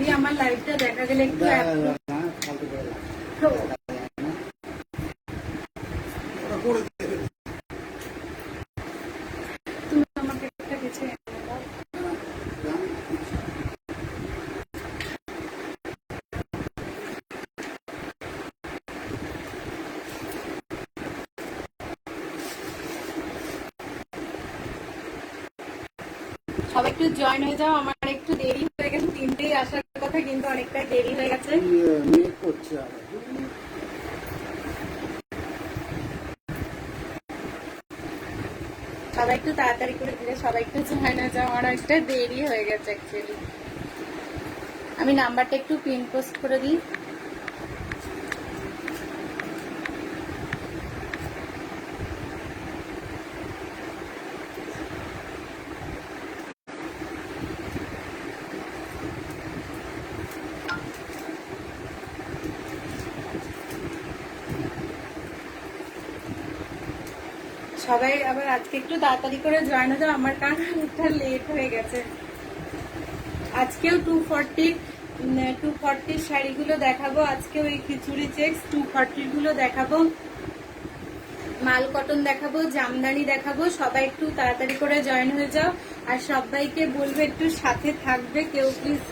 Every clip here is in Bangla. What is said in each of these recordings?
যদি আমার লাইভটা দেখা গেলে একটু তুমি আমাকে একটা কিছু সবাই একটু জয়েন হয়ে যাও। আমার একটু দেরি হয়ে গেছে, 3টেই আসার কথা কিন্তু অনেকটা দেরি হয়ে গেছে। সবাই একটু তাড়াতাড়ি করে দিলে, সবাই একটু জয়েন হয়ে যাও, আমার একটা দেরি হয়ে গেছে অ্যাকচুয়ালি। আমি নাম্বারটা একটু পিন পোস্ট করে দিই। সবাই আবার আজকে একটু তাড়াতাড়ি করে জয়েন হয়ে যাও, আমার কারণ একটা লেট হয়ে গেছে। আজকেও 240 শাড়িগুলো দেখাবো, আজকেও এই খিচুড়ি চেক্স 240 গুলো দেখাবো, মাল কটন দেখাবো, জামদানি দেখাবো। সবাই একটু তাড়াতাড়ি করে জয়েন হয়ে যাও, আর সবাইকে বলবো একটু সাথে থাকবে কেউ প্লিজ।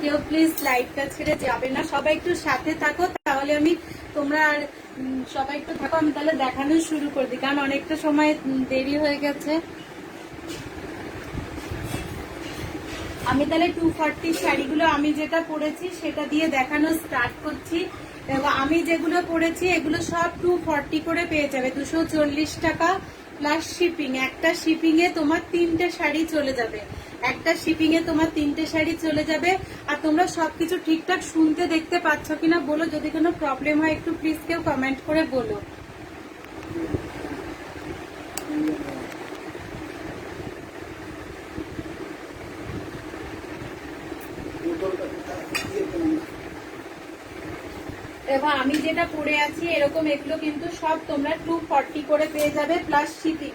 কেউ প্লিজ লাইভটা ছেড়ে যাবে না, সবাই একটু সাথে থাকো, তাহলে আমি তোমরা আর সবাই একটু থাকো, আমি তাহলে দেখানো শুরু করে দিই, কারণ অনেকটা সময় দেরি হয়ে গেছে। আমি তাহলে 240 শাড়িগুলো আমি যেটা পরেছি সেটা দিয়ে দেখানো স্টার্ট করছি। আমি যেগুলো পরেছি এগুলো সব 240 করে পেয়ে যাবে, 240 টাকা প্লাস শিপিং। একটা শিপিং এ তোমার 3টে শাড়ি চলে যাবে, একটা শিপিং এ তোমার 3টে শাড়ি চলে যাবে। আর তোমরা সবকিছু ঠিকঠাক শুনতে দেখতে পাচ্ছ কিনা বলো, যদি কোনো প্রবলেম হয় একটু প্লিজ কেউ কমেন্ট করে বলো। এবার আমি যেটা পরে আছি এরকম, এগুলো কিন্তু সব তোমরা 240 করে পেয়ে যাবে প্লাস শিপিং।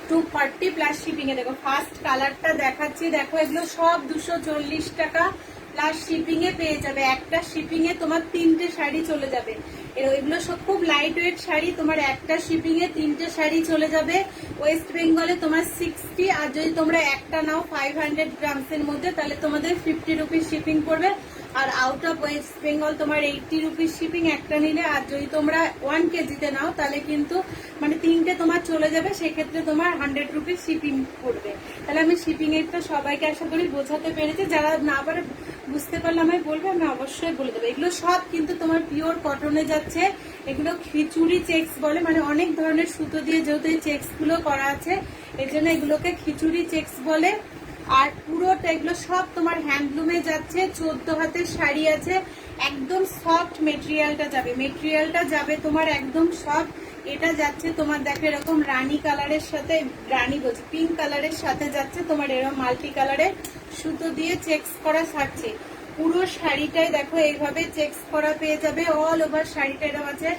240 প্লাস শিপিং এ দেখো ফার্স্ট কালারটা দেখাচ্ছি, দেখো এগুলো সব 240 টাকা প্লাস শিপিং এ পেয়ে যাবে। একটা শিপিং এ তোমার 3টে শাড়ি চলে যাবে। এগুলো সব খুব লাইট ওয়েট শাড়ি, তোমার একটা শিপিং এ 3টে শাড়ি চলে যাবে। ওয়েস্ট বেঙ্গলে তোমার 60, আর যদি তোমরা একটা নাও 500 গ্রামস এর মধ্যে তাহলে তোমাদের 50 রুপিস শিপিং পড়বে। আর আউট অফ ওয়েস্ট বেঙ্গল তোমার 80 রুপিস শিপিং একটা নিলে। আর যদি তোমরা 1 কেজিতে নাও তাহলে কিন্তু মানে 3টে তোমার চলে যাবে, সেক্ষেত্রে তোমার 100 রুপিস শিপিং পড়বে। তাহলে আমি শিপিং এরটা সবাইকে আশা করি বোঝাতে পেরেছি, যারা না পারে বুঝতে পারলে আমি বলবো, আমি অবশ্যই বলে দেবো। এগুলো সব কিন্তু তোমার পিওর কটনে যাচ্ছে, এগুলো খিচুড়ি চেক্স বলে, মানে অনেক ধরনের সুতো দিয়ে যেহেতু এই চেক্স গুলো করা আছে এই জন্য এগুলোকে খিচুড়ি চেক্স বলে। আর পুরোটা এগুলো সব তোমার হ্যান্ডলুমে যাচ্ছে, 14 হাতের শাড়ি আছে, একদম সফট মেটেরিয়ালটা যাবে, মেটেরিয়ালটা যাবে তোমার একদম সফট। এটা যাচ্ছে তোমার দেখো এরকম রানী কালারের সাথে, রানী বলছি পিঙ্ক কালারের সাথে যাচ্ছে তোমার এরকম মাল্টি কালারের সুতো দিয়ে চেক্স করা থাকছে। পুরো শাড়িটাই দেখো এইভাবে চেক্স করা পেয়ে যাবে, অল ওভার শাড়িটা এরকম আছে।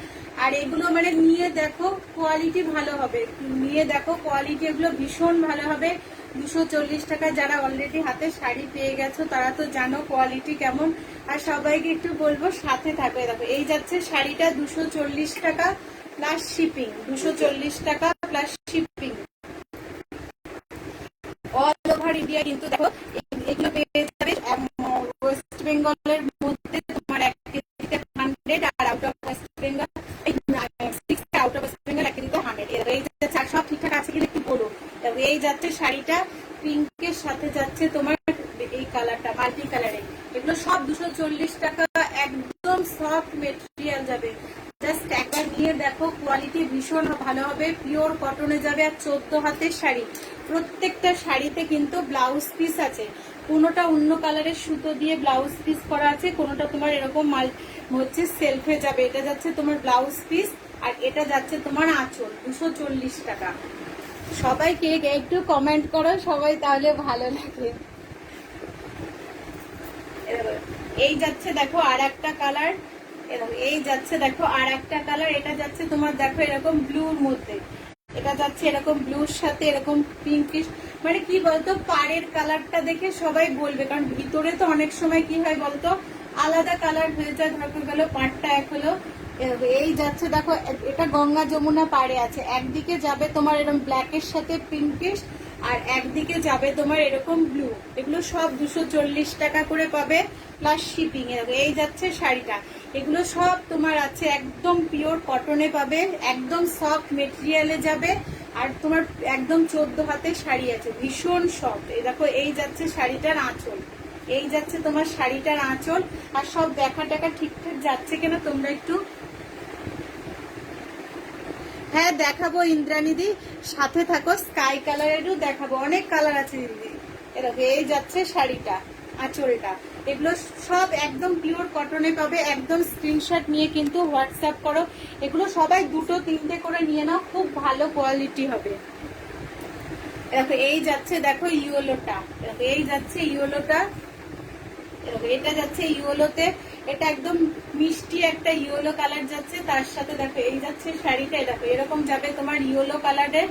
আর এগুলো মানে নিয়ে দেখো কোয়ালিটি ভালো হবে, নিয়ে দেখো কোয়ালিটি এগুলো ভীষণ ভালো হবে। 240 টাকা, যারা অলরেডি হাতে শাড়ি পেয়ে গেছো তারা তো জানো কোয়ালিটি কেমন। আর সবাইকে একটু বলবো সাথে থাকবে। দেখো এই যাচ্ছে শাড়িটা 240 টাকা প্লাস শিপিং, 240 টাকা plus shipping all over India. কিন্তু দেখো এগুলো পেয়ে যাবে ওয়েস্ট বেঙ্গলের মধ্যে তোমার 1 কেজিতে 100, আর out of West Bengal out of West Bengal 1 কেজিতে 100। এই যাচ্ছে, সব ঠিকঠাক আছে কিনা একটু বলো। এই যাচ্ছে শাড়িটা পিঙ্কের সাথে যাচ্ছে তোমার এই কালারটা মাল্টি কালারে, এগুলো সব 240 টাকা, একদম সফট মেটেরিয়াল যাবে। জাস্ট একবার নিয়ে দেখো কোয়ালিটি ভীষণ ভালো হবে, পিওর কটনে যাবে। আর 14 হাতের শাড়ি, প্রত্যেকটা শাড়িতে কিন্তু ব্লাউজ পিস আছে, কোনোটা অন্য কালারের সুতো দিয়ে ব্লাউজ পিস করা আছে, কোনোটা তোমার এরকম মাল হচ্ছে সেলফে যাবে। এটা যাচ্ছে তোমার ব্লাউজ পিস, আর এটা যাচ্ছে তোমার আঁচল। 240 টাকা। সবাইকে একটু কমেন্ট করো সবাই, তাহলে ভালো লাগে। এই যাচ্ছে দেখো আর একটা কালার, এরকম এই যাচ্ছে দেখো আর একটা কালার, এটা যাচ্ছে তোমার দেখো এরকম ব্লুর মধ্যে, এটা যাচ্ছে এরকম ব্লুর সাথে এরকম পিঙ্কিশ, মানে কি বলতো পাড়ের কালারটা দেখে সবাই বলবে, কারণ ভিতরে তো অনেক সময় কি হয় বলতো আলাদা কালার হয়ে যায়, ধরতে গেল পাড়টা এক হলো। এই যাচ্ছে দেখো, এটা গঙ্গা যমুনা পাড়ে আছে, একদিকে যাবে তোমার এরকম ব্ল্যাকের সাথে পিঙ্কিশ, আর একদিকে যাবে তোমার এরকম ব্লু। এগুলো সব 240 টাকা করে পাবে প্লাস শিপিং। এই যাচ্ছে শাড়িটা, এগুলো সব তোমার আছে একদম পিওর কটনে পাবে, একদম সফট মেটেরিয়ালে যাবে, আর তোমার একদম 14 হাতের শাড়ি আছে, ভীষণ সফট। এই দেখো এই যাচ্ছে শাড়িটার আঁচল, এই যাচ্ছে তোমার শাড়িটার আঁচল। আর সব দেখা টাকা ঠিকঠাক যাচ্ছে কিনা তোমরা একটু, হ্যাঁ দেখাবো ইন্দ্রাণীদি, সাথে থাকো। স্কাই কালারেরও দেখাবো, অনেক কালার আছে দিদি। এরকম এই যাচ্ছে শাড়িটা, আঁচলটা। এগুলো সব একদম পিওর কটনে পাবে, একদম স্ক্রিনশট নিয়ে কিন্তু হোয়াটসঅ্যাপ করো। এগুলো সবাই 2-3টে করে নিয়ে নাও, খুব ভালো কোয়ালিটি হবে। দেখো এই যাচ্ছে দেখো ইয়েলোটা, এই যাচ্ছে ইয়েলোটা, এটা যাচ্ছে ইয়েলোতে, এটা একদম মিষ্টি একটা ইয়েলো কালার যাচ্ছে, তার সাথে দেখো এই যাচ্ছে শাড়িটা, দেখো এরকম যাবে তোমার ইয়েলো কালারের।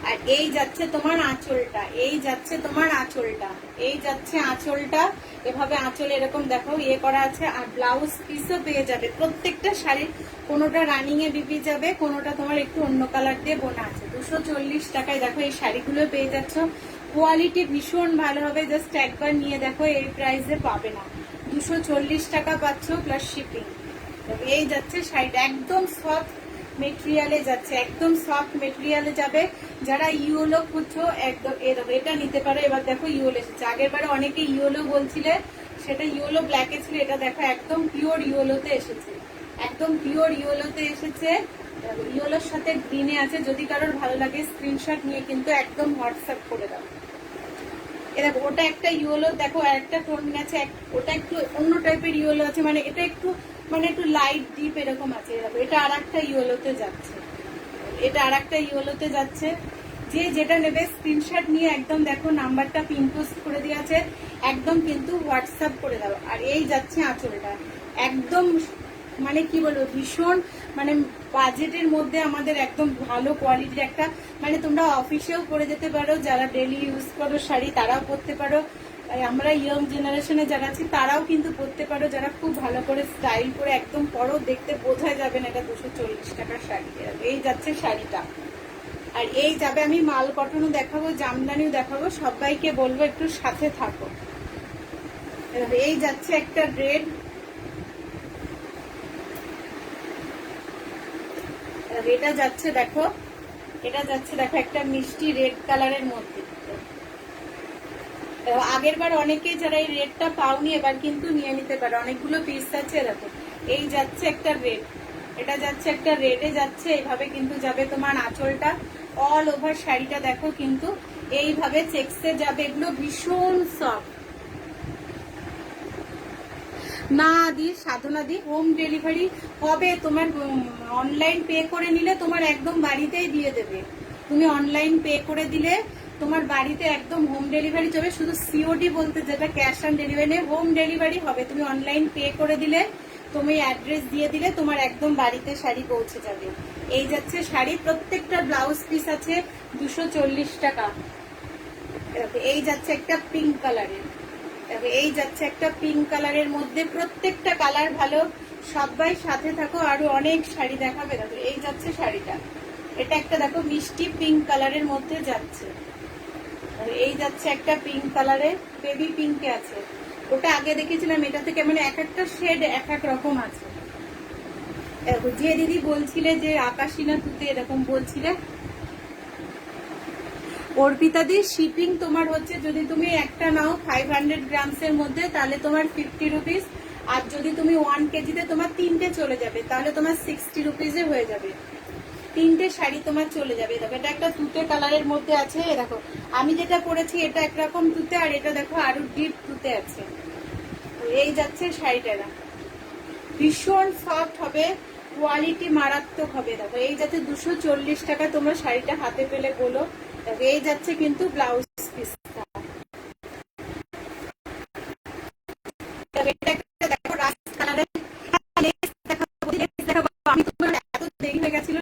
আর এই যাচ্ছে তোমার আঁচলটা, এই যাচ্ছে তোমার আঁচলটা, এই যাচ্ছে আঁচলটা। এভাবে আঁচল এরকম দেখো ইয়ে করা আছে, আর ব্লাউজ পিসও পেয়ে যাবে প্রত্যেকটা শাড়ির। কোনোটা রানিং এ বিপি যাবে, কোনোটা তোমার একটু অন্য কালার দিয়ে বোনা আছে। 240 টাকায় দেখো এই শাড়িগুলো পেয়ে যাচ্ছ, কোয়ালিটি ভীষণ ভালো হবে, জাস্ট একবার নিয়ে দেখো, এই প্রাইসে পাবে না। 240 টাকা পাচ্ছ প্লাস শিপিং। এই যাচ্ছে শাড়িটা একদম সফট মেটেরিয়ালে যাচ্ছে, একদম সফট মেটেরিয়ালে যাবে। যারা ইয়েলো খুঁজছো একদম এটা নিতে পারো। এবার দেখো ইয়েলো এসেছে, আগের বারে অনেকে ইয়েলো বলছিলে, সেটা ইয়েলো ব্ল্যাকে ছিল, এটা দেখো একদম পিওর ইয়েলোতে এসেছে, একদম পিওর ইয়েলোতে এসেছে। ইয়েলোর সাথে গ্রিনে আছে, যদি কারোর ভালো লাগে স্ক্রিনশট নিয়ে কিন্তু একদম হোয়াটসঅ্যাপ করে দাও। দেখো ওটা একটা ইয়েলো, দেখো একটা টোন আছে, ওটা একটু অন্য টাইপের ইয়েলো আছে, মানে এটা একটু মানে একটু লাইট ডিপ এরকম আছে। দেখো এটা আর একটা ইয়েলোতে যাচ্ছে, এটা আর একটা ইয়েলোতে যাচ্ছে। যে যেটা নেবে স্ক্রিনশট নিয়ে একদম দেখো নাম্বারটা পিন পোস্ট করে দিয়ে আছে, একদম কিন্তু হোয়াটসঅ্যাপ করে দাও। আর এই যাচ্ছে আঁচলটা, একদম মানে কি বলবো ভীষণ মানে বাজেটের মধ্যে আমাদের একদম ভালো কোয়ালিটির একটা, মানে তোমরা অফিসেও পরে যেতে পারো, যারা ডেলি ইউজ করো শাড়ি তারাও পরতে পারো, আমরা ইয়ং জেনারেশনে যারা আছি তারাও কিন্তু পরতে পারো, যারা খুব ভালো করে স্টাইল করে একদম পরো, দেখতে বোঝা যাবে না এটা 240 টাকার শাড়ি। এই যাচ্ছে শাড়িটা, আর এই যাবে আমি মাল কটনও দেখাবো, জামদানিও দেখাবো, সবাইকে বলবো একটু সাথে থাকো। এই যাচ্ছে একটা রেড, এটা যাচ্ছে দেখো, এটা যাচ্ছে দেখো একটা মিষ্টি রেড কালারের মধ্যে। আগের বার অনেকেই যারা এই রেডটা পাওনি এবার কিন্তু নিয়ে নিতে পারে, অনেকগুলো পিস আছে। দেখো এই যাচ্ছে একটা রেড, এটা যাচ্ছে একটা রেডে যাচ্ছে, এইভাবে কিন্তু যাবে তোমার আঁচলটা। অল ওভার শাড়িটা দেখো কিন্তু এইভাবে চেক্সে যাবে, এগুলো ভীষণ সফট। না দি সাধনা দি, হোম ডেলিভারি হবে তোমার, অনলাইন পে করে নিলে তোমার একদম বাড়িতেই দিয়ে দেবে। তুমি অনলাইন পে করে দিলে তোমার বাড়িতে একদম হোম ডেলিভারি যাবে, শুধু সিওডি বলতে যেটা ক্যাশ অন ডেলিভারি নেই, হোম ডেলিভারি হবে। তুমি অনলাইন পে করে দিলে, তুমি অ্যাড্রেস দিয়ে দিলে তোমার একদম বাড়িতে শাড়ি পৌঁছে যাবে। এই যাচ্ছে শাড়ি, প্রত্যেকটা ব্লাউজ পিস আছে 240 টাকা। এই যাচ্ছে একটা পিঙ্ক কালারের, এই যাচ্ছে একটা পিঙ্ক কালারের মধ্যে, প্রত্যেকটা কালার ভালো, সবাই সাথে থাকো, আরো অনেক শাড়ি দেখাবে। দেখো এই যাচ্ছে শাড়িটা, এটা একটা দেখো মিষ্টি পিঙ্ক কালারের মধ্যে যাচ্ছে। এই যাচ্ছে একটা পিঙ্ক কালারের, বেবি পিঙ্কে আছে, ওটা আগে দেখেছিলাম, এটা থেকে মানে এক একটা শেড এক এক রকম আছে। যে দিদি বলছিলে যে আকাশী না তুতে এরকম বলছিলে, অর্পিতা দি শিপিং তোমার হচ্ছে যদি তুমি একটা নাও 500 গ্রামসের মধ্যে তাহলে তোমার 50 রুপিস, আর যদি তুমি 1 কেজিতে তোমার 3টে চলে যাবে তাহলে তোমার 60 রুপিসে হয়ে যাবে। 3টে শাড়ি তোমার চলে যাবে। দেখো এটা একটা তুতে কালারের মধ্যে আছে, দেখো আমি যেটা পরেছি এটা একরকম তুতে, আর এটা দেখো আরো ডিপ তুতে আছে। এই যাচ্ছে শাড়িটা, ভীষণ সফট হবে, কোয়ালিটি মারাত্মক হবে। দেখো এই যাচ্ছে 240 টাকা, তোমরা শাড়িটা হাতে পেলে বলো। এই যাচ্ছে কিন্তু ব্লাউজ পিস, দেখো রাস্ট কালারের, আমি তোমার এত দেরি হয়ে গেছিল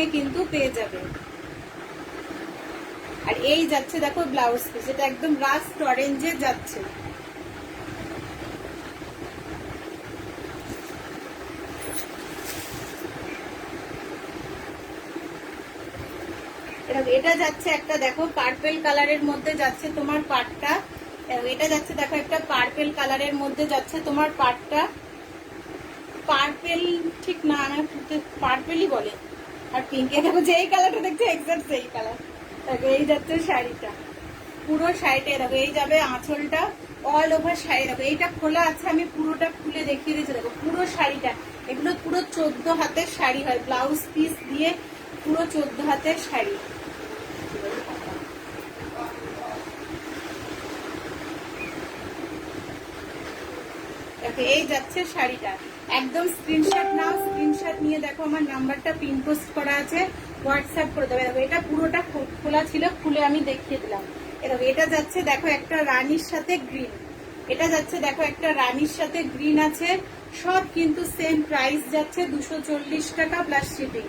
এ কিন্তু পেয়ে যাবে। আর এই যাচ্ছে দেখো ব্লাউজ পিস, এটা একদম রাস্ট অরেঞ্জে যাচ্ছে। এটা যাচ্ছে একটা দেখো পার্পেল কালারের মধ্যে যাচ্ছে তোমার পাটটা। এটা যাচ্ছে দেখো একটা পার্পেল কালারের মধ্যে যাচ্ছে তোমার পাটটা। পার্পেল ঠিক না, আমার পার্পেলই বলে। আর পিঙ্কে দেখো যেই কালারটা দেখছো এক্সাক্ট সেই কালার। দেখো এই যাচ্ছে শাড়িটা, পুরো শাড়িটা দেখো এই যাবে আঁচলটা অল ওভার শাড়ি। দেখো এইটা খোলা আছে, আমি পুরোটা খুলে দেখিয়ে দিচ্ছি। দেখো পুরো শাড়িটা, এগুলো পুরো 14 হাতের শাড়ি হয়, ব্লাউজ পিস দিয়ে পুরো 14 হাতের শাড়ি। এই যাচ্ছে শাড়িটা, একদম স্ক্রিনশট নাও, স্ক্রিনশট নিয়ে দেখো আমার নাম্বারটা পিন পোস্ট করা আছে, হোয়াটসঅ্যাপ করে দেবে। দেখো এটা পুরোটা খোলা ছিল, খুলে আমি দেখিয়ে দিলাম। এরকম এটা যাচ্ছে দেখো একটা রানীর সাথে গ্রিন, এটা যাচ্ছে দেখো একটা রানীর সাথে গ্রিন আছে। সব কিন্তু সেম প্রাইস যাচ্ছে 240 টাকা প্লাস শিপিং।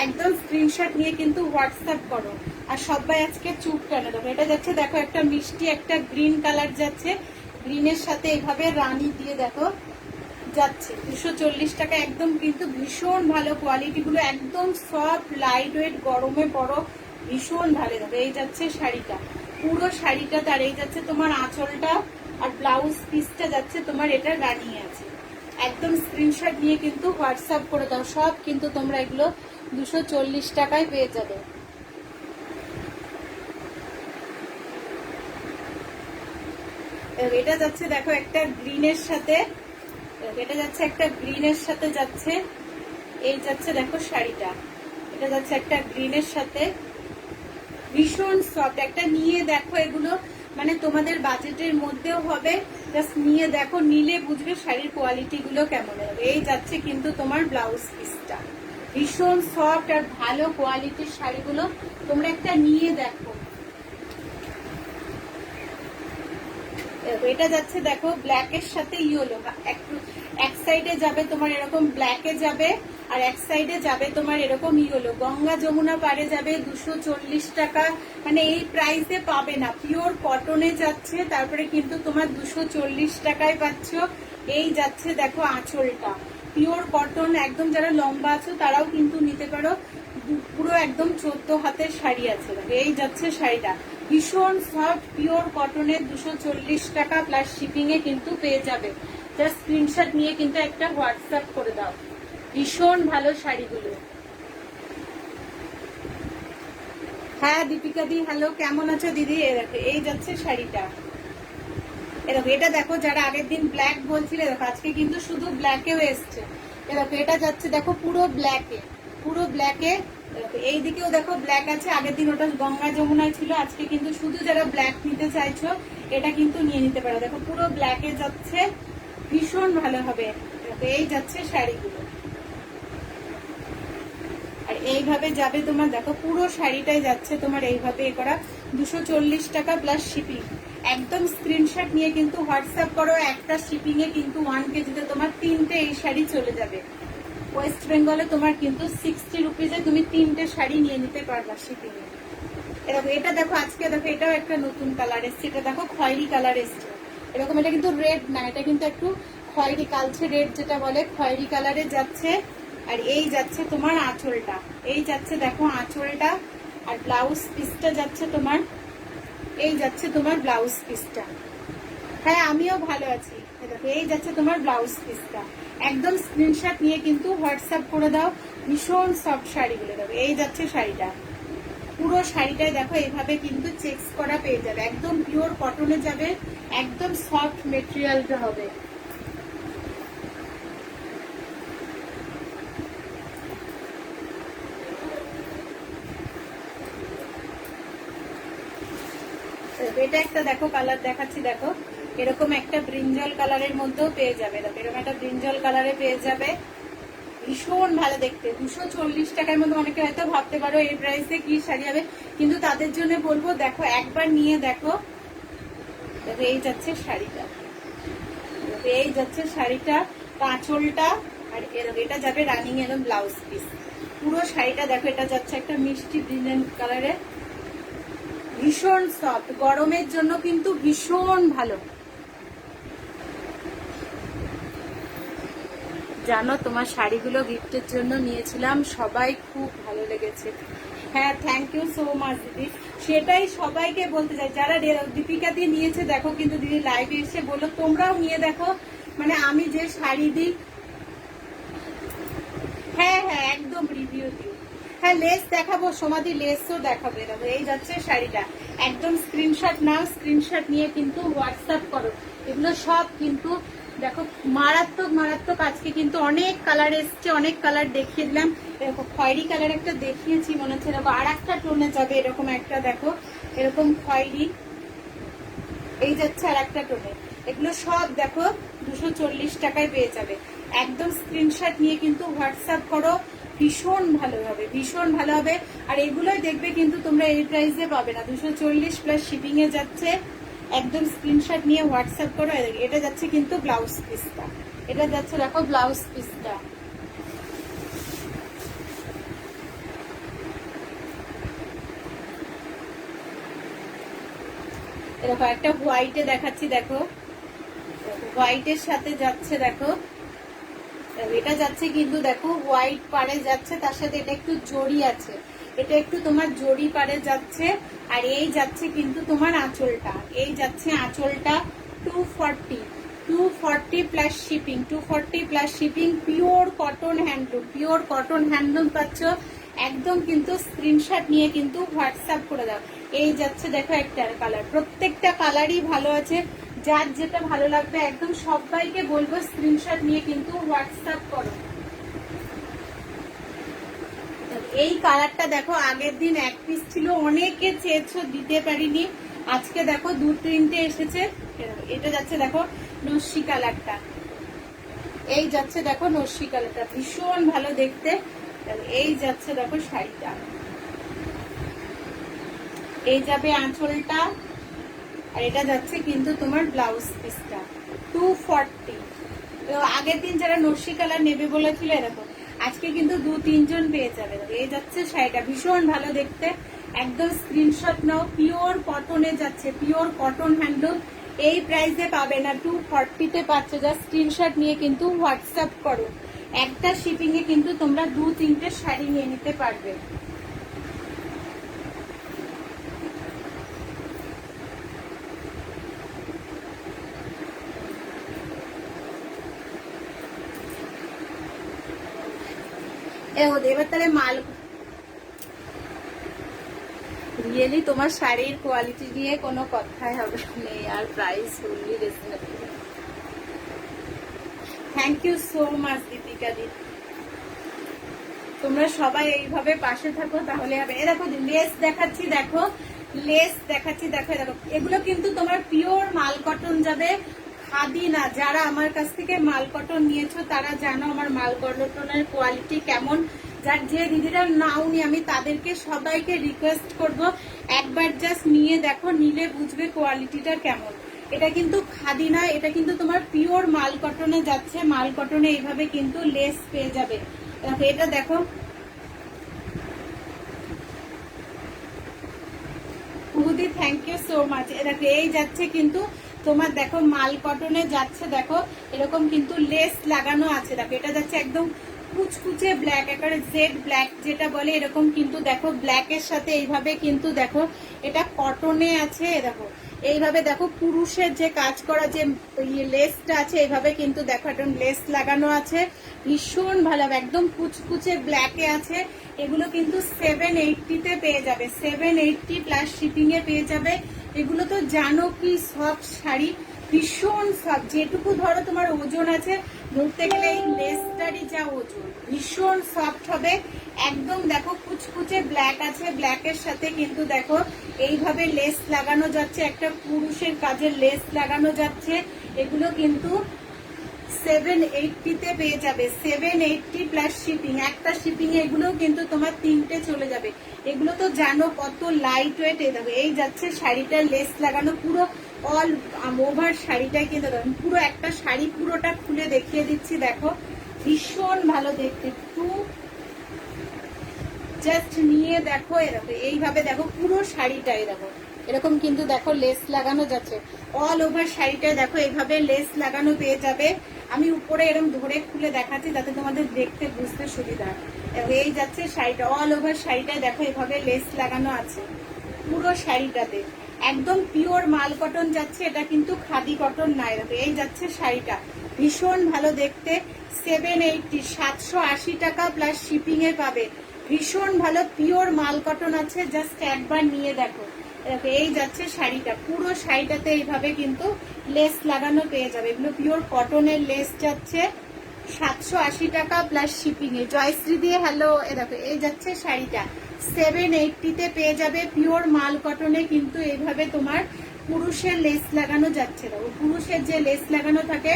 একদম স্ক্রিনশট নিয়ে কিন্তু হোয়াটসঅ্যাপ করো। আর সবাই আজকে চুপ কেন, দেখো এটা যাচ্ছে দেখো একটা মিষ্টি একটা গ্রিন কালার যাচ্ছে, গ্রিনের সাথে এইভাবে রানী দিয়ে দেখো যাচ্ছে 240 টাকা। একদম কিন্তু ভীষণ ভালো কোয়ালিটি গুলো, একদম সফট লাইট ওয়েট, গরমে পরো ভীষণ ভালো। দেখো এই যাচ্ছে শাড়িটা, পুরো শাড়িটা। তার এই যাচ্ছে তোমার আঁচলটা, আর ব্লাউজ পিসটা যাচ্ছে তোমার এটা রানী আছে। একদম স্ক্রিনশট নিয়ে কিন্তু হোয়াটসঅ্যাপ করে দাও। সব কিন্তু তোমরা এগুলো 240 টাকায় পেয়ে যাবে। এটা যাচ্ছে দেখো একটা গ্রিনের সাথে, এটা যাচ্ছে একটা গ্রিনের সাথে যাচ্ছে। এই যাচ্ছে দেখো শাড়িটা, এটা যাচ্ছে একটা গ্রিনের সাথে, ভীষণ সফট। একটা নিয়ে দেখো, এগুলো মানে তোমাদের বাজেটের মধ্যেও হবে, জাস্ট নিয়ে দেখো, নিলে বুঝবে শাড়ির কোয়ালিটি গুলো কেমন হবে। এই যাচ্ছে কিন্তু তোমার ব্লাউজ পিসটা, ভীষণ সফট আর ভালো কোয়ালিটির শাড়িগুলো তোমরা একটা নিয়ে দেখো। এটা যাচ্ছে দেখো ব্ল্যাক এর সাথে ইয়েলো, এক সাইডে যাবে তোমার এরকম ব্ল্যাকে যাবে, আর এক সাইডে যাবে তোমার এরকম ইয়েলো। গঙ্গা যমুনা পারে যাবে 240 টাকা, মানে এই প্রাইসে পাবে না। পিওর কটনে যাচ্ছে, তারপরে কিন্তু তোমার 240 টাকায় পাচ্ছ। এই যাচ্ছে দেখো আঁচলটা, পিওর কটন, একদম যারা লম্বা আছো তারাও কিন্তু নিতে পারো। পুরো একদম 14 হাতের শাড়ি আছে। এই যাচ্ছে শাড়িটা, ভীষণ সফট পিওর কটনের 240 টাকা প্লাস শিপিং এ কিন্তু পেয়ে যাবে। জাস্ট স্ক্রিনশট নিয়ে কিন্তু একটা হোয়াটসঅ্যাপ করে দাও। ভীষণ ভালো শাড়িগুলো। হ্যাঁ দীপিকা দি, হ্যালো, কেমন আছো দিদি? এই যাচ্ছে শাড়িটা, এরকম। এটা দেখো যারা আগের দিন ব্ল্যাক বলছিলে, দেখো আজকে কিন্তু শুধু ব্ল্যাকেও এসছে। এরকম এটা যাচ্ছে দেখো পুরো ব্ল্যাকে, পুরো ব্ল্যাকে। এই দিকেও দেখো ব্ল্যাক আছে, আগের দিন ওটা গঙ্গা যমুনায় ছিল, আজকে কিন্তু শুধু যারা ব্ল্যাক নিতে চাইছো এটা কিন্তু নিয়ে নিতে পারো। দেখো পুরো ব্ল্যাকে যাচ্ছে, ভীষণ ভালো হবে। এই যাচ্ছে শাড়িগুলো, আর এইভাবে যাবে তোমার, দেখো পুরো শাড়িটাই যাচ্ছে তোমার এইভাবে এ করা 240 টাকা প্লাস শিপিং। একদম স্ক্রিনশট নিয়ে কিন্তু হোয়াটসঅ্যাপ করো। একটা শিপিং এ কিন্তু 1 কেজিতে তোমার 3টে এই শাড়ি চলে যাবে। ওয়েস্ট বেঙ্গলে তোমার কিন্তু 60 রুপিজে তুমি 3টে শাড়ি নিয়ে নিতে পারবা শিপিং এ। এরকম এটা দেখো আজকে দেখো এটাও একটা নতুন কালার এসছে, এটা দেখো খয়েরি কালার এসছে এরকম। এটা কিন্তু রেড না, এটা কিন্তু একটু খয়েরি, কালচে রেড যেটা বলে, খয়েরি কালারে যাচ্ছে। আর এই যাচ্ছে তোমার আঁচলটা, এই যাচ্ছে দেখো আঁচলটা, আর ব্লাউজ পিসটা যাচ্ছে তোমার, এই যাচ্ছে তোমার ব্লাউজ পিসটা। হ্যাঁ আমিও ভালো আছি। দেখো এই যাচ্ছে তোমার ব্লাউজ পিসটা, একদম স্ক্রিনশট নিয়ে কিন্তু হোয়াটসঅ্যাপ করে দাও। ভীষণ সফট শাড়িগুলো দেখো, এই যাচ্ছে শাড়িটা, পুরো শাড়িটাই দেখো এইভাবে কিন্তু চেক্স করা পেয়ে যাবে। একদম পিওর কটনে যাবে, একদম সফট মেটেরিয়ালটা হবে। এটা একটা দেখো কালার দেখাচ্ছি, দেখো এরকম একটা ব্রিঞ্জল কালারের মধ্যেও পেয়ে যাবে। দেখো এরকম একটা ব্রিঞ্জল কালারে পেয়ে যাবে, ভীষণ ভালো দেখতে। 240 টাকার মধ্যে অনেকে হয়তো ভাবতে পারো এই প্রাইসে কি শাড়ি হবে, কিন্তু তাদের জন্য বলবো দেখো একবার নিয়ে দেখো। দেখো এই যাচ্ছে শাড়িটা, এই যাচ্ছে শাড়িটা, আঁচলটা, আর এরকম এটা যাবে রানিং এরকম ব্লাউজ পিস। পুরো শাড়িটা দেখো, এটা যাচ্ছে একটা মিষ্টি গ্রিন কালারে, ভীষণ সফট, গরমের জন্য কিন্তু ভীষণ ভালো। জানো তোমার শাড়িগুলো গিফটের জন্য নিয়েছিলাম, সবাই খুব ভালো লেগেছে। হ্যাঁ, থ্যাংক ইউ সো মাচ দিদি। সেটাই সবাইকে বলতে চাই, যারা দীপিকা দিয়ে নিয়েছে দেখো, কিন্তু দিদি লাইভে এসে বললো তোমরাও নিয়ে দেখো, মানে আমি যে শাড়ি দিই। হ্যাঁ হ্যাঁ, একদম রিভিউ দিই। হ্যাঁ, লেস দেখাবো সমাধি, লেসও দেখাবে। দেখো এই যাচ্ছে শাড়িটা, একদম স্ক্রিনশট নাও, স্ক্রিনশট নিয়ে কিন্তু হোয়াটসঅ্যাপ করো। এগুলো সব কিন্তু দেখো মারাত্মক মারাত্মক। আজকে কিন্তু অনেক কালার এসছে, অনেক কালার দেখিয়ে দিলাম। এরকম খয়েরি কালার একটা দেখিয়েছি মনে হচ্ছে, দেখো আর একটা টোনে যাবে এরকম একটা, দেখো এরকম খয়েরি, এই যাচ্ছে আর একটা টোনে। এগুলো সব দেখো 240 টাকায় পেয়ে যাবে। একদম স্ক্রিনশট নিয়ে কিন্তু হোয়াটসঅ্যাপ করো, ভীষণ ভালো হবে, ভীষণ ভালো হবে। আর এগুলোই দেখবে কিন্তু তোমরা এই প্রাইসে পাবে না, 240 প্লাস শিপিং এ যাচ্ছে। একদম স্ক্রিনশট নিয়ে হোয়াটসঅ্যাপ করো। এটা যাচ্ছে কিন্তু ব্লাউজ পিসটা, এটা যাচ্ছে দেখো ব্লাউজ পিসটা। এরকম একটা হোয়াইটে দেখাচ্ছি, দেখো হোয়াইটের সাথে যাচ্ছে, দেখো এটা যাচ্ছে কিন্তু দেখো হোয়াইট পাড়ে যাচ্ছে, তার সাথে এটা একটু জড়ি আছে, এটা একটু তোমার জড়ি পাড়ে যাচ্ছে। আর এই যাচ্ছে কিন্তু তোমার আঁচলটা, এই যাচ্ছে আঁচলটা 240 plus shipping, 240 plus shipping. Pure cotton handloom, pure cotton handloom পাচ্ছ। একদম কিন্তু স্ক্রিনশট নিয়ে কিন্তু হোয়াটসঅ্যাপ করে দাও। এই যাচ্ছে দেখো একটা কালার, প্রত্যেকটা কালারই ভালো আছে, যার যেটা ভালো লাগবে একদম সবাইকে বলবো স্ক্রিনশট নিয়ে কিন্তু হোয়াটসঅ্যাপ করো। এই কালারটা দেখো আগের দিন এক পিস ছিল, অনেকে চেয়েছো দিতে পারিনি, আজকে দেখো 2-3টে এসেছে। এটা যাচ্ছে দেখো নস্যি কালারটা, এই যাচ্ছে দেখো নস্যি কালারটা, ভীষণ ভালো দেখতে। এই যাচ্ছে দেখো শাড়িটা, এই যাবে আঁচলটা, আর এটা যাচ্ছে কিন্তু তোমার ব্লাউজ পিসটা 240। আগের দিন যারা নস্যি কালার নেবে বলেছিল এরকম, আজকে কিন্তু 2-3 জন পেয়ে যাবে। এই যাচ্ছে শাড়িটা, ভীষণ ভালো দেখতে। একদম স্ক্রিনশট নাও, পিওর কটনে যাচ্ছে, পিওর কটন হ্যান্ডলুম। এই প্রাইসে পাবে না, 240-তে পাচ্ছে। যা স্ক্রিনশট নিয়ে কিন্তু হোয়াটসঅ্যাপ করো, একটা শিপিং এ কিন্তু তোমরা 2-3টে শাড়ি নিয়ে নিতে পারবে। এবার তাহলে মাল রিয়েলি তোমার শাড়ির কোয়ালিটি নিয়ে কোনো কথাই হবে নেই, আর price fully reasonable. Thank you so much Deepika দি, তোমরা সবাই এইভাবে পাশে থাকো তাহলে হবে। এ দেখো লেস দেখাচ্ছি, দেখো লেস দেখাচ্ছি, দেখো দেখো এগুলো কিন্তু তোমার পিওর মাল কটন যাবে, খাদি না। যারা আমার কাছ থেকে মাল কটন নিয়েছো তারা জানো আমার মাল কটনের কোয়ালিটি কেমন। যার যে দিদিরা নাওনি আমি তাদেরকে সবাইকে রিকোয়েস্ট করব একবার জাস্ট নিয়ে দেখো, নিলে বুঝবে কোয়ালিটিটা কেমন। এটা কিন্তু খাদি না, এটা কিন্তু তোমার পিওর মাল কটনে যাচ্ছে। মাল কটনে এইভাবে কিন্তু লেস পেয়ে যাবে। এটা দেখো কুহুদি, থ্যাংক ইউ সো মাচ। দেখো এই যাচ্ছে কিন্তু তোমার দেখো মাল কটনে যাচ্ছে, দেখো এরকম কিন্তু লেস লাগানো আছে। দেখো এটা যাচ্ছে একদম কুচকুচে ব্ল্যাক, একেবারে জেড ব্ল্যাক যেটা বলে, এরকম কিন্তু দেখো ব্ল্যাকের সাথে এইভাবে কিন্তু দেখো এটা কটনে আছে। দেখো এইভাবে দেখো পুরুষের যে কাজ করা যে লেসটা আছে এইভাবে কিন্তু দেখো একটা লেস লাগানো আছে, ভীষণ ভালো, একদম কুচকুচে ব্ল্যাকে আছে। এগুলো কিন্তু 780-তে পেয়ে যাবে, 780 প্লাস শিপিং এ পেয়ে যাবে। এগুলো তো জানো কি সফট শাড়ি, ভীষণ সফট, যেটুকু ধরো তোমার ওজন আছে ধরতে গেলে এই লেসটারই যা ওজন, ভীষণ সফট হবে। একদম দেখো কুচকুচে ব্ল্যাক আছে, ব্ল্যাকের সাথে কিন্তু দেখো এইভাবে লেস লাগানো যাচ্ছে, একটা পুরুষের কাজের লেস লাগানো যাচ্ছে। এগুলো কিন্তু 780-তে পেয়ে যাবে, 780 প্লাস শিপিং। একটা শিপিং এ এগুলো কিন্তু তোমার 3টে চলে যাবে। এগুলো তো জানো কত লাইট ওয়েট। এই যাচ্ছে শাড়িটার লেস লাগানো, পুরো অল ওভার শাড়িটাই কিন্তু পুরো একটা শাড়ি পুরোটা খুলে দেখিয়ে দিচ্ছি। দেখো ভীষণ ভালো দেখতে, জাস্ট নিয়ে দেখো, এরকম এইভাবে দেখো পুরো শাড়িটাই দেখো এরকম কিন্তু দেখো লেস লাগানো যাচ্ছে। অল ওভার শাড়িটা দেখো এইভাবে লেস লাগানো পেয়ে যাবে। আমি উপরে এরকম ধরে খুলে দেখাচ্ছি যাতে তোমাদের দেখতে বুঝতে সুবিধা হয়। এই যাচ্ছে শাড়িটা, অল ওভার শাড়িটায় দেখো এইভাবে লেস লাগানো আছে পুরো শাড়িটাতে। একদম পিওর মাল কটন যাচ্ছে, এটা কিন্তু খাদি কটন নাই। দেখো এই যাচ্ছে শাড়িটা, ভীষণ ভালো দেখতে। 780, 780 টাকা প্লাস শিপিং এ পাবে। ভীষণ ভালো পিওর মাল কটন আছে, জাস্ট একবার নিয়ে দেখো। এই যাচ্ছে শাড়িটা, পুরো শাড়িটাতে এইভাবে কিন্তু লেস লাগানো পেয়ে যাবে। এগুলো পিওর কটনের লেস যাচ্ছে, 780 টাকা প্লাস শিপিং এ। জয়শ্রী দিয়ে হ্যালো। দেখো এই যাচ্ছে শাড়িটা, 780 তে পেয়ে যাবে। পিওর মাল কটনে কিন্তু এইভাবে তোমার পুরুষের লেস লাগানো যাচ্ছে। দেখো পুরুষের যে লেস লাগানো থাকে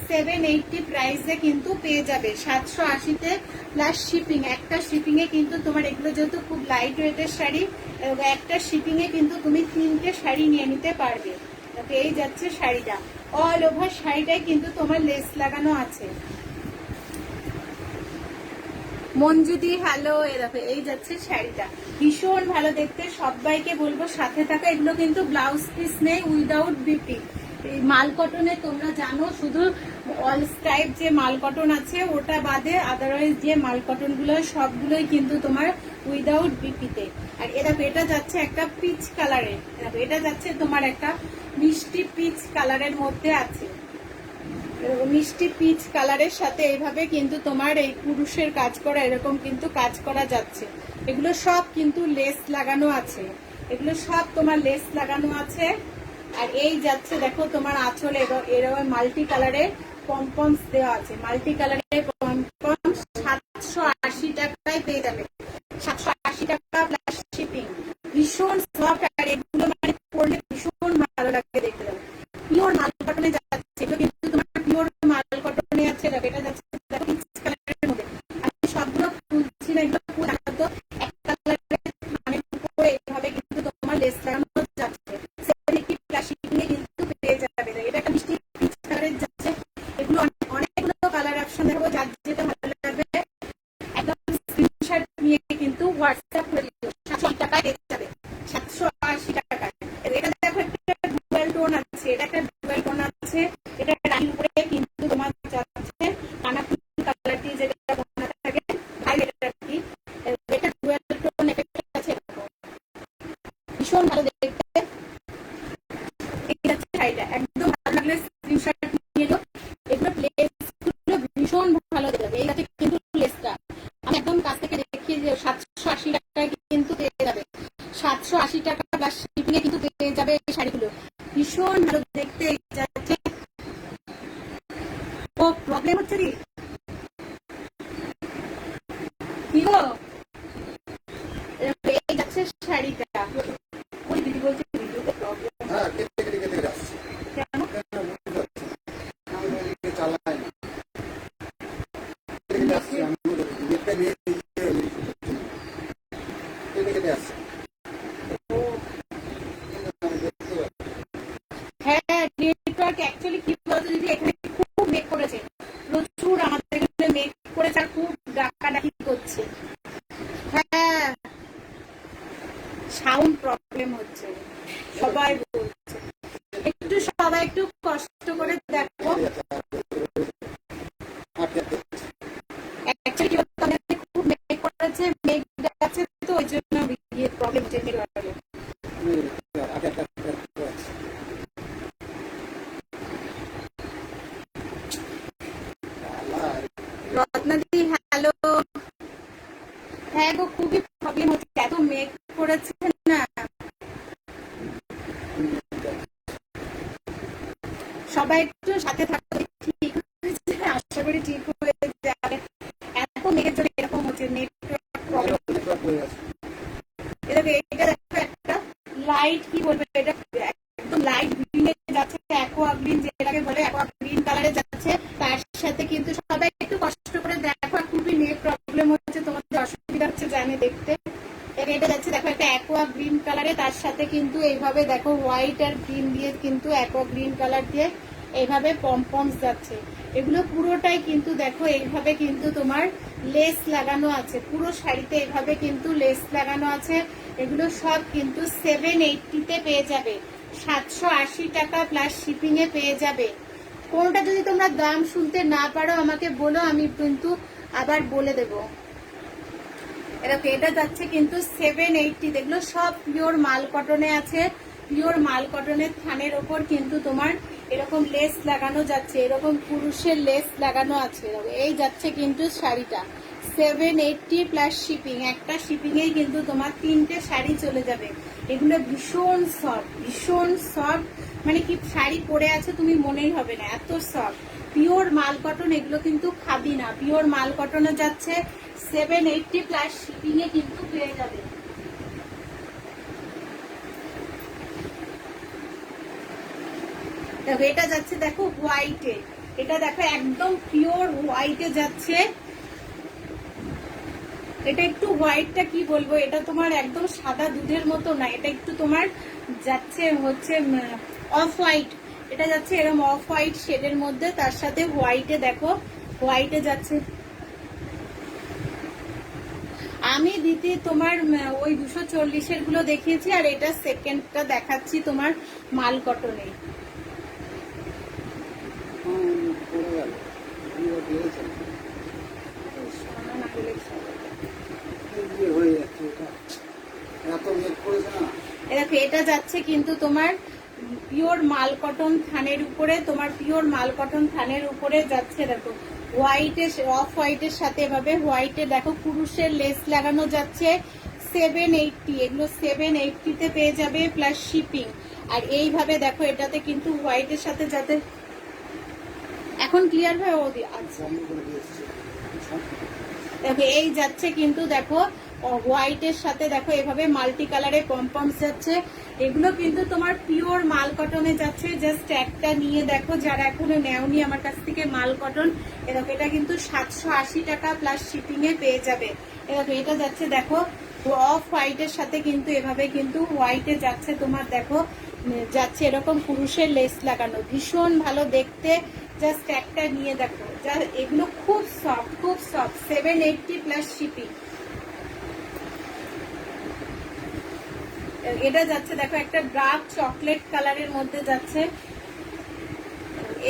780 প্রাইসে কিন্তু পেয়ে যাবে, 780 তে প্লাস শিপিং। একটা শিপিং এ কিন্তু তোমার, এগুলো যেহেতু খুব লাইট ওয়েটের শাড়ি, একটা শিপিং এ কিন্তু তুমি 3টে শাড়ি নিয়ে নিতে পারবে। এই যাচ্ছে শাড়িটা, অল ওভার শাড়িটাই কিন্তু তোমার লেস লাগানো আছে। মঞ্জুদি হ্যালো। দেখো এই যাচ্ছে শাড়িটা, ভীষণ ভালো দেখতে। সবাইকে বলবো সাথে থাকা। এগুলো কিন্তু ব্লাউজ পিস নেই, উইদাউট বিপি। এই মাল কটনে তোমরা জানো শুধু অল স্টাইপ যে মাল কটন আছে ওটা বাদে আদারওয়াইজ যে মাল কটন গুলো সবগুলোই কিন্তু তোমার উইদাউট বিপিতে। আর দেখো এটা যাচ্ছে একটা পিচ কালারের, দেখো এটা যাচ্ছে তোমার একটা মিষ্টি পিচ কালারের মধ্যে আছে। মিষ্টি পিচ কালারের সাথে এইভাবে কিন্তু তোমার এই পুরুষের কাজ করা, এরকম কিন্তু কাজ করা যাচ্ছে। এগুলো সব কিন্তু লেস লাগানো আছে, এগুলো সব তোমার লেস লাগানো আছে। আর এই যাচ্ছে দেখো তোমার আঁচলে এরকম মাল্টি কালারের পমপমস দেওয়া আছে, মাল্টি কালারের পমপমস 780 টাকায় পেয়ে যাবে, 780 টাকা প্লাস শিপিং। ভীষণ সফট, আর এগুলো মানে পরলে ভীষণ ভালো লাগে দেখতে। পিওর মাল কটনে যাচ্ছে, এগুলো কিন্তু তোমার পিওর মাল কটনে আছে। এটা যাচ্ছে দেখো পিচ কালারের মধ্যে। আমি সবগুলো খুলছি না, এগুলো ফুল তো এক কালারের মানে উপরে এইভাবে কিন্তু তোমার লেস লাগানো যাচ্ছে, 780 প্লাস শিপিং এ কিন্তু পেয়ে যাবে। এটা একটা মিষ্টি পিচ কালারের যাচ্ছে। এগুলো অনেকগুলো কালার অপশন দেখাবো, যার যেটা ভালো লাগবে একদম স্ক্রিনশট নিয়ে কিন্তু হোয়াটসঅ্যাপ করে দিও। 780 টাকায় পেয়ে যাবে, 780 টাকায়। এটা দেখো একটা ডুয়াল টোন আছে, এটা একটা ডুয়াল টোন আছে। এটা রানির উপরে কিন্তু তোমার যাচ্ছে কানাকুল কালারটি যেটা বনা থাকে ভাইলেট আর কি। এটা ডুয়াল টোন এফেক্ট আছে, ভীষণ ভালো দেখতে। এই যাচ্ছে শাড়িটা, একদম ভালো লাগলে স্ক্রিনশট নিয়ে নাও। এগুলো লেসগুলো ভীষণ ভালো দেখবে। এই যাচ্ছে কিন্তু লেসটা আমি একদম কাছ থেকে দেখিয়ে যে 780 টাকায় কিন্তু পেয়ে যাবে, 780 টাকা প্লাস শিপিং এ কিন্তু পেয়ে যাবে এই শাড়িগুলো। ভীষণ ভালো দেখতে যাচ্ছে। ও প্রবলেম হচ্ছে কি গো? এই যাচ্ছে শাড়িটা, ওই দিদি বলছে ভিডিওতে প্রবলেম। হ্যাঁ, কেটে কেটে কেটে যাচ্ছে কেন? চালাই না, কেটে যাচ্ছে। আমি নেটটা নিয়ে কেটে কেটে আসছে। হ্যাঁ, নেটওয়ার্ক অ্যাকচুয়ালি কি বলতো দিদি, এখানে খুব মেক করেছে, প্রচুর আমাদের এখানে মেক করেছে আর খুব ডাকাডাকি করছে। হ্যাঁ, সাউন্ড প্রবলেম হচ্ছে, সবাই বলছে। একটু সবাই একটু কষ্ট করে দেখো। অ্যাকচুয়ালি কি বলতো, আমাদের খুব মেক করেছে, মেক দেখাচ্ছে তো ওই জন্য প্রবলেম হচ্ছে নেটওয়ার্কে। রত্নাদি হ্যালো। হ্যাঁ গো, খুবই প্রবলেম হচ্ছে, এত মেক করেছে না। সবাই একটু সাথে থাকতে, ঠিক হয়েছে, আশা করি ঠিক হয়ে যাবে। এত মেকের জন্য এরকম হচ্ছে, নেটওয়ার্ক প্রবলেম। এটা দেখো একটা লাইট, কি বলবে, এটা একদম লাইট গ্রিনে যাচ্ছে, অ্যাকোয়া গ্রিন যেটাকে বলে, অ্যাকোয়া গ্রিন কালারে যাচ্ছে। তার সাথে কিন্তু সবাই একটু কষ্ট করে দেখো, খুবই নেট প্রবলেম হচ্ছে, তোমাদের অসুবিধা হচ্ছে জানে দেখতে। এটা যাচ্ছে দেখো একটা অ্যাকোয়া গ্রিন কালারে, তার সাথে কিন্তু এইভাবে দেখো হোয়াইট আর গ্রিন দিয়ে কিন্তু অ্যাকোয়া গ্রিন কালার দিয়ে এইভাবে পমপমস যাচ্ছে। এগুলো পুরোটাই কিন্তু দেখো এইভাবে কিন্তু তোমার লেস লাগানো আছে, পুরো শাড়িতে এইভাবে কিন্তু লেস লাগানো আছে। এগুলো সব কিন্তু 780-তে পেয়ে যাবে, 780 টাকা প্লাস শিপিং এ পেয়ে যাবে। কোনটা যদি তোমরা দাম শুনতে না পারো আমাকে বলো, আমি কিন্তু আবার বলে দেবো। এরকম এটা যাচ্ছে কিন্তু 780, দেখলো সব পিওর মাল কটনে আছে, পিওর মাল কটনের থানের ওপর কিন্তু তোমার এরকম লেস লাগানো যাচ্ছে, এরকম পুরুষের লেস লাগানো আছে। এই যাচ্ছে কিন্তু শাড়িটা 780 প্লাস শিপিং, একটা শিপিং এই কিন্তু তোমার 3টে শাড়ি চলে যাবে। এগুলো ভীষণ সফট, ভীষণ সফট, মানে কি শাড়ি পরে আছে তুমি মনেই হবে না, এত সফট পিওর মাল কটন। এগুলো কিন্তু খাবি না, পিওর মাল কটনে যাচ্ছে 780 প্লাস শিপিং এ কিন্তু পেয়ে যাবে। দেখো এটা যাচ্ছে দেখো হোয়াইটে, এটা দেখো একদম পিওর হোয়াইটে যাচ্ছে। এটা একটু হোয়াইটটা কি বলবো, এটা তোমার একদম সাদা দুধের মতো না, এটা একটু তোমার যাচ্ছে হচ্ছে অফ হোয়াইট, এটা যাচ্ছে এরকম অফ হোয়াইট শেডের মধ্যে, তার সাথে হোয়াইটে দেখো হোয়াইটে যাচ্ছে। আমি দিদি তোমার ওই 240-এর গুলো দেখিয়েছি, আর এটা সেকেন্ডটা দেখাচ্ছি তোমার মাল কটনে। এটা যাচ্ছে কিন্তু তোমার পিওর মাল কটন থানের উপরে, তোমার পিওর মাল কটন থানের উপরে যাচ্ছে। দেখো হোয়াইটের অফ হোয়াইটের সাথে এভাবে হোয়াইটে দেখো পুরুষের লেস লাগানো যাচ্ছে 780, এগুলো 780-তে পেয়ে যাবে প্লাস শিপিং। আর এইভাবে দেখো এটাতে কিন্তু হোয়াইটের সাথে যাতে এখন ক্লিয়ার হয় ও আচ্ছা দেখো এই যাচ্ছে কিন্তু দেখো হোয়াইটের সাথে দেখো এভাবে মাল্টি কালারে পমপমস যাচ্ছে। এগুলো কিন্তু তোমার পিওর মাল কটনে যাচ্ছে। জাস্ট একটা নিয়ে দেখো, যারা এখনো নেওনি আমার কাছ থেকে মাল কটন, এরকম এটা কিন্তু 780 টাকা প্লাস শিপিং এ পেয়ে যাবে। এরকম এটা যাচ্ছে দেখো অফ হোয়াইটের সাথে কিন্তু এভাবে কিন্তু হোয়াইটে যাচ্ছে তোমার, দেখো যাচ্ছে এরকম পুরুষের লেস লাগানো, ভীষণ ভালো দেখতে। জাস্ট একটা নিয়ে দেখো, যা এগুলো খুব সফট, খুব সফট, 780 প্লাস শিপিং। এটা যাচ্ছে দেখো একটা ডার্ক চকলেট কালারের মধ্যে যাচ্ছে,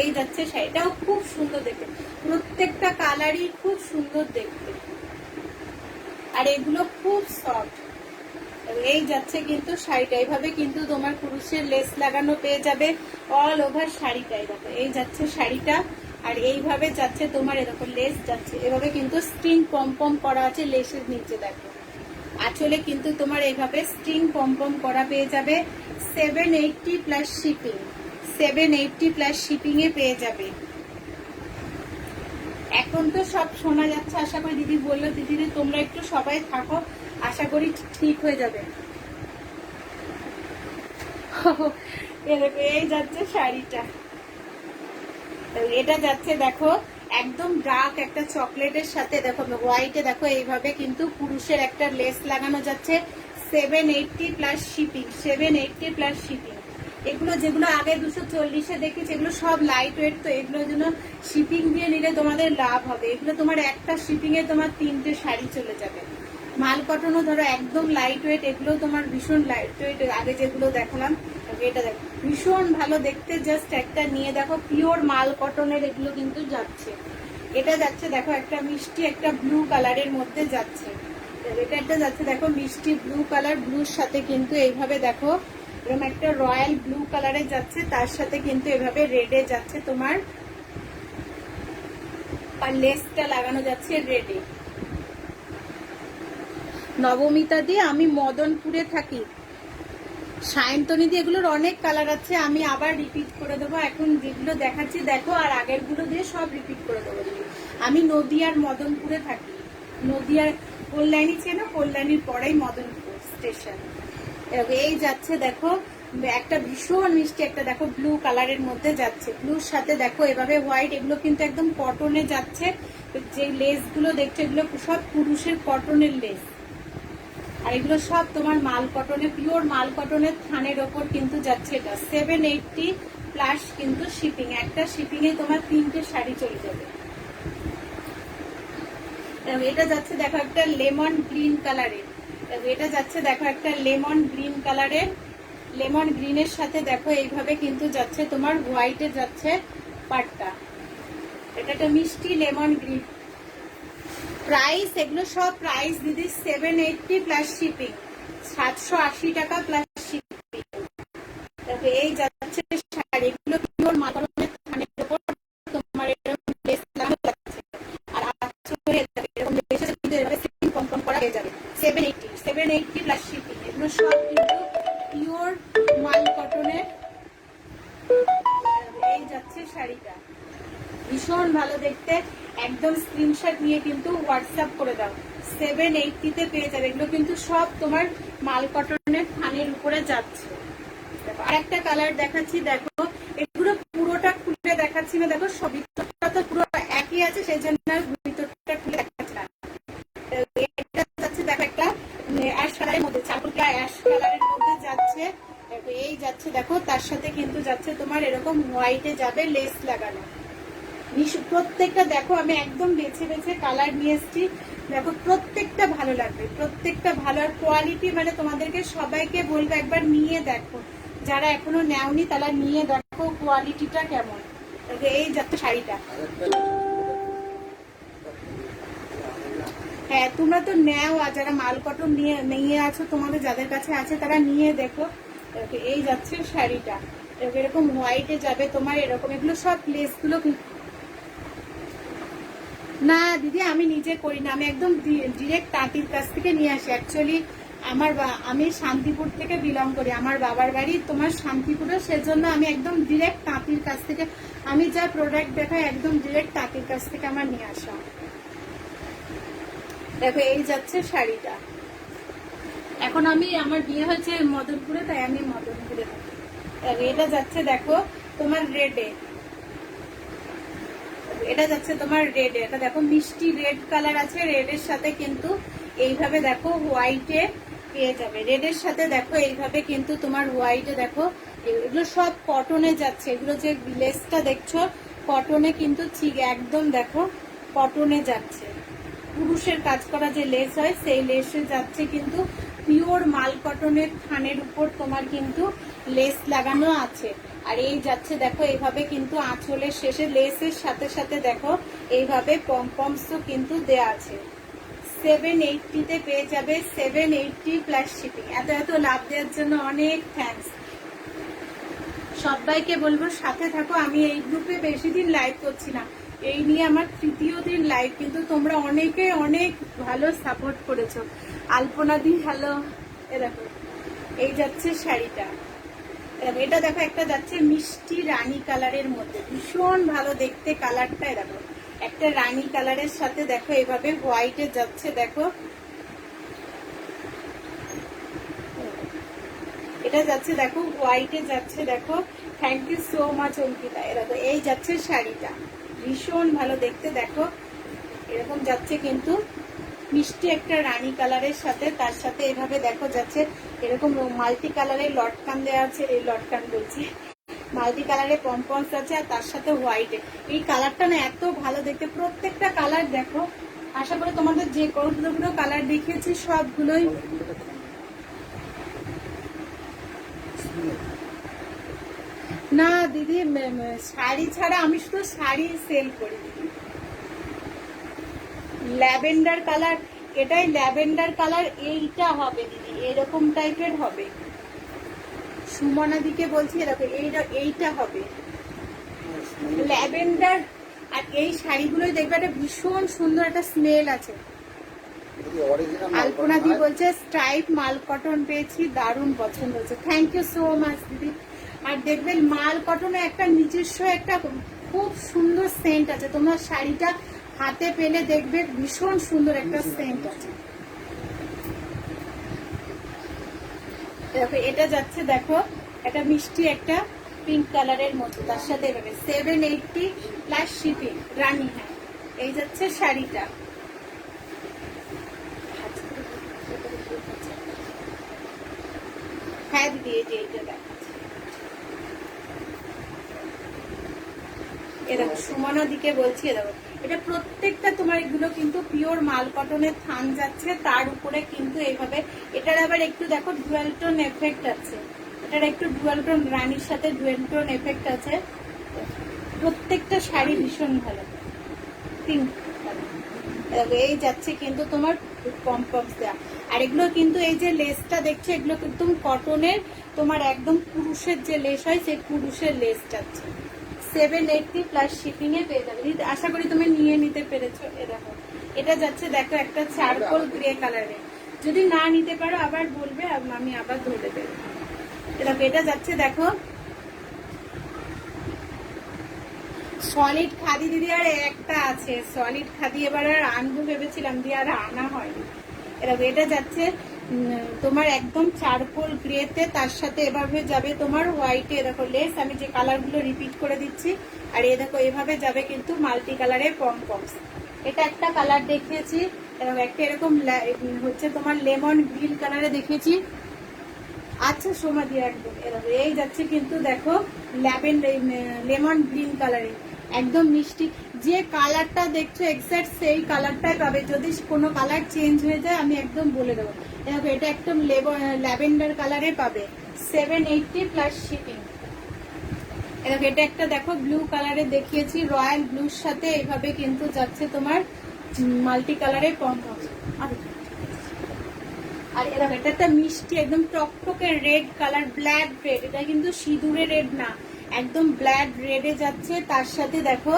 এই যাচ্ছে শাড়িটাও খুব সুন্দর দেখতে, প্রত্যেকটা কালারই খুব সুন্দর দেখতে, আর এগুলো খুব সফট। এই যাচ্ছে কিন্তু শাড়িটা এইভাবে কিন্তু তোমার পুরুষের লেস লাগানো পেয়ে যাবে অল ওভার শাড়িটাই। দেখো এই যাচ্ছে শাড়িটা, আর এইভাবে যাচ্ছে তোমার এরকম লেস যাচ্ছে, এভাবে কিন্তু স্ট্রিং পম করা আছে লেসের নিচে। দেখো আঁচলে কিন্তু তোমার এইভাবে স্ট্রিং পম করা পেয়ে যাবে 780 প্লাস শিপিং, 780 প্লাস শিপিং এ পেয়ে যাবে। এখন তো সব শোনা যাচ্ছে, আশা করি দিদি বললো দিদি তোমরা একটু সবাই থাকো, আশা করি ঠিক হয়ে যাবে। এই যাচ্ছে শাড়িটা, এটা যাচ্ছে দেখো একদম ডার্ক একটা চকলেটের সাথে দেখো হোয়াইটে দেখো এইভাবে কিন্তু পুরুষের একটা লেস লাগানো যাচ্ছে 780 প্লাস শিপিং, 780 প্লাস শিপিং। এগুলো যেগুলো আগে 240-এ দেখেছি এগুলো সব লাইট ওয়েট, তো এগুলোর জন্য শিপিং দিয়ে নিলে তোমাদের লাভ হবে। এগুলো তোমার একটা শিপিং এ তোমার 3টে শাড়ি চলে যাবে। মাল কটনও ধরো একদম লাইট ওয়েট, এগুলো তোমার ভীষণ লাইট ওয়েট, আগে যেগুলো দেখালাম। এটা দেখো ভীষণ ভালো দেখতে, জাস্ট একটা নিয়ে দেখো পিওর মাল কটনের এগুলো কিন্তু যাচ্ছে। এটা যাচ্ছে দেখো একটা মিষ্টি একটা ব্লু কালারের মধ্যে যাচ্ছে, এটা একটা যাচ্ছে দেখো মিষ্টি ব্লু কালার, ব্লুর সাথে কিন্তু এইভাবে দেখো এরকম একটা রয়্যাল ব্লু কালারে যাচ্ছে, তার সাথে কিন্তু এভাবে রেডে যাচ্ছে তোমার, আর লেসটা লাগানো যাচ্ছে রেডে। নবমিতা দিয়ে আমি মদনপুরে থাকি, সায়ন্তনী দিয়ে এগুলোর অনেক কালার আছে, আমি আবার রিপিট করে দেবো। এখন যেগুলো দেখাচ্ছি দেখো, আর আগের গুলো দিয়ে সব রিপিট করে দেবো। আমি নদিয়ার মদনপুরে থাকি, নদিয়ার কল্যাণী চেনো, কল্যাণীর পরেই মদনপুর স্টেশন। এই যাচ্ছে দেখো একটা ভীষণ মিষ্টি একটা দেখো ব্লু কালারের মধ্যে যাচ্ছে, ব্লুর সাথে দেখো এভাবে হোয়াইট, এগুলো কিন্তু একদম কটনে যাচ্ছে। যে লেস গুলো দেখছো এগুলো সব পুরুষের কটনের লেস, আর এগুলো সব তোমার মাল কটনে, পিওর মাল কটনের থানের ওপর কিন্তু যাচ্ছে। এটা 780 প্লাস কিন্তু শিপিং, একটা শিপিং এ তোমার 3টে শাড়ি চলে যাবে। এটা যাচ্ছে দেখো একটা লেমন গ্রিন কালারের, এটা যাচ্ছে দেখো একটা লেমন গ্রিন কালারের, লেমন গ্রিনের সাথে দেখো এইভাবে কিন্তু যাচ্ছে তোমার হোয়াইটে যাচ্ছে পাটটা, এটা একটা মিষ্টি লেমন গ্রিন। প্রাইস এগুলো সব প্রাইস দিদি 780 প্লাস শিপিং, 780 টাকা প্লাস শিপিং। দেখো এই যাচ্ছে শাড়ি, এগুলো পিওর মাতরমের থানের উপর তোমার এরকম লেস লাগানো যাচ্ছে, আর আঁচলে এরকম লেসের মধ্যে এভাবে সিলিং কম করা হয়ে যাবে। 780 প্লাস শিপিং, এগুলো সব কিন্তু পিওর ওয়ান কটনের। এই যাচ্ছে শাড়িটা, ভীষণ ভালো দেখতে, একদম স্ক্রিনশট নিয়ে কিন্তু হোয়াটসঅ্যাপ করে দাও। 780 তে পেয়ে যাবে, এগুলো কিন্তু সব তোমার মাল কটনের থানের উপরে যাচ্ছে। আর একটা কালার দেখাচ্ছি, দেখো এগুলো পুরোটা খুলে দেখাচ্ছি না, দেখো সব ভিতরটা তো পুরো একই আছে, সেই জন্য ভিতরটা খুলে দেখাচ্ছি না। এটা যাচ্ছে দেখো একটা অ্যাশ কালারের মধ্যে, চারকোলটা অ্যাশ কালারের মধ্যে যাচ্ছে, এই যাচ্ছে দেখো তার সাথে কিন্তু যাচ্ছে তোমার এরকম হোয়াইটে যাবে লেস লাগানো। প্রত্যেকটা দেখো আমি একদম বেছে বেছে কালার নিয়ে এসেছি, দেখো প্রত্যেকটা ভালো লাগবে, প্রত্যেকটা ভালো। আর কোয়ালিটি মানে তোমাদেরকে সবাইকে বলবো একবার নিয়ে দেখো, যারা এখনো নেওনি তারা নিয়ে দেখো কোয়ালিটিটা কেমন। এই যাচ্ছে শাড়িটা, হ্যাঁ তোমরা তো নেও, আর যারা মাল কটন নিয়ে আছো তোমাদের যাদের কাছে আছে তারা নিয়ে দেখো। এই যাচ্ছে শাড়িটা, এরকম হোয়াইটে যাবে তোমার এরকম, এগুলো সব লেস গুলো না দিদি আমি নিজে করি না, আমি একদম ডিরেক্ট তাঁতির কাছ থেকে নিয়ে আসি। অ্যাকচুয়ালি আমি শান্তিপুর থেকে বিলং করি, আমার বাবার বাড়ি তোমার শান্তিপুরে, সেজন্য আমি একদম ডিরেক্ট তাঁতির কাছ থেকে, আমি যা প্রোডাক্ট দেখাই একদম ডিরেক্ট তাঁতির কাছ থেকে আমার নিয়ে আসা। দেখো এই যাচ্ছে শাড়িটা, এখন আমার বিয়ে হয়েছে মদনপুরে, তাই আমি মদনপুরে থাকি। এটা যাচ্ছে দেখো তোমার রেডে, এটা যাচ্ছে তোমার রেড, এটা দেখো মিষ্টি রেড কালার আছে, রেডের সাথে কিন্তু এইভাবে দেখো হোয়াইটে পেয়ে যাবে, রেডের সাথে দেখো এইভাবে কিন্তু তোমার হোয়াইটে দেখো, এগুলো সব কটনে যাচ্ছে, এগুলো যে লেসটা দেখছো কটনে কিন্তু ঠিক একদম দেখো কটনে যাচ্ছে, পুরুষের কাজ করা যে লেস হয় সেই লেসে যাচ্ছে, কিন্তু পিওর মাল কটনের থানের উপর তোমার কিন্তু লেস লাগানো আছে। আর এই যাচ্ছে দেখো এইভাবে কিন্তু আঁচলের শেষে লেসের সাথে সাথে দেখো এইভাবে পমপমসও কিন্তু দেয়া আছে। 780 তে পেয়ে যাবে, 780 প্লাস শিপিং। এত লাভ দেওয়ার জন্য অনেক থ্যাঙ্কস, সবাইকে বলবো সাথে থাকো। আমি এই গ্রুপে বেশি দিন লাইভ করছি না, এই নিয়ে আমার 3য় দিন লাইভ, কিন্তু তোমরা অনেকে অনেক ভালো সাপোর্ট করেছো। আলপনা দি হ্যালো, এ দেখো এই যাচ্ছে শাড়িটা, এটা দেখো একটা যাচ্ছে মিষ্টি রানী কালারের মধ্যে, ভীষণ ভালো দেখতে কালারটা, দেখো একটা রানী কালারের সাথে দেখো এইভাবে হোয়াইটে যাচ্ছে, দেখো এটা যাচ্ছে দেখো হোয়াইটে যাচ্ছে, দেখো thank you so much Ankita. দেখো এই যাচ্ছে শাড়িটা, ভীষণ ভালো দেখতে, দেখো এরকম যাচ্ছে কিন্তু মিষ্টি একটা রানী কালারের সাথে, তার সাথে এভাবে দেখো যাচ্ছে এরকম মাল্টি কালারের লটকান দেওয়া আছে, এই লটকান বলছি মাল্টি কালারের পমপমস আছে, আর তার সাথে হোয়াইটে, এই কালারটা না এত ভালো দেখতে, প্রত্যেকটা কালার দেখো, আশা করি তোমাদের যে কতগুলো কালার দেখিয়েছি সবগুলোই না দিদি, শাড়ি ছাড়া আমি শুধু শাড়ি সেল করি দিদি। ল্যাভেন্ডার কালার, এটাই ল্যাভেন্ডার কালার, এইটা হবে দিদি এরকম টাইপের হবে, সুমনা দিকে বলছি এরকম এইটা হবে ল্যাভেন্ডার। আর এই শাড়িগুলোই দেখবে একটা ভীষণ সুন্দর একটা স্মেল আছে। আলপনা দি বলছে স্ট্রাইপ মাল কটন পেয়েছি, দারুণ পছন্দ হচ্ছে, থ্যাংক ইউ সো মাচ দিদি। আর দেখবেন মাল কটনে একটা নিজস্ব একটা খুব সুন্দর সেন্ট আছে, তোমার শাড়িটা হাতে পেলে দেখবে ভীষণ সুন্দর একটা সেন্ট আছে। দেখো এটা যাচ্ছে দেখো একটা মিষ্টি একটা পিঙ্ক কালারের মতো, তার সাথে এভাবে 780 প্লাস শিপিং রানী। হ্যাঁ এই যাচ্ছে শাড়িটা, হ্যাঁ দিদি এই যে এইটা দেখাচ্ছে, এরকম সুমনা দিকে বলছি, এরকম এটা প্রত্যেকটা তোমার এগুলো কিন্তু পিওর মাল কটনের থান যাচ্ছে, তার উপরে কিন্তু এইভাবে এটার আবার একটু দেখো ডুয়াল টোন এফেক্ট আছে, এটার একটু ডুয়াল টোন রানীর সাথে ডুয়াল টোন এফেক্ট আছে। প্রত্যেকটা শাড়ি ভীষণ ভালো, পিঙ্ক এই যাচ্ছে কিন্তু তোমার পম্পমস দেওয়া। আর এগুলো কিন্তু এই যে লেসটা দেখছো এগুলো একদম কটনের, তোমার একদম পুরুষের যে লেস হয় সেই পুরুষের লেস যাচ্ছে। 780 প্লাস শিপিং এ পেয়ে যাবে। আশা করি তুমি নিয়ে নিতে পেরেছো। এরকম এটা যাচ্ছে দেখো একটা চারকোল গ্রে কালারে, যদি না নিতে পারো আবার বলবে, আমি আবার ধরে দেবো। এরকম এটা যাচ্ছে দেখো সলিড খাদি দিদি, আর একটা আছে সলিড খাদি, এবার আর আনবো ভেবেছিলাম দিয়ে আর আনা হয়নি। এরকম এটা যাচ্ছে তোমার একদম চারকোল গ্রেতে, তার সাথে এভাবে যাবে তোমার হোয়াইটে দেখো লেস, আমি যে কালার গুলো রিপিট করে দিচ্ছি। আর এ দেখো এভাবে যাবে কিন্তু মাল্টি কালারের পমপমস। এটা একটা কালার দেখিয়েছি, এরকম একটা এরকম হচ্ছে তোমার লেমন গ্রিন কালারে দেখিয়েছি। আচ্ছা সোমা দিয়ে একদম এরকম এই যাচ্ছে কিন্তু দেখো লেমন গ্রিন কালারে, একদম মিষ্টি। যে কালারটা দেখছো এক্সাক্ট সেই কালারটাই পাবে, যদি কোনো কালার চেঞ্জ হয়ে যায় আমি একদম বলে দেবো। দেখো এটা একদম ল্যাভেন্ডার কালারে পাবে, 780 প্লাস শিপিং। এরকম এটা একটা দেখো ব্লু কালারে দেখিয়েছি, রয়্যাল ব্লুর সাথে এইভাবে কিন্তু যাচ্ছে তোমার মাল্টি কালারের পম্পম। আর এরকম এটা একটা মিষ্টি একদম টকটকে রেড কালার, ব্ল্যাক রেড, এটা কিন্তু সিঁদুরে রেড না, একদম ব্ল্যাক রেডে যাচ্ছে, তার সাথে দেখো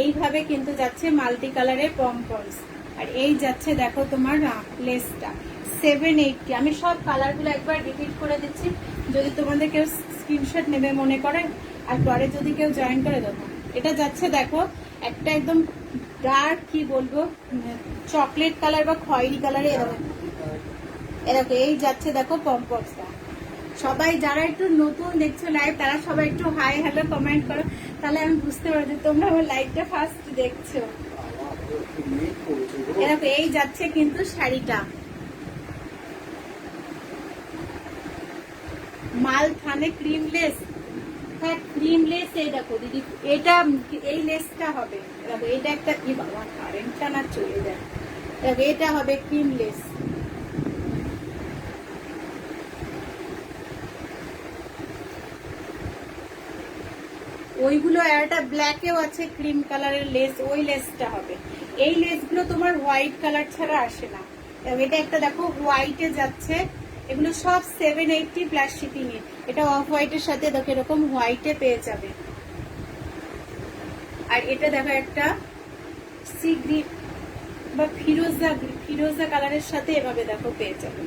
এইভাবে কিন্তু যাচ্ছে মাল্টি কালারের পমপমস। আর এই যাচ্ছে দেখো তোমার লেসটা 780। আমি সব কালারগুলো একবার রিপিট করে দিচ্ছি, যদি তোমাদের কেউ স্ক্রিনশট নেবে মনে করে, আর পরে যদি কেউ জয়েন করে দেবো। এটা যাচ্ছে দেখো একটা একদম ডার্ক কি বলবো চকলেট কালার বা খয়েরি কালারে, এরকম এরকম এই যাচ্ছে দেখো পমপমসটা। সবাই যারা একটু নতুন দেখছো লাইভ তারা সবাই একটু হাই হ্যালো কমেন্ট করো, তাহলে আমি বুঝতে পারবো যে তোমরা আমার লাইভটা ফার্স্ট দেখছো। এরকম এই যাচ্ছে কিন্তু শাড়িটা মাল থানে ক্রিম লেস, হ্যাঁ ক্রিম লেস। এই দেখো দিদি এটা এই লেসটা হবে, এরকম এটা একটা কি বাবা কারেন্টটা না চলে যায়, এটা হবে ক্রিম লেস। ওইগুলো একটা ব্ল্যাকেও আছে ক্রিম কালারের লেস, ওই লেসটা হবে। এই লেসগুলো তোমার হোয়াইট কালার ছাড়া আসে না। এটা একটা দেখো হোয়াইটে যাচ্ছে, এগুলো সব 780 প্লাস শিপিং এ। এটা অফ হোয়াইটের সাথে দেখো এরকম হোয়াইটে পেয়ে যাবে। আর এটা দেখো একটা সি গ্রিন বা ফিরোজা কালারের সাথে এভাবে দেখো পেয়ে যাবে।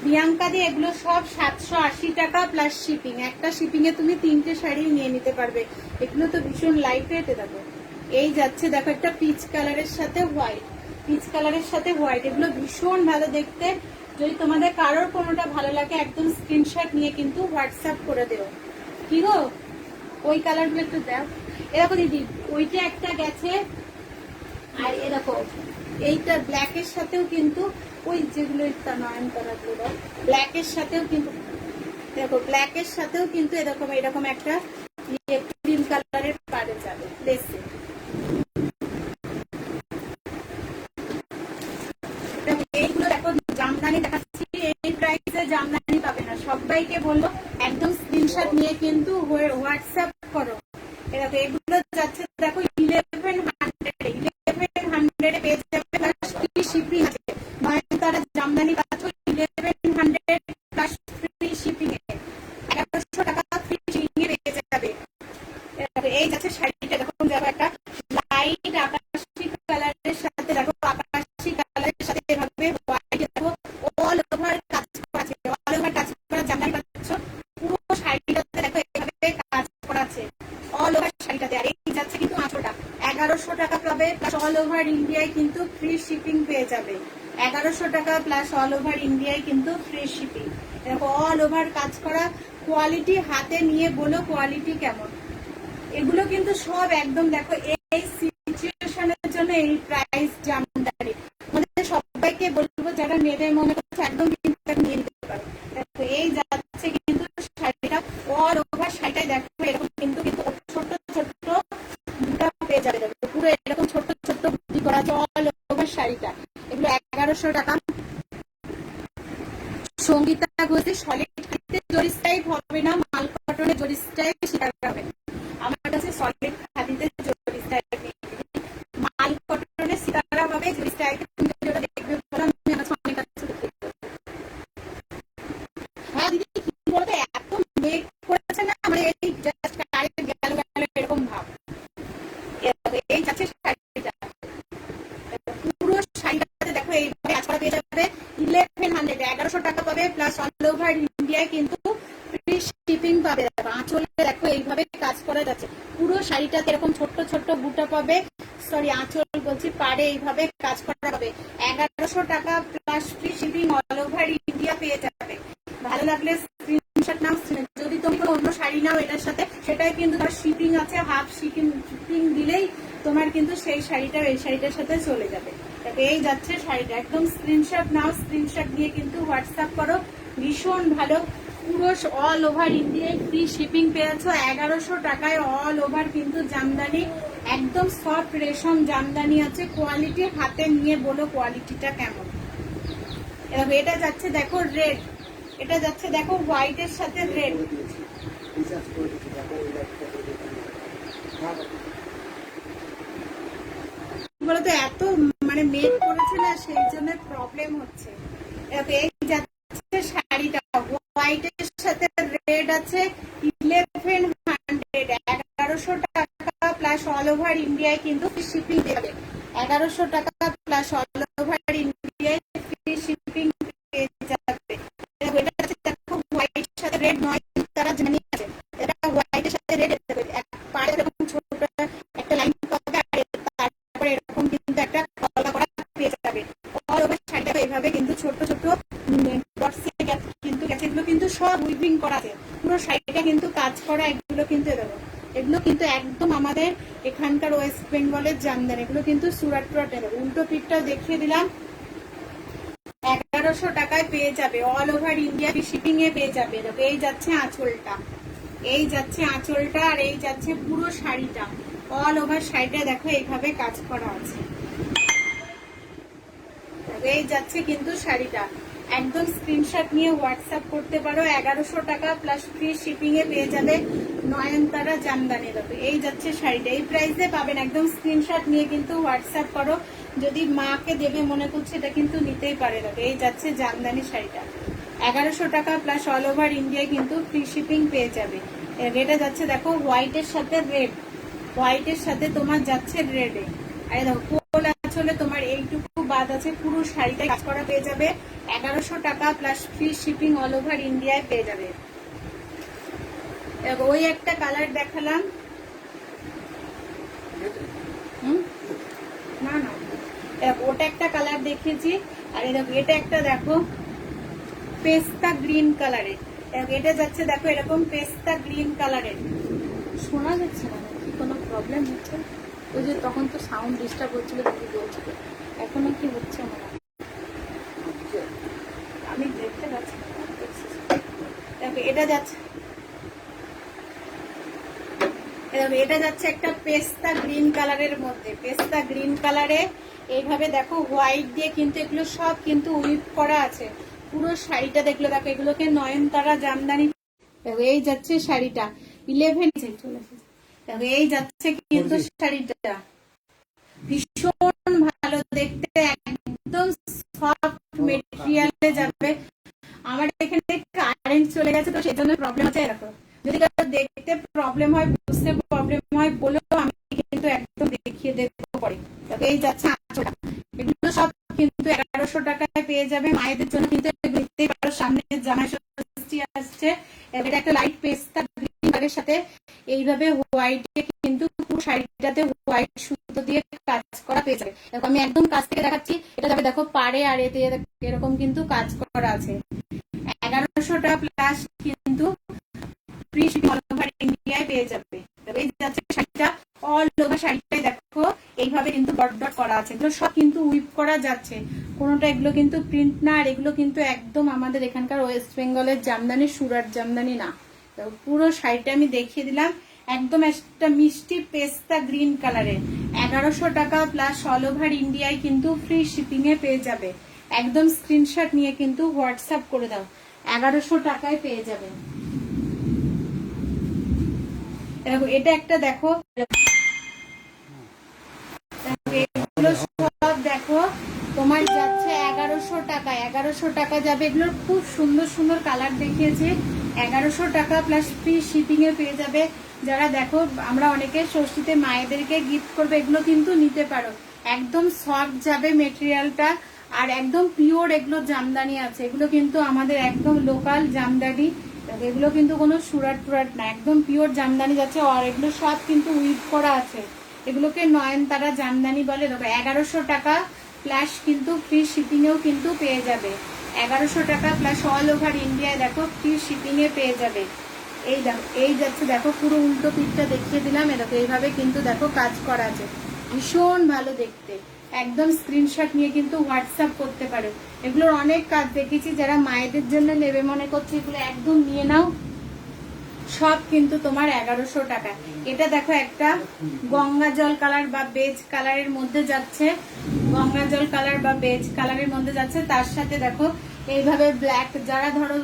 প্রিয়াঙ্কা দিয়ে এগুলো সব 780 টাকা প্লাস শিপিং। একটা শিপিং এ তুমি 3টে শাড়ি নিয়ে নিতে পারবে। এগুলো তো ভীষণ লাইট ওয়েটে দেখো। এই যাচ্ছে দেখো একটা পিচ কালারের সাথে হোয়াইট, পিচ কালারের সাথে হোয়াইট, এগুলো ভীষণ ভালো দেখতে। যদি তোমাদের কারোর কোনোটা ভালো লাগে একদম স্ক্রিনশট নিয়ে কিন্তু হোয়াটসঅ্যাপ করে দেও। কি গো ওই কালারগুলো একটু দাও। এরকম দিদি ওইটা একটা গেছে, আর এরকম এইটা ব্ল্যাকের সাথেও কিন্তু ওই যেগুলো নয়নতারা গুলো ব্ল্যাকের সাথেও কিন্তু দেখো ব্ল্যাকের সাথেও কিন্তু এরকম একটা ক্রিম কালারের পাড়ে যাবে লেসে। এইগুলো দেখো জামদানি দেখাচ্ছি, এই প্রাইসে জামদানি পাবে না। সবাইকে বলবো একদম স্ক্রিনশট নিয়ে কিন্তু হোয়াটসঅ্যাপ করো। এরকম এগুলো যাচ্ছে দেখো 1100 পেয়ে যাবে প্লাস শিপিং আছে। নয়নতারা জামদানি পাচ্ছ 1100 প্লাস ফ্রি শিপিং এ, 1100 টাকা ফ্রি শিপিং এ পেয়ে যাবে। এই যাচ্ছে শাড়িটা দেখো যাবে একটা লাইট আকাশি কালারের সাথে দেখো আকাশি কালারের সাথে এভাবে হোয়াইট দেখো অল ওভার কাজ করা আছে, অল ওভার কাজ করা জামদানি পাচ্ছ। পুরো শাড়িটাতে দেখো এভাবে কাজ করা আছে অল ওভার শাড়িটাতে। আর এই যাচ্ছে কিন্তু 1100 টাকা পাবে প্লাস অল ওভার ইন্ডিয়ায় কিন্তু ফ্রি শিপিং পেয়ে যাবে। 1100 টাকা প্লাস অল ওভার ইন্ডিয়ায় কিন্তু ফ্রি শিপিং। দেখো অল ওভার কাজ করা, কোয়ালিটি হাতে নিয়ে বলো কোয়ালিটি কেমন। এগুলো কিন্তু সব একদম দেখো এই সিচুয়েশনের জন্য এই প্রাইস জামদানি। আমাদের সবাইকে বলবো যারা মেয়েদের মনে করছে একদম কিন্তু নিয়ে নিতে পারো। দেখো এই যাচ্ছে কিন্তু টাকা। সঙ্গীতা ঘোষে সলিড জরি টাইপ হবে না, মাল কটনের জরি টাইপ সেটা হবে। আমার কাছে সলিড খাদিতে জরি টাইপ নেই, মাল কটনের সিতারা হবে জরি টাইপ। তুমি যেটা দেখবে বলো, আমি আমার অনেক কাছে দেখতে। হ্যাঁ দিদি কি বলতে, এত মেক করেছে না মানে এই জাস্ট কারেন্ট গেল গেল এরকম ভাব। এই যাচ্ছে শাড়িটা, পুরো শাড়িটাতে দেখো এইভাবে কাজ করা পেয়ে যাবে 1100 টাকা পাবে, প্লাস অল ওভার ইন্ডিয়ায় কিন্তু ফ্রি শিপিং পাবে। আঁচলে দেখো এইভাবে কাজ করা যাচ্ছে, পুরো শাড়িটাতে এরকম ছোট্ট ছোট্ট বুটা পাবে, সরি আঁচল বলছি, পাড়ে এইভাবে কাজ করা পাবে। 1100 টাকা plus free shipping all over India পেয়ে যাবে। ভালো লাগলে স্ক্রিনশট নাও, যদি তুমি কোনো অন্য শাড়ি নাও এটার সাথে, সেটাই কিন্তু তার শিপিং আছে, হাফ শিপিং দিলেই তোমার কিন্তু সেই শাড়িটা এই শাড়িটার সাথে চলে যাবে। এই যাচ্ছে শাড়িটা, একদম স্ক্রিনশট নাও, স্ক্রিনশট নিয়ে কিন্তু হোয়াটসঅ্যাপ করো। ভীষণ ভালো, পুরো অল ওভার ইন্ডিয়ায় ফ্রি শিপিং পেয়েছো 1100 টাকায়। অল ওভার কিন্তু জামদানি, একদম সফট রেশম জামদানি আছে। কোয়ালিটি হাতে নিয়ে বলো কোয়ালিটিটা কেমন। এটা যাচ্ছে দেখো রেড, এটা যাচ্ছে দেখো হোয়াইটের সাথে রেড। বলতো এত মানে মেক করেছে না, সেই জন্য প্রবলেম হচ্ছে। এই যাচ্ছে শাড়িটা হোয়াইটের সাথে রেড আছে 1100, 1100 টাকা প্লাস অল ওভার ইন্ডিয়ায় কিন্তু শিপিং দেবে। 1100 টাকা প্লাস অল ওভার ইন্ডিয়ায় ফ্রি শিপিং পেয়ে যাবে। এটা আছে দেখো হোয়াইটের সাথে রেড, নয় তারা জানি আছে এটা হোয়াইটের সাথে রেড দেবে। এক পাড়ে এরকম ছোট একটা লাইন পাবে, আর তারপরে এরকম কিন্তু একটা গলা করা পেয়ে যাবে। অল ওভার শাড়িটা এইভাবে কিন্তু ছোট ছোট ডটস কিন্তু গেছে, এগুলো কিন্তু সব উইভিং করা আছে, পুরো শাড়িটা কিন্তু কাজ করা। এগুলো কিন্তু দেবো, এগুলো কিন্তু একদম আমাদের এখানকার ওয়েস্ট বেঙ্গলের জামদানি, এগুলো কিন্তু সুরাট টুরাটের। উল্টো পিঠটা দেখিয়ে দিলাম, 1100 টাকায় পেয়ে যাবে, অল ওভার ইন্ডিয়া শিপিং এ পেয়ে যাবে। এই যাচ্ছে আঁচলটা, এই যাচ্ছে আঁচলটা, আর এই যাচ্ছে পুরো শাড়িটা। অল ওভার শাড়িটা দেখো এইভাবে কাজ করা আছে। এই যাচ্ছে কিন্তু শাড়িটা, একদম স্ক্রিনশট নিয়ে হোয়াটসঅ্যাপ করতে পারো। 1100 টাকা প্লাস ফ্রি শিপিং এ পেয়ে যাবে নয়নতারা জামদানি। দেখো এই যাচ্ছে শাড়িটা, এই প্রাইসে পাবেন, একদম স্ক্রিনশট নিয়ে কিন্তু হোয়াটসঅ্যাপ করো। যদি মাকে দেবে মনে করছে এটা কিন্তু নিতেই পারে। দেখো এই যাচ্ছে জামদানি শাড়িটা, 1100 টাকা প্লাস অল ওভার ইন্ডিয়ায় কিন্তু ফ্রি শিপিং পেয়ে যাবে। এটা যাচ্ছে দেখো হোয়াইটের সাথে রেড, হোয়াইটের সাথে তোমার যাচ্ছে রেডে। আরে দেখো কোল আঁচলে তোমার এইটুকু বাদ আছে, পুরো শাড়িটা কাজ করা পেয়ে যাবে। 1100 টাকা plus free shipping all over ইন্ডিয়ায় পেয়ে যাবে। ওই একটা কালার দেখালাম, না না ওটা একটা কালার দেখিয়েছি, আর এটা একটা দেখো পেস্তা গ্রিন কালারের। এটা যাচ্ছে দেখো এরকম পেস্তা গ্রিন কালারের। শোনা যাচ্ছে না কি কোনো প্রবলেম হচ্ছে? ওই যে তখন তো সাউন্ড ডিস্টার্ব হচ্ছিল, দিদি বলছিল, এখনো কি হচ্ছে না আমি দেখতে পাচ্ছি না। দেখো এটা যাচ্ছে, এটা যাচ্ছে একটা পেস্তা গ্রিন কালারের মধ্যে, পেস্তা গ্রিন কালারে এইভাবে দেখো হোয়াইট দিয়ে কিন্তু এগুলো সব কিন্তু উইপ করা আছে। পুরো শাড়িটা দেখলো, দেখো এগুলোকে নয়নতারা জামদানি। দেখো এই যাচ্ছে শাড়িটা 11 চলে এসেছে। দেখো এই যাচ্ছে কিন্তু শাড়িটা, ভীষণ ভালো দেখতে, একদম সফট মেটেরিয়ালে যাবে। আমার এখানে কারেন্ট চলে গেছে তো সেই জন্য প্রবলেম আছে। এরকম যদি কারো দেখতে প্রবলেম হয়, বুঝতে প্রবলেম হয় বলো, আমি কিন্তু একদম দেখিয়ে দেবো পরে। এই যাচ্ছে আঁচলটা, এগুলো সব কিন্তু 1100 টাকায় পেয়ে যাবে। মায়েদের জন্য কিন্তু দেখতেই পারো, সামনে জামাই ষষ্ঠী আসছে। এটা একটা লাইট পেস্তা গ্রিন কালারের সাথে এইভাবে হোয়াইটে কিন্তু পুরো শাড়িটাতে হোয়াইট সুতো দিয়ে কাজ করা পেয়ে যাবে। দেখো আমি একদম কাছ থেকে দেখাচ্ছি, এটা যাবে দেখো পাড়ে আর এতে এরকম কিন্তু কাজ করা আছে। 1100 টাকা প্লাস কিন্তু ফ্রি শিপিং অল ওভার ইন্ডিয়ায় পেয়ে যাবে। এই যাচ্ছে শাড়িটা, অল ওভার শাড়িটাই দেখো এইভাবে কিন্তু ডট ডট করা আছে। এগুলো সব কিন্তু উইপ করা যাচ্ছে, কোনোটা এগুলো কিন্তু প্রিন্ট না, আর এগুলো কিন্তু একদম আমাদের এখানকার ওয়েস্ট বেঙ্গলের জামদানি, সুরাট জামদানি না। তো পুরো শাড়িটা আমি দেখিয়ে দিলাম, একদম একটা মিষ্টি পেস্তা গ্রিন কালারের। 1100 টাকা প্লাস অল ওভার ইন্ডিয়ায় কিন্তু ফ্রি শিপিং এ পেয়ে যাবে। একদম স্ক্রিনশট নিয়ে কিন্তু হোয়াটসঅ্যাপ করে দাও, 1100 টাকায় পেয়ে যাবে। এটা একটা দেখো, এগুলো সব দেখো তোমার যাচ্ছে 1100 টাকা, 1100 টাকা যাবে। এগুলোর খুব সুন্দর সুন্দর কালার দেখিয়েছে, 1100 টাকা প্লাস ফ্রি শিপিং এ পেয়ে যাবে। যারা দেখো আমরা অনেকে ষষ্ঠীতে মায়েদেরকে গিফট করবে, এগুলো কিন্তু নিতে পারো। একদম সফট যাবে মেটেরিয়ালটা, আর একদম পিওর এগুলো জামদানি আছে। এগুলো কিন্তু আমাদের একদম লোকাল জামদানি, এগুলো কিন্তু কোনো সুরাট টুরাট না, একদম পিওর জামদানি যাচ্ছে। আর এগুলো সব কিন্তু উইভ করা আছে, এগুলোকে নয়নতারা জামদানি বলে। দেখো 1100 টাকা প্লাস কিন্তু ফ্রি শিপিং এও কিন্তু পেয়ে যাবে। 1100 টাকা প্লাস অল ওভার ইন্ডিয়ায় দেখো ফ্রি শিপিং এ পেয়ে যাবে। এই দেখো এই যাচ্ছে, দেখো পুরো উল্টো পিঠটা দেখিয়ে দিলাম। দেখো এইভাবে কিন্তু দেখো কাজ করা আছে, ভীষণ ভালো দেখতে। একদম স্ক্রিনশট নিয়ে কিন্তু হোয়াটসঅ্যাপ করতে পারো। এগুলোর অনেক কাজ দেখেছি, যারা মায়েদের জন্য নেবে মনে করছে এগুলো একদম নিয়ে নাও। সব কিন্তু তোমার 1100 টাকা। এটা দেখো একটা গঙ্গা জল কালার বা বেজ কালারের মধ্যে যাচ্ছে, গঙ্গা জল কালার বা বেজ কালারের মধ্যে যাচ্ছে। তার সাথে দেখো এইভাবে ব্ল্যাক, যারা ধরো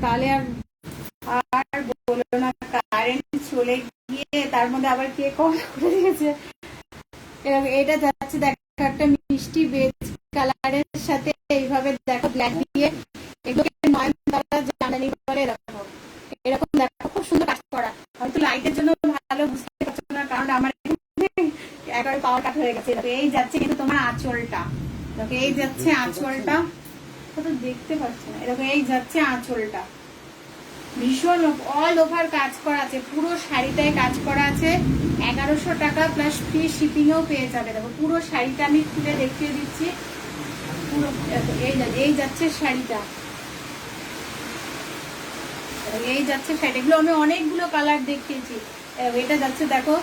তাহলে আর বলো না, কারেন্ট চলে গিয়ে তার মধ্যে আবার কে কল করে দিয়েছে। এটা যাচ্ছে দেখো একটা মিষ্টি বেজ কালারের সাথে এইভাবে দেখো ব্ল্যাক দিয়ে, এগুলোকে নয়নতারা জামদানি বলে। দেখো এরকম দেখো খুব সুন্দর কাজ করা। হয়তো লাইটের জন্য ভালো বুঝতে পারছো না, কারণ আমার একবার পাওয়ার কাট হয়ে গেছে। এই যাচ্ছে কিন্তু তোমার আঁচলটা, দেখো এই যাচ্ছে আঁচলটা, তো দেখতে পাচ্ছ না, এরকম এই যাচ্ছে আঁচলটা, ভীষণ অল ওভার কাজ করা আছে, পুরো শাড়িটায় কাজ করা আছে। 1100 টাকা প্লাস ফ্রি শিপিং এও পেয়ে যাবে। দেখো পুরো শাড়িটা আমি খুলে দেখিয়ে দিচ্ছি, পুরো এই যাচ্ছে শাড়িটা, এই যাচ্ছে শাড়ি। এগুলো আমি অনেকগুলো কালার দেখিয়েছি। এটা যাচ্ছে দেখো,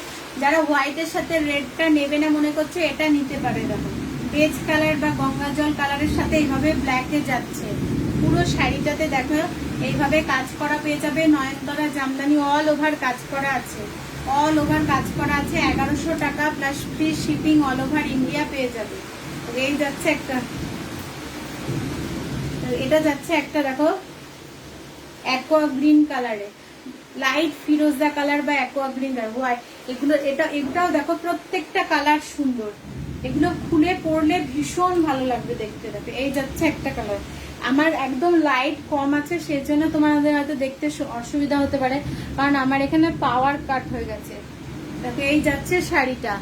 যারা হোয়াইটের সাথে রেডটা নেবে না মনে করছে এটা নিতে পারে। দেখো বেজ কালার বা গঙ্গা জল কালারের সাথে এইভাবে ব্ল্যাকে যাচ্ছে, পুরো শাড়িটাতে দেখো এইভাবে কাজ করা পেয়ে যাবে। নয়নতারা জামদানি অল ওভার কাজ করা আছে, অল ওভার কাজ করা আছে। 1100 টাকা plus free shipping all over India পেয়ে যাবে। এই যাচ্ছে একটা, এটা যাচ্ছে একটা দেখো অ্যাকোয়া গ্রিন কালারে, লাইট ফিরোজা কালার বা অ্যাকোয়া গ্রিন কালার, হোয়াইট। এগুলো এটাও দেখো প্রত্যেকটা কালার সুন্দর, এগুলো খুলে পরলে ভীষণ ভালো লাগবে দেখতে। দেখো এই যাচ্ছে একটা কালার, আমার একদম লাইট কম আছে সেজন্য তোমাদের হয়তো দেখতে অসুবিধা হতে পারে, কারণ আমার এখানে পাওয়ার কাট হয়ে গেছে। দেখো এই যাচ্ছে শাড়িটা,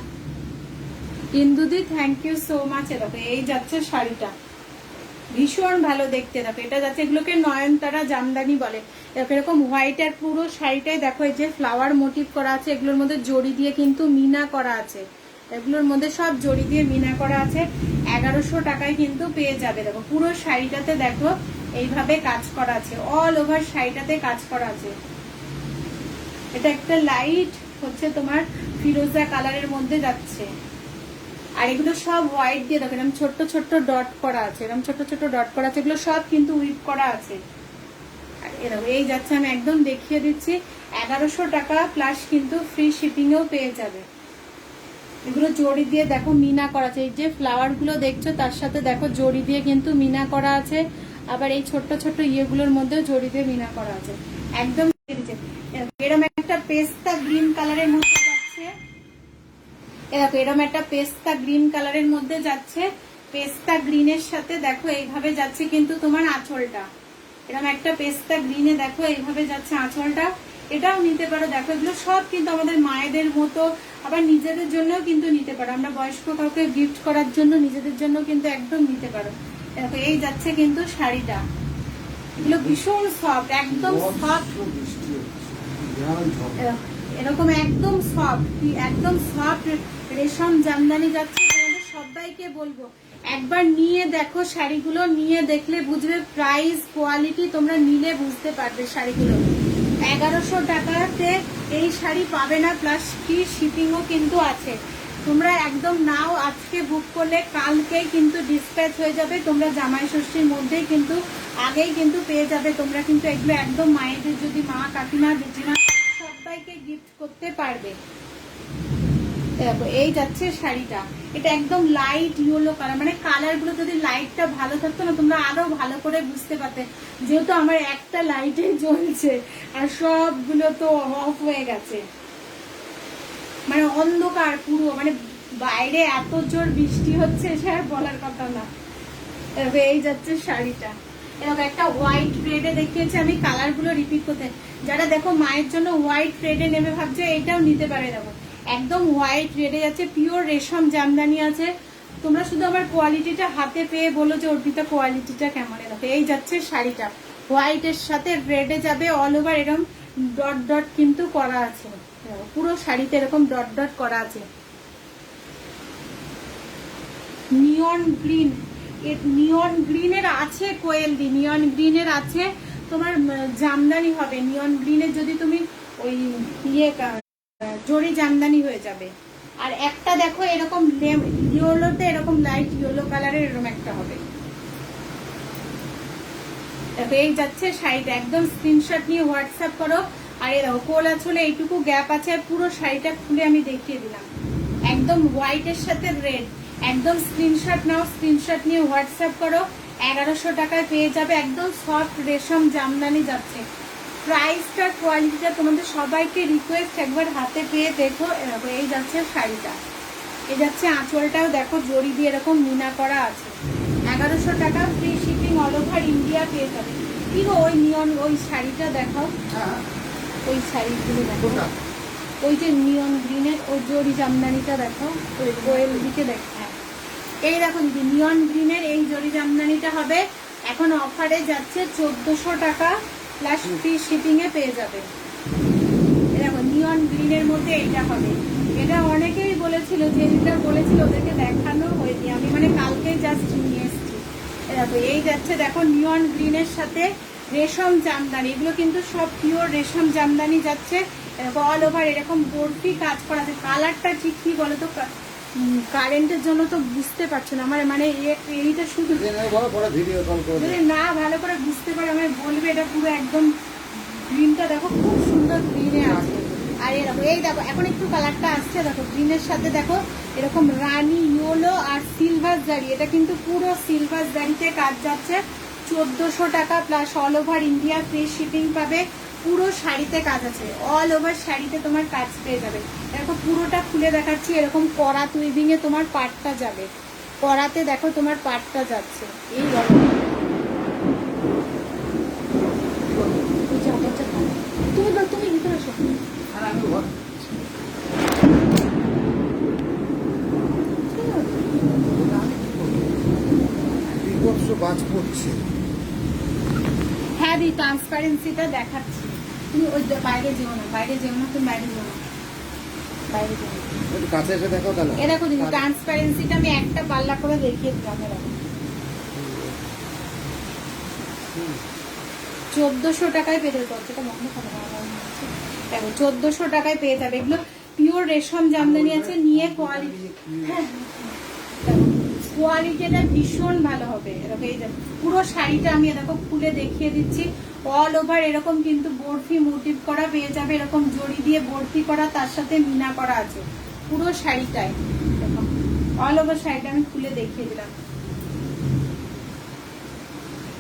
ইন্দুদি থ্যাংক ইউ সো মাচ। দেখো এই যাচ্ছে শাড়িটা, ভীষণ ভালো দেখতে। দেখো এটা যাচ্ছে, এগুলোকে নয়নতারা জামদানি বলে। দেখো এরকম হোয়াইট আর পুরো শাড়িটাই দেখো এই যে ফ্লাওয়ার মোটিভ করা আছে, এগুলোর মধ্যে জড়ি দিয়ে কিন্তু মিনা করা আছে, এগুলোর মধ্যে সব জড়ি দিয়ে মিনা করা আছে। 1100 টাকায় কিন্তু পেয়ে যাবে। দেখো পুরো শাড়িটাতে দেখো এইভাবে কাজ করা আছে, অল ওভার শাড়িটাতে কাজ করা আছে। এটা একটা লাইট হচ্ছে তোমার ফিরোজা কালারের মধ্যে যাচ্ছে, আর এগুলো সব হোয়াইট দিয়ে দেখো এরকম ছোট্ট ছোট্ট ডট করা আছে, এরকম ছোট্ট ছোট্ট ডট করা আছে, এগুলো সব কিন্তু উইভ করা আছে। আর এরকম এই যাচ্ছে, আমি একদম দেখিয়ে দিচ্ছি। 1100 টাকা প্লাস কিন্তু ফ্রি শিপিং এও পেয়ে যাবে। এগুলো জড়ি দিয়ে দেখো মিনা করা আছে, এই যে ফ্লাওয়ার গুলো দেখছো তার সাথে দেখো জড়ি দিয়ে কিন্তু মিনা করা আছে। আবার এই ছোট্ট ছোট্ট ইয়েগুলোর মধ্যেও জড়ি দিয়ে মিনা করা আছে। একদম এরকম একটা পেস্তা গ্রিন কালারের মধ্যে যাচ্ছে, দেখো এরকম একটা পেস্তা গ্রিন কালারের মধ্যে যাচ্ছে। পেস্তা গ্রিনের সাথে দেখো এইভাবে যাচ্ছে কিন্তু তোমার আঁচলটা, এরকম একটা পেস্তা গ্রিনে দেখো এইভাবে যাচ্ছে আঁচলটা। এটাও নিতে পারো। দেখো এগুলো সব কিন্তু আমাদের মায়েদের মতো, আবার নিজেদের জন্যও কিন্তু নিতে পারো, আমরা বয়স্ক কাউকে গিফট করার জন্য নিজেদের জন্য কিন্তু একদম নিতে পারো। দেখো এই যাচ্ছে কিন্তু শাড়িটা, এগুলো ভীষণ সফট, একদম সফট, এরকম একদম সফট, একদম সফট রেশম জামদানি যাচ্ছে। তোমাদের সবাইকে বলবো একবার নিয়ে দেখো শাড়িগুলো, নিয়ে দেখলে বুঝবে প্রাইস কোয়ালিটি, তোমরা নিলে বুঝতে পারবে শাড়িগুলো। 1100 টাকাতে এই শাড়ি পাবে না, প্লাস ফ্রি শিপিংও কিন্তু আছে। তোমরা একদম নাও, আজকে বুক করলে কালকেই কিন্তু ডিসপ্যাচ হয়ে যাবে। তোমরা জামাই ষষ্ঠীর মধ্যেই কিন্তু আগেই কিন্তু পেয়ে যাবে। তোমরা কিন্তু এগুলো একদম মায়েদের, যদি মা কাকিমা জেঠিমা সবাইকে গিফট করতে পারবে। দেখো এই যাচ্ছে শাড়িটা, এটা একদম লাইট ইয়েলো কালার, মানে কালার গুলো যদি লাইটটা ভালো থাকতো না তোমরা আরো ভালো করে বুঝতে পারতে, যেহেতু আমার একটা লাইটে জ্বলছে আর সবগুলো তো অফ হয়ে গেছে, মানে অন্ধকার পুরো, মানে বাইরে এত জোর বৃষ্টি হচ্ছে সে আর বলার কথা না। এই যাচ্ছে শাড়িটা, এরকম একটা হোয়াইট রেডে দেখিয়েছি আমি, কালার গুলো রিপিট করতে, যারা দেখো মায়ের জন্য হোয়াইট রেডে নেবে ভাবছে এইটাও নিতে পারে। দেখো একদম হোয়াইট রেডে আছে, পিওর রেশম জামদানি আছে, তোমরা শুধু আমার কোয়ালিটিটা হাতে পেয়ে বলো যে অর্পিতা কোয়ালিটিটা কেমন। দেখো এই যাচ্ছে শাড়িটা, হোয়াইটের সাথে রেডে যাবে, অল ওভার এরকম ডট ডট কিন্তু করা আছে, পুরো শাড়িতে এরকম ডট ডট করা আছে। নিয়ন গ্রিন, নিয়ন গ্রিনের আছে কোয়েলদি, নিয়ন গ্রিনের আছে তোমার জামদানি হবে, নিয়ন গ্রিনের যদি তুমি ওই ইয়ে জরি জামদানি হয়ে যাবে। আর একটা দেখো এরকম ইয়েলোতে এরকম লাইট ইয়েলো কালারের এরকম একটা হবে। দেখো এই যাচ্ছে শাড়িটা, একদম স্ক্রিনশট নিয়ে হোয়াটসঅ্যাপ করো। আর এই দেখো কোল আঁচলে এইটুকু গ্যাপ আছে, পুরো শাড়িটা খুলে আমি দেখিয়ে দিলাম, একদম হোয়াইটের সাথে রেড, একদম স্ক্রিনশট নাও, স্ক্রিনশট নিয়ে হোয়াটসঅ্যাপ করো। 1100 টাকায় পেয়ে যাবে, একদম সফট রেশম জামদানি যাচ্ছে। প্রাইসটার কোয়ালিটিটা তোমাদের সবাইকে রিকোয়েস্ট একবার হাতে পেয়ে দেখো। এই যাচ্ছে শাড়িটা, এই যাচ্ছে আঁচলটাও দেখো জড়ি দিয়ে এরকম মিনা করা আছে, 1100 টাকা, free shipping all over India পেয়ে যাবে। কি গো ওই নিয়ন ওই শাড়িটা দেখাও, ওই শাড়িগুলো দেখো, ওই যে নিয়ন গ্রিনের ওই জরি জামদানিটা দেখো, ওই কোয়েল দিকে দেখো। এই দেখো দিদি নিয়ন গ্রিনের এই জরি জামদানিটা হবে, এখন অফারে যাচ্ছে 1400 টাকা প্লাস ফ্রি শিপিং এ পেয়ে যাবে। দেখো নিয়ন গ্রিনের মধ্যে এইটা হবে, এটা অনেকেই বলেছিল, যে যেটা বলেছিল ওদেরকে দেখানো হয়নি, আমি মানে কালকে জাস্ট নিয়ে এসেছি। দেখো এই যাচ্ছে, দেখো নিয়ন গ্রিনের সাথে রেশম জামদানি, এগুলো কিন্তু সব পিওর রেশম জামদানি যাচ্ছে, অল ওভার এরকম বরফি কাজ করা আছে। কালারটা ঠিক কি বলতো, কারেন্টের জন্য তো বুঝতে পারছো না আমার, মানে এইটা শুধু যদি না ভালো করে বুঝতে পারে আমার বলবে, এটা পুরো একদম গ্রিনটা দেখো খুব সুন্দর গ্রিনে আছে। আর এরকম এই দেখো এখন একটু কালারটা আসছে, দেখো গ্রিনের সাথে দেখো এরকম রানী ইয়েলো আর সিলভার জারি, এটা কিন্তু পুরো সিলভার জারিতে কাজ যাচ্ছে, 1400 টাকা plus all over India free shipping পাবে। পুরো শাড়িতে কাজ আছে, অল ওভার শাড়িতে তোমার কাজ পেয়ে যাবে। দেখো পুরোটা খুলে দেখাচ্ছি, এরকম করাত উইভিং এ তোমার পাটটা যাবে, করাতে দেখো তোমার পাটটা যাচ্ছে। এই তুমি তুমি ভিতরে আসো, হ্যাঁ দি ট্রান্সপারেন্সিটা দেখাচ্ছি, তুমি ওই বাইরে যেও না, বাইরে যেও না, তুমি বাইরে যেও না, বাইরে যেও না, কাছে এসে দেখো তাহলে। এ দেখো দিদি ট্রান্সপারেন্সিটা আমি একটা পাল্লা করে দেখিয়ে দিলাম, এরকম 1400 টাকায় পেয়ে যাবে, যেটা বন্ধ করে দেখো 1400 টাকায় পেয়ে যাবে। এগুলো পিওর রেশম জামদানি আছে, নিয়ে কোয়ালিটি, হ্যাঁ কোয়ালিটিটা ভীষণ ভালো হবে। এরকম এই পুরো শাড়িটা আমি দেখো খুলে দেখিয়ে দিচ্ছি, অল ওভার এরকম কিন্তু বরফি মোটিভ করা পেয়ে যাবে, এরকম জড়ি দিয়ে বরফি করা, তার সাথে মিনা করা আছে পুরো শাড়িটায়। দেখো অল ওভার শাড়িটা আমি খুলে দেখিয়ে দিলাম।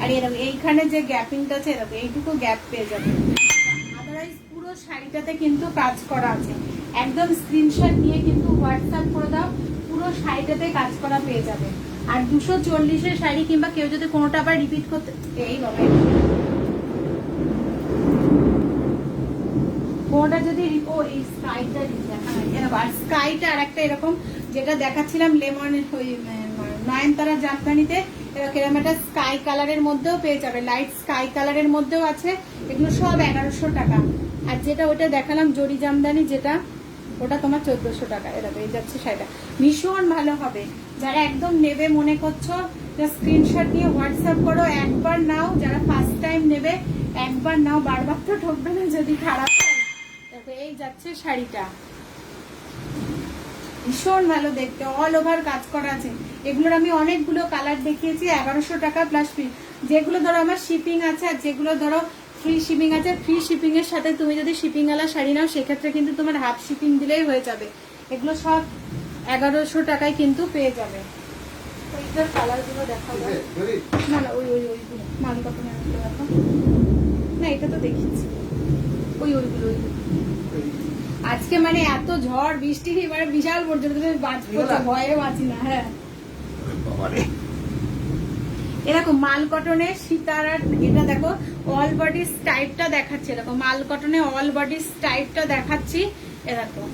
আর এরকম এইখানে যে গ্যাপিংটা আছে, এরকম এইটুকু গ্যাপ পেয়ে যাবে। আদারওয়াইজ পুরো শাড়িটাতে কিন্তু কাজ করা আছে, একদম স্ক্রিনশট নিয়ে কিন্তু হোয়াটসঅ্যাপ করে দাও, পুরো শাড়িটাতে কাজ করা পেয়ে যাবে। আর 240-এর শাড়ি কিংবা কেউ যদি কোনোটা আবার রিপিট করতে, এই বাবা কোনোটা যদি এই স্কাইটা দেখা হয়, আর স্কাইটা আর একটা এরকম যেটা দেখাচ্ছিলাম লেমন ওই নয়নতারা জামদানিতে, এরকম একটা স্কাই কালারের মধ্যেও পেয়ে যাবে, লাইট স্কাই কালারের মধ্যেও আছে। এগুলো সব 1100 টাকা। আর যেটা ওটা দেখালাম জরি জামদানি যেটা, ওটা তোমার 1400 টাকা। এরকম এই যাচ্ছে শাড়িটা, ভীষণ ভালো হবে। যারা একদম নেবে মনে করছো স্ক্রিনশট নিয়ে হোয়াটসঅ্যাপ করো, একবার নাও, যারা ফার্স্ট টাইম নেবে একবার নাও, বারবার তো ঠকবে না যদি খারাপ হয়। দেখো এই যাচ্ছে শাড়িটা, ভীষণ ভালো দেখতে, অল ওভার কাজ করা আছে। এগুলোর আমি অনেকগুলো কালার দেখিয়েছি, 1100 টাকা প্লাস ফ্রি। যেগুলো ধরো আমার শিপিং আছে আর যেগুলো ধরো ফ্রি শিপিং আছে, ফ্রি শিপিং এর সাথে তুমি যদি শিপিং ওয়ালা শাড়ি নাও সেক্ষেত্রে কিন্তু তোমার হাফ শিপিং দিলেই হয়ে যাবে। এগুলো সব 1100 টাকায় কিন্তু পেয়ে যাবে। ওইটার কালারগুলো দেখাবো না, না ওইগুলো মাল কটনের দেখো না, এটা তো দেখেছি ওইগুলো। আজকে মানে এত ঝড় বৃষ্টি, এবারে বিশাল পর্যন্ত ভয়ে বাঁচি না। হ্যাঁ এরকম মাল কটনের সীতারার, এটা দেখো অল বডি টাইপটা দেখাচ্ছে, এরকম মাল কটনে অল বডি টাইপটা দেখাচ্ছি। এরকম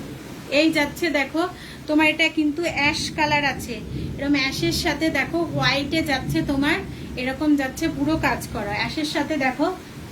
এই যাচ্ছে দেখো তোমার, এটা কিন্তু অ্যাশ কালার আছে, এরকম অ্যাশের সাথে দেখো হোয়াইটে যাচ্ছে তোমার, এরকম যাচ্ছে পুরো কাজ করা অ্যাশের সাথে দেখো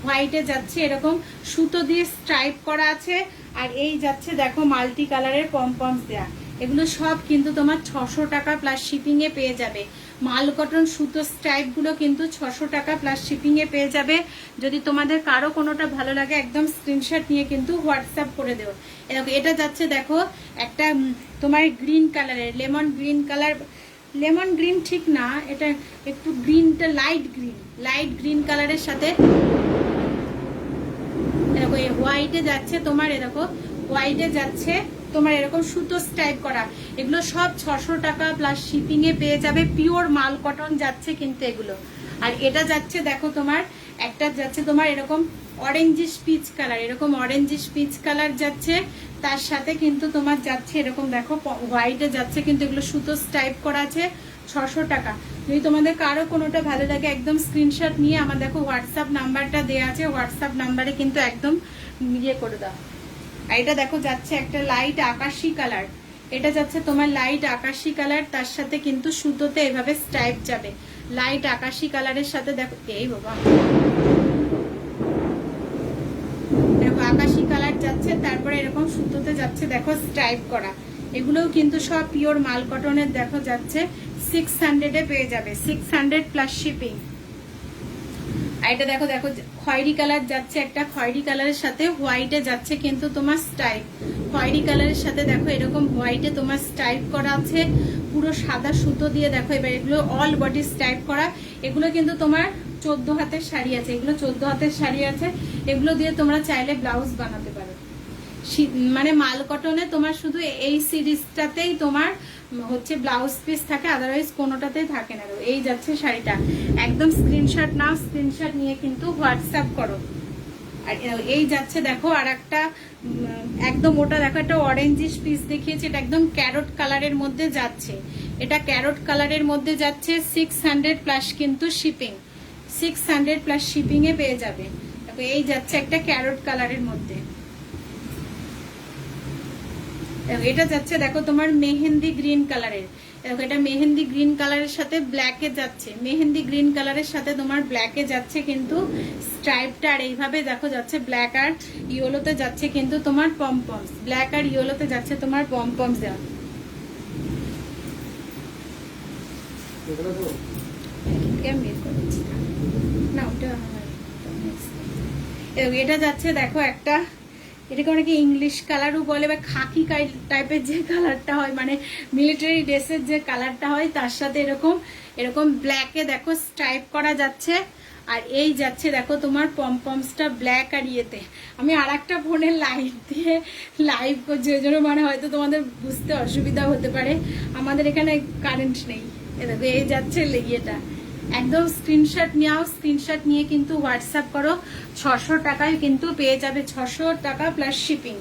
হোয়াইটে যাচ্ছে, এরকম সুতো দিয়ে স্ট্রাইপ করা আছে। আর এই যাচ্ছে দেখো মাল্টি কালারের পমপমস দেয়া, এগুলো সব কিন্তু তোমার 600 টাকা প্লাস শিপিং এ পেয়ে যাবে। মাল কটন সুতো স্ট্রাইপ গুলো কিন্তু 600 টাকা প্লাস শিপিং এ পেয়ে যাবে। যদি তোমাদের কারো কোনোটা ভালো লাগে একদম স্ক্রিনশট নিয়ে কিন্তু হোয়াটসঅ্যাপ করে দেবো। এরকম এটা যাচ্ছে দেখো একটা তোমার গ্রিন কালারের, lemon green colour, lemon green ঠিক না, এটা একটু গ্রিনটা লাইট গ্রিন কালারের সাথে এরকম হোয়াইটে যাচ্ছে তোমার, এরকম হোয়াইটে যাচ্ছে তোমার এরকম সুতো স্টাইপ করা, এগুলো সব 600 টাকা প্লাস শিপিং এ পেয়ে যাবে। পিওর মাল কটন যাচ্ছে কিন্তু এগুলো। আর এটা যাচ্ছে দেখো তোমার, একটা যাচ্ছে তোমার এরকম অরেঞ্জিশ পিচ কালার, এরকম অরেঞ্জিশ পিচ কালার যাচ্ছে, তার সাথে কিন্তু তোমার যাচ্ছে এরকম দেখো হোয়াইটে যাচ্ছে, কিন্তু এগুলো সুতো স্টাইপ করা আছে, 600 টাকা। যদি তোমাদের কারো কোনোটা ভালো লাগে একদম স্ক্রিনশট নিয়ে আমার দেখো হোয়াটসঅ্যাপ নাম্বারটা দেওয়া আছে, হোয়াটসঅ্যাপ নাম্বারে কিন্তু একদম ইয়ে করে দাও। আর এটা দেখো যাচ্ছে একটা লাইট আকাশি কালার, এটা যাচ্ছে তোমার লাইট আকাশি কালার, তার সাথে কিন্তু সুতোতে এভাবে স্ট্রাইপ যাবে, লাইট আকাশি কালারের সাথে দেখো এই বাবা দেখো আকাশি কালার যাচ্ছে, তারপরে এরকম সুতোতে যাচ্ছে দেখো স্ট্রাইপ করা, এগুলোও কিন্তু সব পিওর মাল কটনের দেখো যাচ্ছে 600 এ পেয়ে যাবে, 600 প্লাস শিপিং। আর এটা দেখো দেখো খয়েরি কালার যাচ্ছে, একটা খয়েরি কালারের সাথে হোয়াইটে যাচ্ছে কিন্তু তোমার স্টাইপ, খয়েরি কালারের সাথে দেখো এরকম হোয়াইটে তোমার স্টাইপ করা আছে, পুরো সাদা সুতো দিয়ে দেখো। এবার এগুলো অল বডি স্টাইপ করা, এগুলো কিন্তু তোমার 14 হাতের শাড়ি আছে, এগুলো 14 হাতের শাড়ি আছে, এগুলো দিয়ে তোমরা চাইলে ব্লাউজ বানাতে পারো। মানে মাল কটনে তোমার শুধু এই সিরিজটাতেই তোমার হচ্ছে ব্লাউজ পিস থাকে, আদারওয়াইজ কোনোটাতেই থাকে না। এই যাচ্ছে শাড়িটা, একদম স্ক্রিনশট নাও, স্ক্রিনশট নিয়ে কিন্তু হোয়াটসঅ্যাপ করো। আর এই যাচ্ছে দেখো আর একটা একদম ওটা দেখো একটা অরেঞ্জিশ পিস দেখিয়েছে, এটা একদম ক্যারট কালারের মধ্যে যাচ্ছে, এটা ক্যারট কালারের মধ্যে যাচ্ছে 600 প্লাস কিন্তু শিপিং, 600 প্লাস শিপিং এ পেয়ে যাবে। দেখো এই যাচ্ছে একটা ক্যারট কালারের মধ্যে, এটা যাচ্ছে দেখো তোমার মেহেন্দি গ্রিন কালারের, দেখো এটা মেহেন্দি গ্রিন কালারের সাথে ব্ল্যাকে যাচ্ছে, মেহেন্দি গ্রিন কালারের সাথে তোমার ব্ল্যাকে যাচ্ছে কিন্তু স্ট্রাইপটা, আর এইভাবে দেখো যাচ্ছে ব্ল্যাক আর ইয়েলোতে যাচ্ছে কিন্তু তোমার পমপমস, ব্ল্যাক আর ইয়েলোতে যাচ্ছে তোমার পমপমস দেওয়া। না ওটা এটা যাচ্ছে দেখো একটা, এটাকে অনেকে ইংলিশ কালারও বলে বা খাকি টাইপের যে কালারটা হয়, মানে মিলিটারি ড্রেসের যে কালারটা হয় তার সাথে এরকম এরকম ব্ল্যাকে দেখো স্ট্রাইপ করা যাচ্ছে। আর এই যাচ্ছে দেখো তোমার পমপমসটা ব্ল্যাক আর ইয়েতে, আমি আর একটা ফোনের লাইট দিয়ে লাইভ করছি, ওই জন্য মানে হয়তো তোমাদের বুঝতে অসুবিধা হতে পারে, আমাদের এখানে কারেন্ট নেই। দেখো এই যাচ্ছে ইয়েটা, একদম স্ক্রিনশট নাও, স্ক্রিনশট নিয়ে কিন্তু হোয়াটসঅ্যাপ করো, 600 টাকায় কিন্তু পেয়ে যাবে, 600 টাকা প্লাস শিপিং।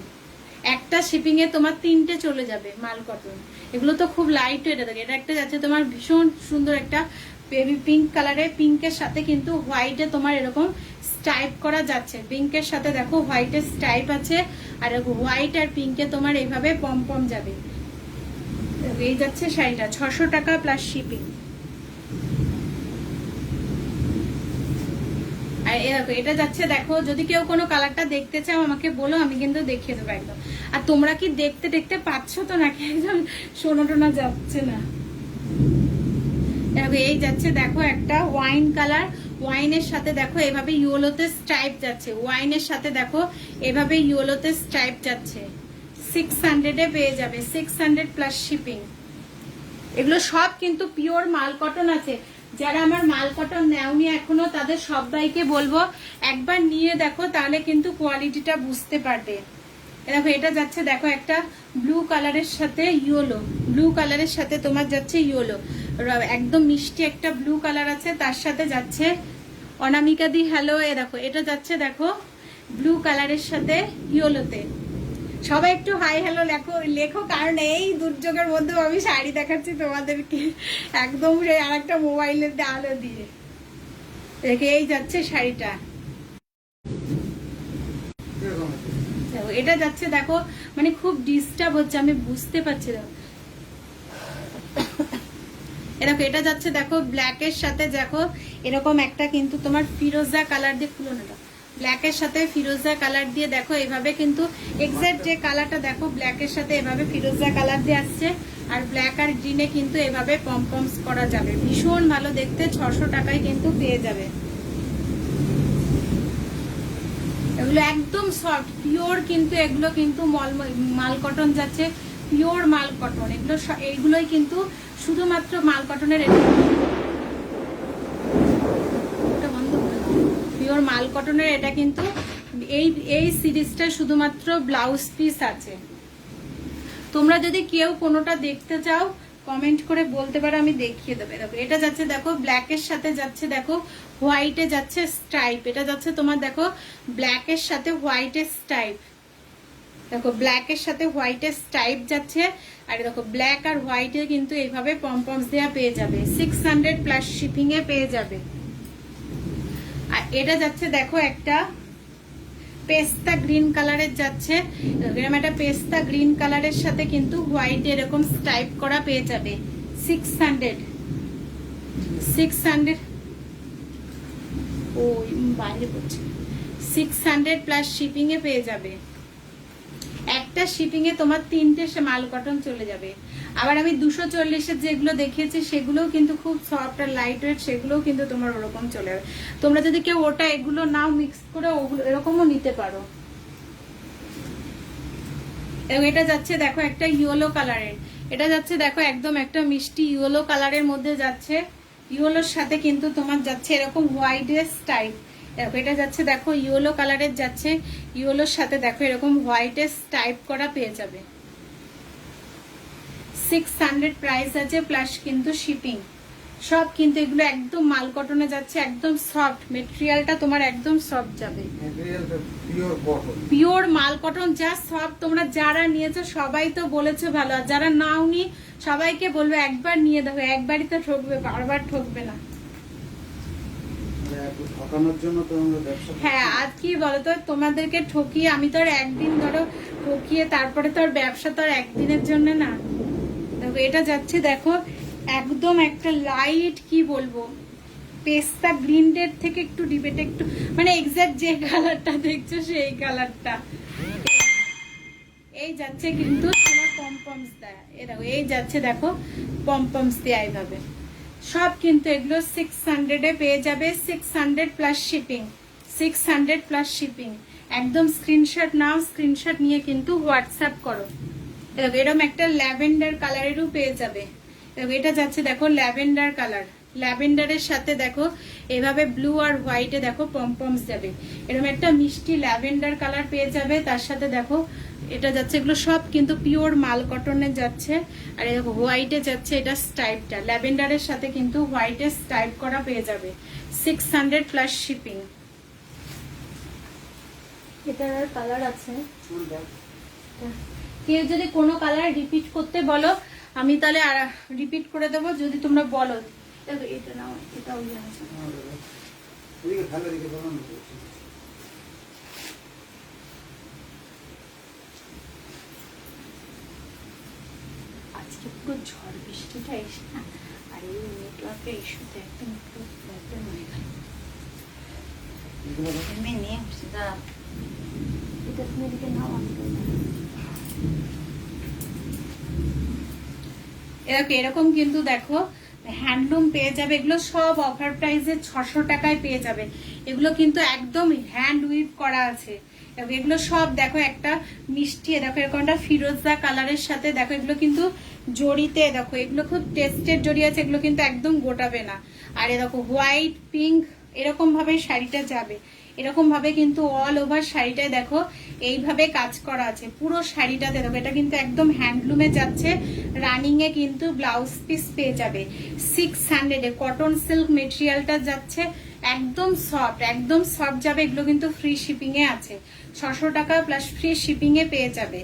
একটা শিপিং এ তোমার 3টে চলে যাবে মাল কটন, এগুলো তো খুব লাইট ওয়েট। এটা একটা যাচ্ছে তোমার ভীষণ সুন্দর একটা বেবি পিঙ্ক কালারের, পিঙ্কের সাথে কিন্তু হোয়াইটে তোমার এরকম স্টাইপ করা যাচ্ছে, পিঙ্কের সাথে দেখো হোয়াইটের স্টাইপ আছে, আর হোয়াইট আর পিঙ্কে তোমার এইভাবে পমপম যাবে। এই যাচ্ছে শাড়িটা 600 টাকা প্লাস শিপিং। আর এটা যাচ্ছে দেখো, যদি কেউ কোনো কালারটা দেখতে চাও আমাকে বলো, আমি কিন্তু দেখিয়ে দেবো একদম। আর তোমরা কি দেখতে দেখতে পাচ্ছ তো নাকি একদম সোনা টোনা যাচ্ছে না? এই যাচ্ছে দেখো একটা ওয়াইন কালার, ওয়াইনের সাথে দেখো এভাবে ইয়েলোতে স্ট্রাইপ যাচ্ছে, ওয়াইনের সাথে দেখো এভাবে ইয়েলোতে স্ট্রাইপ যাচ্ছে, 600 এ পেয়ে যাবে, 600 প্লাস শিপিং। এগুলো সব কিন্তু পিওর মাল কটন আছে, যারা আমার মাল কটন নেওনি এখনো তাদের সবাইকে বলবো একবার নিয়ে দেখো, তাহলে কিন্তু কোয়ালিটিটা বুঝতে পারবে। দেখো এটা যাচ্ছে দেখো একটা ব্লু কালারের সাথে ইয়েলো, ব্লু কালারের সাথে তোমার যাচ্ছে ইয়েলো, একদম মিষ্টি একটা ব্লু কালার আছে, তার সাথে যাচ্ছে অনামিকা দি হ্যালো। দেখো এটা যাচ্ছে দেখো ব্লু কালারের সাথে ইয়েলোতে। সবাই একটু হাই হ্যালো লেখো লেখো, কারণ এই দুর্যোগের মধ্যেও আমি শাড়ি দেখাচ্ছি তোমাদেরকে একদম আর একটা মোবাইলের আলো দিয়ে। দেখে এই যাচ্ছে শাড়িটা, এটা যাচ্ছে দেখো মানে খুব ডিস্টার্ব হচ্ছে আমি বুঝতে পারছি। দেখো এটা যাচ্ছে দেখো ব্ল্যাকের সাথে দেখো এরকম একটা কিন্তু তোমার ফিরোজা কালার দিয়ে, খুলো না, ব্ল্যাকের সাথে ফিরোজা কালার দিয়ে দেখো এভাবে কিন্তু এক্সাক্ট যে কালারটা দেখো ব্ল্যাকের সাথে এভাবে ফিরোজা কালার দিয়ে আসছে, আর ব্ল্যাক আর গ্রিনে কিন্তু এভাবে পমপমস করা যাবে, ভীষণ ভালো দেখতে, 600 টাকায় কিন্তু পেয়ে যাবে। এগুলো একদম সফট পিওর, কিন্তু এগুলো কিন্তু মাল কটন যাচ্ছে, পিওর মাল কটন, এইগুলোই কিন্তু শুধুমাত্র মাল কটনের, পিওর মাল কটনের। এটা কিন্তু এই সিরিজটা শুধুমাত্র ব্লাউজ পিস আছে। তোমরা যদি কেউ কোনোটা দেখতে চাও কমেন্ট করে বলতে পারো, আমি দেখিয়ে দেবো। দেখো এটা যাচ্ছে দেখো ব্ল্যাকের সাথে যাচ্ছে দেখো হোয়াইটে যাচ্ছে স্ট্রাইপ, এটা যাচ্ছে তোমার দেখো ব্ল্যাকের সাথে হোয়াইটের স্ট্রাইপ, দেখো ব্ল্যাকের সাথে হোয়াইটের স্ট্রাইপ যাচ্ছে, আর দেখো ব্ল্যাক আর হোয়াইটে কিন্তু এইভাবে পমপমস দেওয়া পেয়ে যাবে, 600 প্লাস শিপিং এ পেয়ে যাবে। আর এটা যাচ্ছে দেখো একটা পেস্তা গ্রিন কালারের যাচ্ছে, এরকম একটা পেস্তা গ্রিন কালারের সাথে কিন্তু হোয়াইট এরকম স্ট্রাইপ করা পেয়ে যাবে, 600 ও বাইরে পড়ছে, 600 প্লাস শিপিং এ পেয়ে যাবে। একটা শিপিং এ তোমার 3টে মাল কটন চলে যাবে। আবার আমি 240-এর যেগুলো দেখিয়েছি সেগুলোও কিন্তু খুব সফট আর লাইট ওয়েট, সেগুলোও কিন্তু তোমার ওরকম চলে যাবে। তোমরা যদি কেউ ওটা এগুলো নাও মিক্স করে ওগুলো এরকমও নিতে পারো। এবং এটা যাচ্ছে দেখো একটা ইয়েলো কালারের, এটা যাচ্ছে দেখো একদম একটা মিষ্টি ইয়েলো কালারের মধ্যে যাচ্ছে, ইয়েলোর সাথে কিন্তু তোমার যাচ্ছে এরকম হোয়াইটের স্টাইপ। দেখো এটা যাচ্ছে দেখো ইয়েলো কালারের যাচ্ছে, ইয়েলোর সাথে দেখো এরকম হোয়াইটের স্টাইপ করা পেয়ে যাবে, 600 প্রাইস আছে প্লাস কিন্তু শিপিং। সব কিন্তু এগুলো একদম মাল কটনে যাচ্ছে, একদম সফট মেটেরিয়ালটা তোমার একদম সফট যাবে, পিওর মাল কটন, যা সফট। তোমরা যারা নিয়েছো সবাই তো বলেছো ভালো, আর যারা নাওনি সবাইকে বলবে একবার নিয়ে দেখো, একবারই তো ঠকবে, বারবার ঠকবে না। হ্যাঁ আজ কি বলতো তোমাদেরকে ঠকিয়ে, আমি তো আর একদিন ধরো ঠকিয়ে তারপরে তো আর ব্যবসা তো আর একদিনের জন্য না। দেখো এটা যাচ্ছে দেখো একদম একটা লাইট কি বলবো পেস্তা গ্রিনের থেকে একটু ডিবেট, একটু মানে এক্সাক্ট যে কালারটা দেখছো সেই কালারটা। এই যাচ্ছে কিন্তু তোমার পমপমস দেয়, এই দেখো এই যাচ্ছে দেখো পমপমস দেয় এইভাবে। সব কিন্তু এগুলো 600 এ পেয়ে যাবে, 600 প্লাস শিপিং, 600 প্লাস শিপিং। একদম স্ক্রিনশট নাও, স্ক্রিনশট নিয়ে কিন্তু হোয়াটসঅ্যাপ করো। এরকম একটা ল্যাভেন্ডার কালারেরও পেয়ে যাবে। এটা যাচ্ছে দেখো ল্যাভেন্ডার কালার, ল্যাভেন্ডারের সাথে দেখো এভাবে ব্লু আর হোয়াইটে দেখো পমপমস যাবে, এরকম একটা মিষ্টি ল্যাভেন্ডার কালার পেয়ে যাবে। তার সাথে দেখো এটা যাচ্ছে, এগুলো সব কিন্তু পিওর মাল কটনে যাচ্ছে, আর দেখো হোয়াইটে যাচ্ছে এটা স্টাইপটা, ল্যাভেন্ডারের সাথে কিন্তু হোয়াইটে স্টাইপ করা পেয়ে যাবে, 600 প্লাস শিপিং। এটার কালার আছে, কেউ যদি কোনো কালার রিপিট করতে বলো আমি তাহলে আর রিপিট করে দেবো, যদি তোমরা বলো। দেখো এটা নাও, এটা ওই আছে, আজকে পুরো ঝড় বৃষ্টিটা এসে না, আর এই নেটওয়ার্কের ইস্যুতে একদম প্রবলেম হয়ে গেল। নিয়ে আসছি দাঁড়া, এটা তুমি এদিকে নাও, এরকম কিন্তু দেখো হ্যান্ডলুম পেয়ে যাবে, এগুলো সব অফার প্রাইসে 600 টাকায় পেয়ে যাবে। এগুলো কিন্তু একদম হ্যান্ড উইভ করা আছে, এগুলো সব দেখো একটা মিষ্টি, দেখো এরকম একটা ফিরোজা কালারের সাথে দেখো এগুলো কিন্তু জড়িতে, দেখো এগুলো খুব টেস্টেড জড়ি আছে, এগুলো কিন্তু একদম গোটাবে না। আর এ দেখো হোয়াইট পিঙ্ক এরকম ভাবে শাড়িটা যাবে, এরকম ভাবে কিন্তু অল ওভার শাড়িটায় দেখো এইভাবে কাজ করা আছে পুরো শাড়িটাতে। দেখো এটা কিন্তু একদম হ্যান্ডলুমে যাচ্ছে, রানিং এ কিন্তু ব্লাউজ পিস পেয়ে যাবে 600 এ। কটন সিল্ক মেটেরিয়ালটা যাচ্ছে, একদম সফট যাবে। এগুলো কিন্তু ফ্রি শিপিং এ আছে, 600 টাকা প্লাস ফ্রি শিপিং এ পেয়ে যাবে।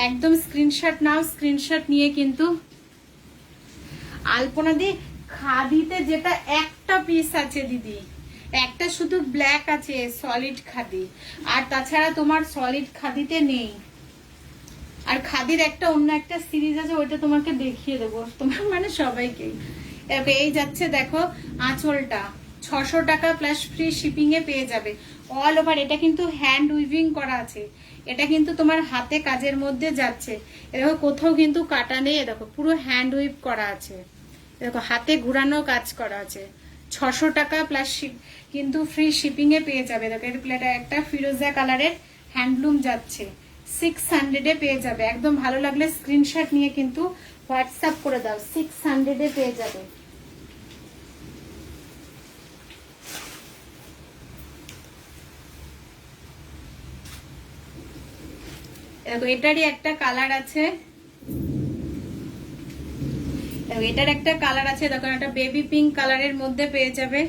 একদম স্ক্রিনশট নাও, স্ক্রিনশট নিয়ে কিন্তু আলপনা দি খাদিতে যেটা একটা পিস আছে দিদি, একটা শুধু ব্ল্যাক আছে সলিড খাদি, আর তাছাড়া তোমার সলিড খাদিতে নেই। আর খাদির একটা অন্য একটা সিরিজ আছে, ওইটা তোমাকে দেখিয়ে দেবো তোমার মানে সবাইকে। এই যাচ্ছে দেখো আঁচলটা 600 টাকা প্লাস ফ্রি শিপিং এ পেয়ে যাবে অল ওভার। এটা কিন্তু হ্যান্ড উইভিং করা আছে, এটা কিন্তু তোমার হাতে কাজের মধ্যে যাচ্ছে। দেখো কোথাও কিন্তু কাটা নেই, দেখো পুরো হ্যান্ড উইভ করা আছে, দেখো হাতে ঘুরানো কাজ করা আছে। 600 টাকা প্লাস কিন্তু ফ্রি শিপিং এ পেয়ে যাবে। দেখো এটা একটা ফিরোজা কালারের হ্যান্ডলুম যাচ্ছে, 600 এ পেয়ে যাবে। একদম ভালো লাগলে স্ক্রিনশট নিয়ে কিন্তু হোয়াটসঅ্যাপ করে দাও, 600 এ পেয়ে যাবে। দেখো এটারই একটা কালার আছে, এটার একটা কালার আছে, দেখো একটা বেবি পিঙ্ক কালারের মধ্যে পেয়ে যাবে।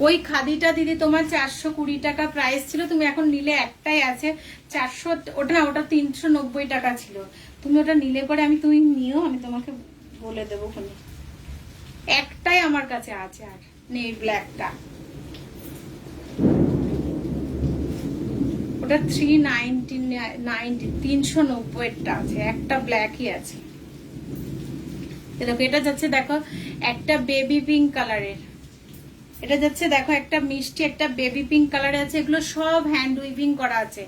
ওই খাদিটা দিদি তোমার 420 টাকা প্রাইস ছিল, তুমি এখন নিলে একটাই আছে 400, ওটা 390 টাকা ছিল। তুমি ওটা নিলে পরে তুমি নিও, আমি তোমাকে বলে দেবো কোনে। একটাই আমার কাছে আছে, আর নেই ব্ল্যাকটা, ওটা 390 আছে, একটা ব্ল্যাকই আছে। দেখো এটা যাচ্ছে দেখো একটা বেবি পিঙ্ক কালারের, এটা যাচ্ছে দেখো একটা মিষ্টি একটা বেবি পিঙ্ক কালারে আছে। এগুলো সব হ্যান্ড উইভিং করা আছে,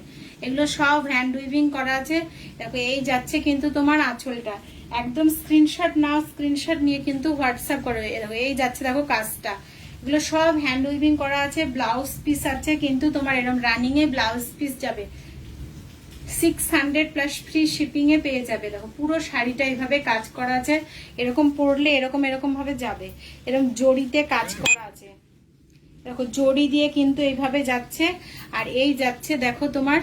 এগুলো সব হ্যান্ড উইভিং করা আছে। দেখো এই যাচ্ছে কিন্তু তোমার আঁচলটা, একদম স্ক্রিনশট নাও, স্ক্রিনশট নিয়ে কিন্তু হোয়াটসঅ্যাপ করে। দেখো এই যাচ্ছে দেখো কাজটা, এগুলো সব হ্যান্ড উইভিং করা আছে। ব্লাউজ পিস আছে কিন্তু তোমার এরকম রানিং এ ব্লাউজ পিস যাবে 600 প্লাস ফ্রি শিপিং এ পেয়ে যাবে। দেখো পুরো শাড়িটা এইভাবে কাজ করা আছে, এরকম পরলে এরকম ভাবে যাবে, এরকম জড়িতে কাজ করা আছে। দেখো জড়ি দিয়ে কিন্তু এইভাবে যাচ্ছে, আর এই যাচ্ছে দেখো তোমার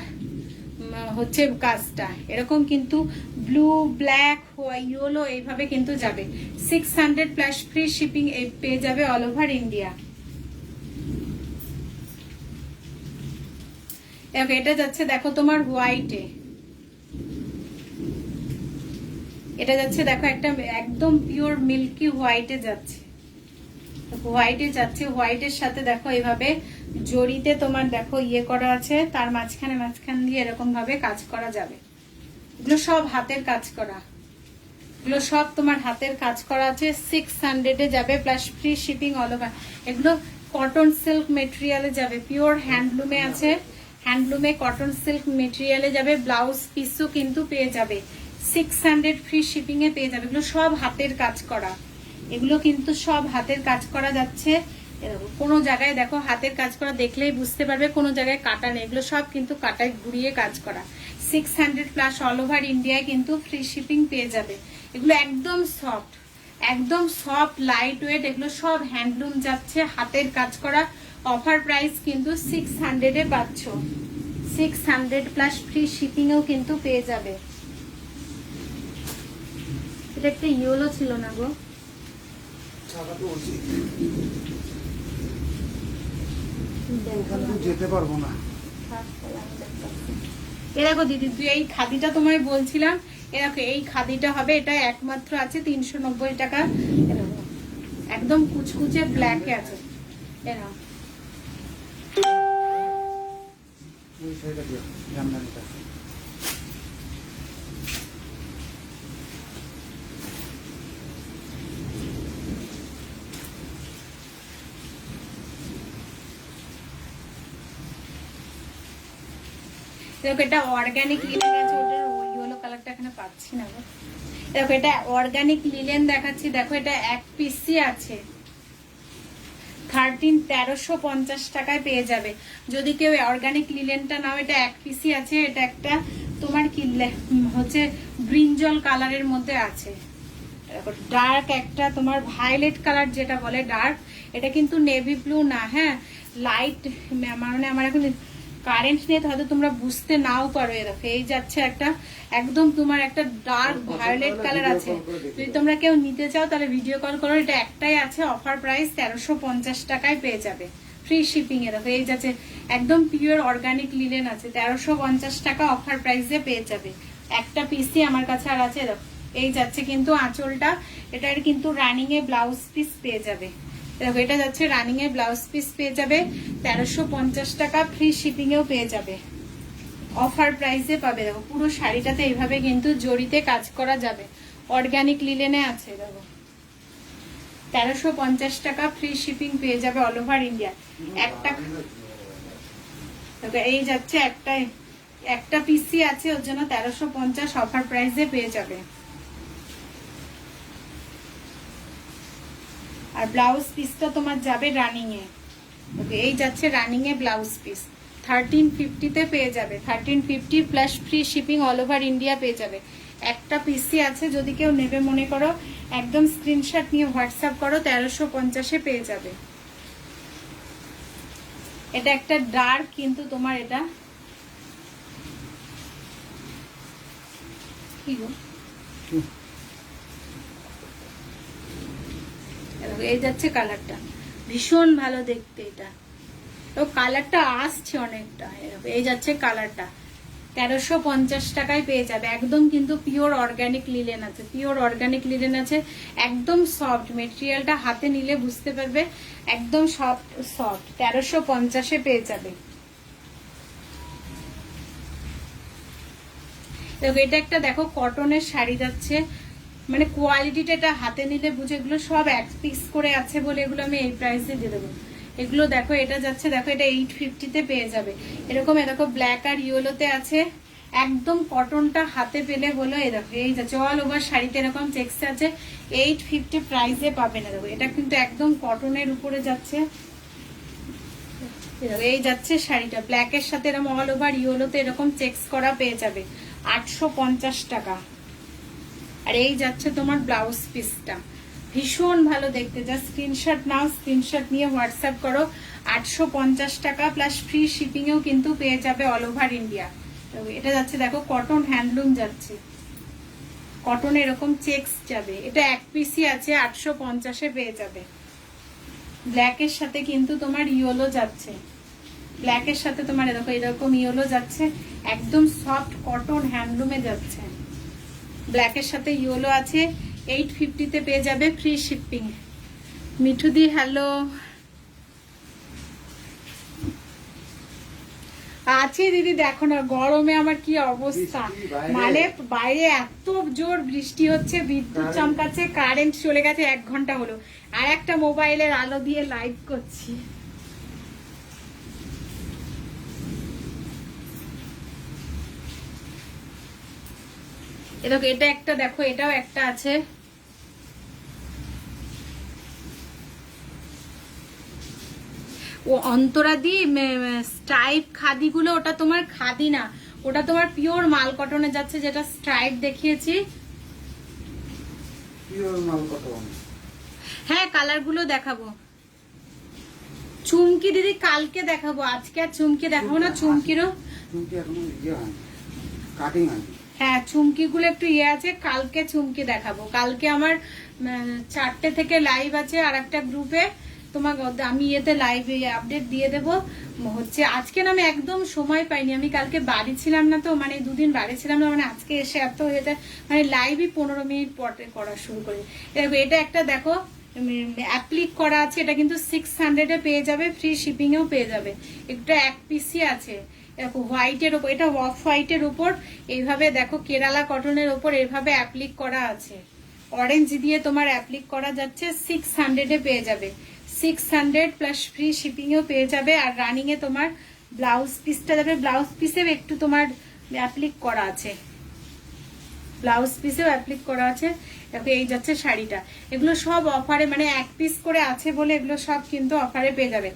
হচ্ছে কাজটা এরকম কিন্তু ব্লু ব্ল্যাক ইয়েলো এইভাবে কিন্তু যাবে। 600 প্লাস ফ্রি শিপিং পেয়ে যাবে অল ওভার ইন্ডিয়া। দেখো এটা যাচ্ছে দেখো তোমার হোয়াইটে, এটা যাচ্ছে দেখো একটা একদম পিওর মিল্কি হোয়াইটে যাচ্ছে, হোয়াইটে যাচ্ছে। হোয়াইটের সাথে দেখো এইভাবে জড়িতে তোমার দেখো ইয়ে করা আছে, তার মাঝখান দিয়ে এরকম ভাবে কাজ করা যাবে। এগুলো সব হাতের কাজ করা, এগুলো সব তোমার হাতের কাজ করা আছে। 600 এ যাবে plus free shipping all over. এগুলো কটন সিল্ক মেটেরিয়ালে যাবে, পিওর হ্যান্ডলুমে আছে, হ্যান্ডলুমে কটন সিল্ক মেটেরিয়ালে যাবে। ব্লাউজ পিসও কিন্তু পেয়ে যাবে 600 ফ্রি শিপিং এ পেয়ে যাবে। এগুলো সব হাতের কাজ করা, এগুলো কিন্তু সব হাতের কাজ করা যাচ্ছে। কোনো জায়গায় দেখো হাতের কাজ করা দেখলেই বুঝতে পারবে, কোনো জায়গায় কাটা নেই, এগুলো সব কিন্তু কাটায় ঘুরিয়ে কাজ করা। 600 প্লাস অল ওভার ইন্ডিয়ায় কিন্তু ফ্রি শিপিং পেয়ে যাবে। এগুলো একদম সফট লাইট ওয়েট, এগুলো সব হ্যান্ডলুম যাচ্ছে, হাতের কাজ করা। অফার প্রাইস কিন্তু 600 এ পাচ্ছ, 600 প্লাস ফ্রি শিপিং এও কিন্তু পেয়ে যাবে। এটা একটা ইয়েলো ছিল না গো, যেতে পারবো না। এ দেখো দিদি তুই এই খাদিটা তোমায় বলছিলাম, এরকম এই খাদিটা হবে, এটা একমাত্র আছে 390 টাকা। একদম কুচকুচে ব্ল্যাকে আছে, এরকম দেখো এটা অর্গানিক লিলেন আছে, ওটার ইয়েলো কালারটা এখানে পাচ্ছি না গো। দেখো এটা অর্গানিক লিলেন দেখাচ্ছি, দেখো এটা এক পিসই আছে, 1350 টাকায় পেয়ে যাবে। যদি কেউ অর্গানিক লিলেনটা নাও, এটা এক পিসই আছে। এটা একটা তোমার কি হচ্ছে ব্রিঞ্জল কালারের মধ্যে আছে, দেখো ডার্ক একটা তোমার ভায়োলেট কালার যেটা বলে ডার্ক, এটা কিন্তু নেভি ব্লু না, হ্যাঁ লাইট, মানে আমার এখন কারেন্ট নেই হয়তো তোমরা বুঝতে নাও পারো। দেখো এই যাচ্ছে একটা একদম তোমার একটা ডার্ক ভায়োলেট কালার আছে, যদি তোমরা কেউ নিতে চাও তাহলে ভিডিও কল করো। এটা একটাই আছে, অফার প্রাইস 1350 টাকায় পেয়ে যাবে, ফ্রি শিপিং এ। দেখো এই যাচ্ছে একদম পিওর অর্গানিক লিনেন আছে, 1350 টাকা অফার প্রাইসে পেয়ে যাবে। একটা পিসি আমার কাছে আর আছে। দেখো এই যাচ্ছে কিন্তু আঁচলটা, এটার কিন্তু রানিং এ ব্লাউজ পিস পেয়ে যাবে। দেখো এটা যাচ্ছে রানিং এ ব্লাউজ পিস পেয়ে যাবে 1350 টাকা, ফ্রি শিপিং এও পেয়ে যাবে, অফার প্রাইসে পাবে। দেখো পুরো শাড়িটাতে এইভাবে কিন্তু জরিতে কাজ করা যাবে, অর্গানিক লিলেনে আছে। দেখো 1350 টাকা, ফ্রি শিপিং পেয়ে যাবে অল ওভার ইন্ডিয়া। একটা দেখো এই যাচ্ছে একটা পিসি আছে, ওর জন্য 1350 অফার প্রাইসে পেয়ে যাবে। আর ব্লাউজ পিসটা তোমার যাবে রানিং এ। ওকে এই যাচ্ছে রানিং এ ব্লাউজ পিস, 1350 পেয়ে যাবে, 1350 plus free shipping all over India পেয়ে যাবে। একটা পিসি আছে, যদি কেউ নেবে মনে করো একদম স্ক্রিনশট নিয়ে হোয়াটসঅ্যাপ করো, 1350 পেয়ে যাবে। এটা একটা ডার্ক কিন্তু তোমার এটা কি গো, এই যাচ্ছে কালারটা ভীষণ ভালো দেখতে, এটা তো কালারটা আসছে অনেকটা। এই যাচ্ছে কালারটা, 1350 টাকায় পেয়ে যাবে। একদম কিন্তু পিওর অর্গানিক লিলেন আছে, পিওর অর্গানিক লিলেন আছে, একদম সফট মেটেরিয়ালটা, হাতে নিলে বুঝতে পারবে একদম সফট সফট। 1350 পেয়ে যাবে। দেখো এটা একটা দেখো কটনের শাড়ি যাচ্ছে, মানে কোয়ালিটিটা এটা হাতে নিলে বুঝে, এগুলো সব এক পিস করে আছে বলে এগুলো আমি এই প্রাইসে দিয়ে দেবো। এগুলো দেখো এটা যাচ্ছে, দেখো এটা 850 পেয়ে যাবে। এরকম দেখো ব্ল্যাক আর ইয়েলোতে আছে, একদম কটনটা হাতে পেলে বলো। এই দেখো এই যাচ্ছে অল ওভার শাড়িতে এরকম চেক্স আছে, 850 প্রাইসে পাবে না। দেখো এটা কিন্তু একদম কটনের উপরে যাচ্ছে। এই যাচ্ছে শাড়িটা ব্ল্যাকের সাথে এরকম অল ওভার ইয়েলোতে এরকম চেক্স করা পেয়ে যাবে, 850 টাকা। আর এই যাচ্ছে তোমার ব্লাউজ পিসটা, ভীষণ ভালো দেখতে। যা স্ক্রিনশট নাও, স্ক্রিনশট নিয়ে হোয়াটসঅ্যাপ করো, 850 টাকা প্লাস ফ্রি শিপিং এও কিন্তু পেয়ে যাবে অল ওভার ইন্ডিয়া। এটা যাচ্ছে দেখো কটন হ্যান্ডলুম যাচ্ছে, কটন এরকম চেক্স যাবে। এটা এক পিসই আছে, 850 পেয়ে যাবে। ব্ল্যাকের সাথে কিন্তু তোমার ইয়েলো যাচ্ছে, ব্ল্যাকের সাথে তোমার দেখো এরকম ইয়েলো যাচ্ছে, একদম সফট কটন হ্যান্ডলুমে যাচ্ছে। ব্ল্যাকের সাথে ইয়েলো আছে, 850 পেয়ে যাবে, ফ্রি শিপিং। মিঠুদি হ্যালো, আছে দিদি। দেখো না গরমে আমার কি অবস্থা, মানে বাইরে এত জোর বৃষ্টি হচ্ছে, বিদ্যুৎ চমকাচ্ছে, কারেন্ট চলে গেছে 1 ঘন্টা হলো, আর একটা মোবাইলের আলো দিয়ে লাইভ করছি। দেখো এটা একটা, দেখো এটাও একটা আছে, ও অন্তরাদি স্ট্রাইপ খাদি গুলো, ওটা তোমার খাদি না, ওটা তোমার পিওর মাল কটনে যাচ্ছে, যেটা স্ট্রাইপ দেখিয়েছি। পিওর মাল কটন, হ্যাঁ কালার গুলো দেখাবো। চুমকি দিদি কালকে দেখাবো, আজকে আর চুমকি দেখাবো না। চুমকিরও হ্যাঁ চুমকি গুলো একটু ইয়ে আছে, কালকে চুমকি দেখাবো। কালকে আমার 4টে থেকে লাইভ আছে আর একটা গ্রুপে, তোমাকে আমি ইয়েতে লাইভ আপডেট দিয়ে দেবো। হচ্ছে আজকে না আমি একদম সময় পাইনি, আমি কালকে বাড়ি ছিলাম না, তো মানে 2 দিন বাড়ি ছিলাম না, মানে আজকে এসে এত হয়ে যায়, মানে লাইভই 15 মিনিট পরে করা শুরু করি। এটা একটা দেখো অ্যাপ্লিক করা আছে, এটা কিন্তু 600 পেয়ে যাবে, ফ্রি শিপিং এও পেয়ে যাবে। একটা এক পিসি আছে হোয়াইটের উপর, এটা অফ হোয়াইটের উপর এইভাবে দেখো কেরালা কটনের উপর এইভাবে অ্যাপ্লিক করা আছে, অরেঞ্জ দিয়ে তোমার অ্যাপ্লিক করা যাচ্ছে, 600 পেয়ে যাবে, 600 প্লাস ফ্রি শিপিং এও পেয়ে যাবে। আর রানিং এ তোমার ব্লাউজ পিসটা যাবে, ব্লাউজ পিসেও একটু তোমার অ্যাপ্লিক করা আছে, ব্লাউজ পিসেও অ্যাপ্লিক করা আছে। দেখো এই যাচ্ছে শাড়িটা, এগুলো সব অফারে, মানে এক পিস করে আছে বলে এগুলো সব কিন্তু অফারে পেয়ে যাবে,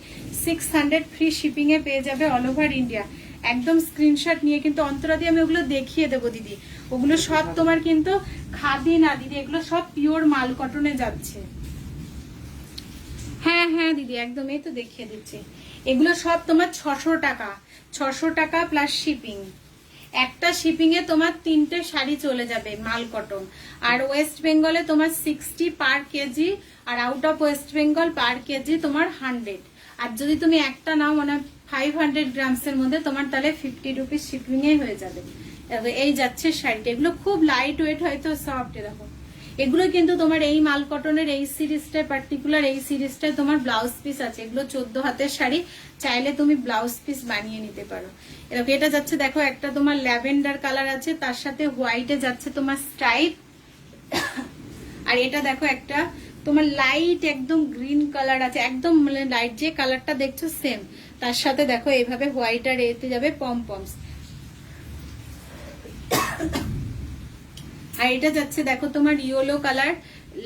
600 ফ্রি শিপিং এ পেয়ে যাবে অল ওভার ইন্ডিয়া। একদম স্ক্রিনশট নিয়ে কিন্তু অন্তরা দিয়ে আমি ওগুলো দেখিয়ে দেবো দিদি, ওগুলো সব তোমার কিন্তু খাদি না দিদি, এগুলো সব পিওর মাল কটনে যাচ্ছে। হ্যাঁ হ্যাঁ দিদি একদম, এই তো দেখিয়ে দিচ্ছি। এগুলো সব তোমার 600 টাকা, 600 টাকা প্লাস শিপিং। একটা শিপিং এ তোমার 3টে শাড়ি চলে যাবে মাল কটন। আর ওয়েস্ট বেঙ্গলে তোমার 60 পার কেজি, আর out of West Bengal per KG তোমার 100। আর যদি তুমি একটা নাও মানে 500 গ্রামস এর মধ্যে তোমার তাহলে 50 রুপিস শিপিং এ হয়ে যাবে। এই যাচ্ছে শাড়িটা, এগুলো খুব লাইট ওয়েট হয়তো সফট। এরকম এগুলো কিন্তু তোমার এই মাল কটনের এই সিরিজটায় পার্টিকুলার এই সিরিজটায় তোমার ব্লাউজ পিস আছে। এগুলো 14 হাতের শাড়ি, চাইলে তুমি ব্লাউজ পিস বানিয়ে নিতে পারো। এরকম এটা যাচ্ছে দেখো একটা তোমার ল্যাভেন্ডার কালার আছে, তার সাথে হোয়াইটে যাচ্ছে তোমার স্ট্রাইপ। আর এটা দেখো একটা তোমার লাইট একদম গ্রিন কালার আছে, একদম মানে লাইট যে কালারটা দেখছো সেম, তার সাথে দেখো এইভাবে হোয়াইট আর এতে যাবে পম পমস। আর এটা যাচ্ছে দেখো তোমার ইয়েলো কালার,